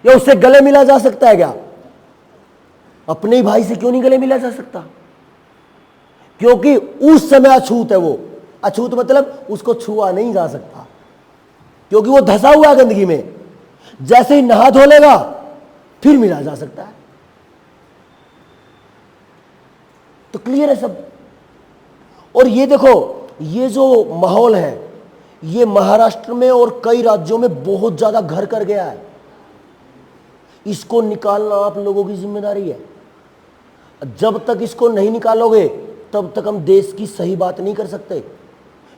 Speaker 1: या उससे गले मिला जा सकता है क्या? अपने ही भाई से क्यों नहीं गले मिला जा सकता? क्योंकि उस समय अछूत है। वो अछूत मतलब उसको छुआ नहीं जा सकता, क्योंकि वो धसा हुआ है गंदगी में। जैसे ही नहा धो लेगा फिर मिला जा सकता है। तो क्लियर है सब। और ये देखो, ये जो माहौल है ये महाराष्ट्र में और कई राज्यों में बहुत ज्यादा घर कर गया है। इसको निकालना आप लोगों की जिम्मेदारी है। जब तक इसको नहीं निकालोगे तब तक हम देश की सही बात नहीं कर सकते।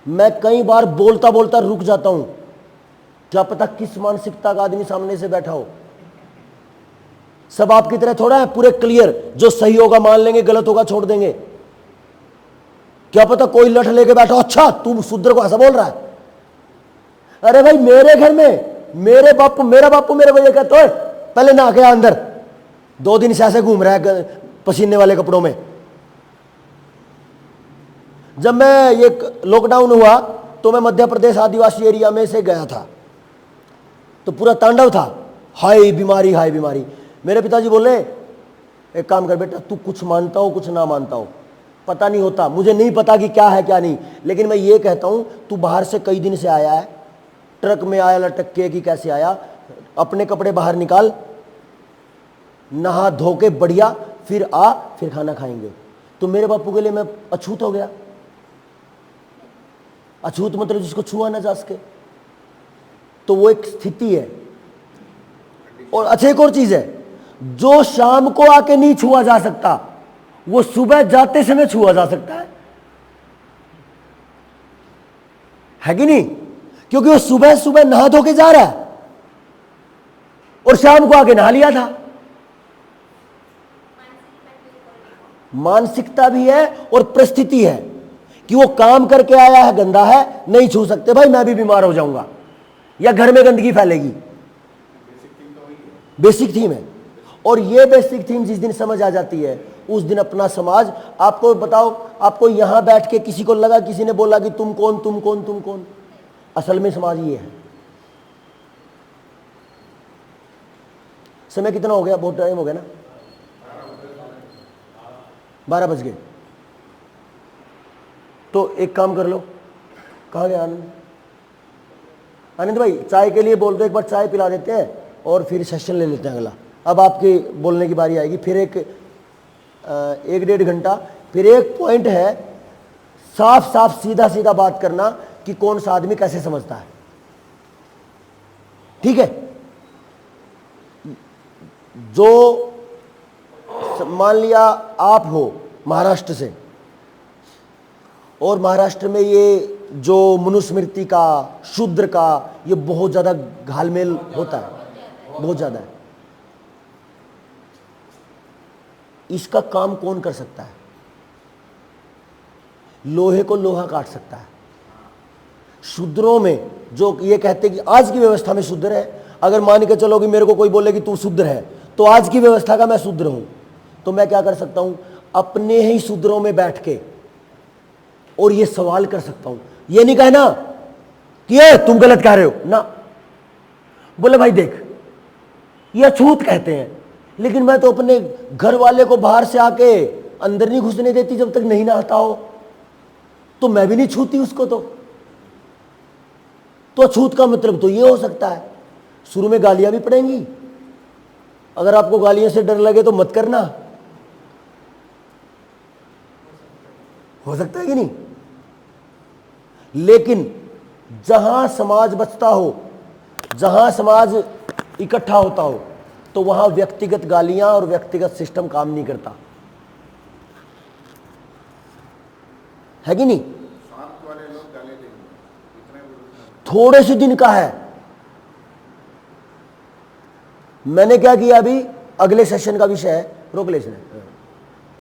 Speaker 1: मैं कई बार बोलता बोलता रुक जाता हूं, क्या पता किस मानसिकता का आदमी सामने से बैठा हो। सब आपकी तरह थोड़ा है पूरे क्लियर, जो सही होगा मान लेंगे, गलत होगा छोड़ देंगे। क्या पता कोई लठ लेके बैठा, अच्छा तू शूद्र को ऐसा बोल रहा है। अरे भाई, मेरे घर में मेरा बापू मेरे को ये कहता है पहले नहा के अंदर, 2 दिन से ऐसे घूम रहा है पसीने वाले कपड़ों में। जब मैं ये लॉकडाउन हुआ तो मैं मध्य प्रदेश आदिवासी एरिया में से गया था, तो पूरा तांडव था, हाय बीमारी हाय बीमारी। मेरे पिताजी बोले एक काम कर बेटा, तू कुछ मानता हो कुछ ना मानता हो, पता नहीं होता, मुझे नहीं पता कि क्या है क्या नहीं, लेकिन मैं ये कहता हूं तू बाहर से कई दिन से आया है, ट्रक में आया लटक के कि कैसे आया, अपने कपड़े बाहर निकाल, नहा धो के बढ़िया, फिर आ, फिर खाना खाएंगे। तो मेरे बापू के लिए मैं अछूत हो गया। अछूत मतलब जिसको छुआ ना जा सके, तो वो एक स्थिति है। और अच्छा एक और चीज है, जो शाम को आके नहीं छुआ जा सकता वो सुबह जाते समय छुआ जा सकता है कि नहीं? क्योंकि वो सुबह सुबह नहा धो के जा रहा है और शाम को आके नहा लिया था। मानसिकता भी है और परिस्थिति है कि वो काम करके आया है, गंदा है, नहीं छू सकते भाई, मैं भी बीमार हो जाऊंगा या घर में गंदगी फैलेगी। बेसिक थीम है। और ये बेसिक थीम जिस दिन समझ आ जाती है उस दिन अपना समाज, आपको बताओ, आपको यहां बैठ के किसी को लगा, किसी ने बोला कि तुम कौन तुम कौन तुम कौन, असल में समाज ये है। समय कितना हो गया? बहुत टाइम हो गया ना, 12 बज गए। तो एक काम कर लो, कहाँ गया आनंद? आनंद भाई चाय के लिए बोल दो, एक बार चाय पिला देते हैं और फिर सेशन ले लेते हैं अगला। अब आपके बोलने की बारी आएगी, फिर एक 1-1.5 घंटा, फिर एक पॉइंट है, साफ साफ सीधा सीधा बात करना कि कौन सा आदमी कैसे समझता है, ठीक है? जो मान लिया आप हो महाराष्ट्र से, और महाराष्ट्र में ये जो मनुस्मृति का, शूद्र का, ये बहुत ज्यादा घालमेल होता है, बहुत ज्यादा है। इसका काम कौन कर सकता है? लोहे को लोहा काट सकता है। शूद्रों में जो ये कहते कि आज की व्यवस्था में शूद्र है, अगर मान के चलो कि मेरे को कोई बोले कि तू शूद्र है, तो आज की व्यवस्था का मैं शूद्र हूं, तो मैं क्या कर सकता हूं? अपने ही शूद्रों में बैठ के और ये सवाल कर सकता हूं। ये नहीं कहना कि ये तुम गलत कह रहे हो ना, बोले भाई देख ये अछूत कहते हैं, लेकिन मैं तो अपने घर वाले को बाहर से आके अंदर नहीं घुसने देती जब तक नहीं नहाता हो, तो मैं भी नहीं छूती उसको। तो अछूत का मतलब तो ये हो सकता है। शुरू में गालियां भी पड़ेंगी, अगर आपको गालियों से डर लगे तो मत करना, हो सकता है कि नहीं? लेकिन जहां समाज बचता हो, जहां समाज इकट्ठा होता हो तो वहां व्यक्तिगत गालियां और व्यक्तिगत सिस्टम काम नहीं करता, है कि नहीं?
Speaker 5: साथ वाले लोग गाली देंगे, इतने बुरे
Speaker 1: थोड़े से दिन का है। मैंने क्या किया, अभी अगले सेशन का विषय है, रोक ले इसने।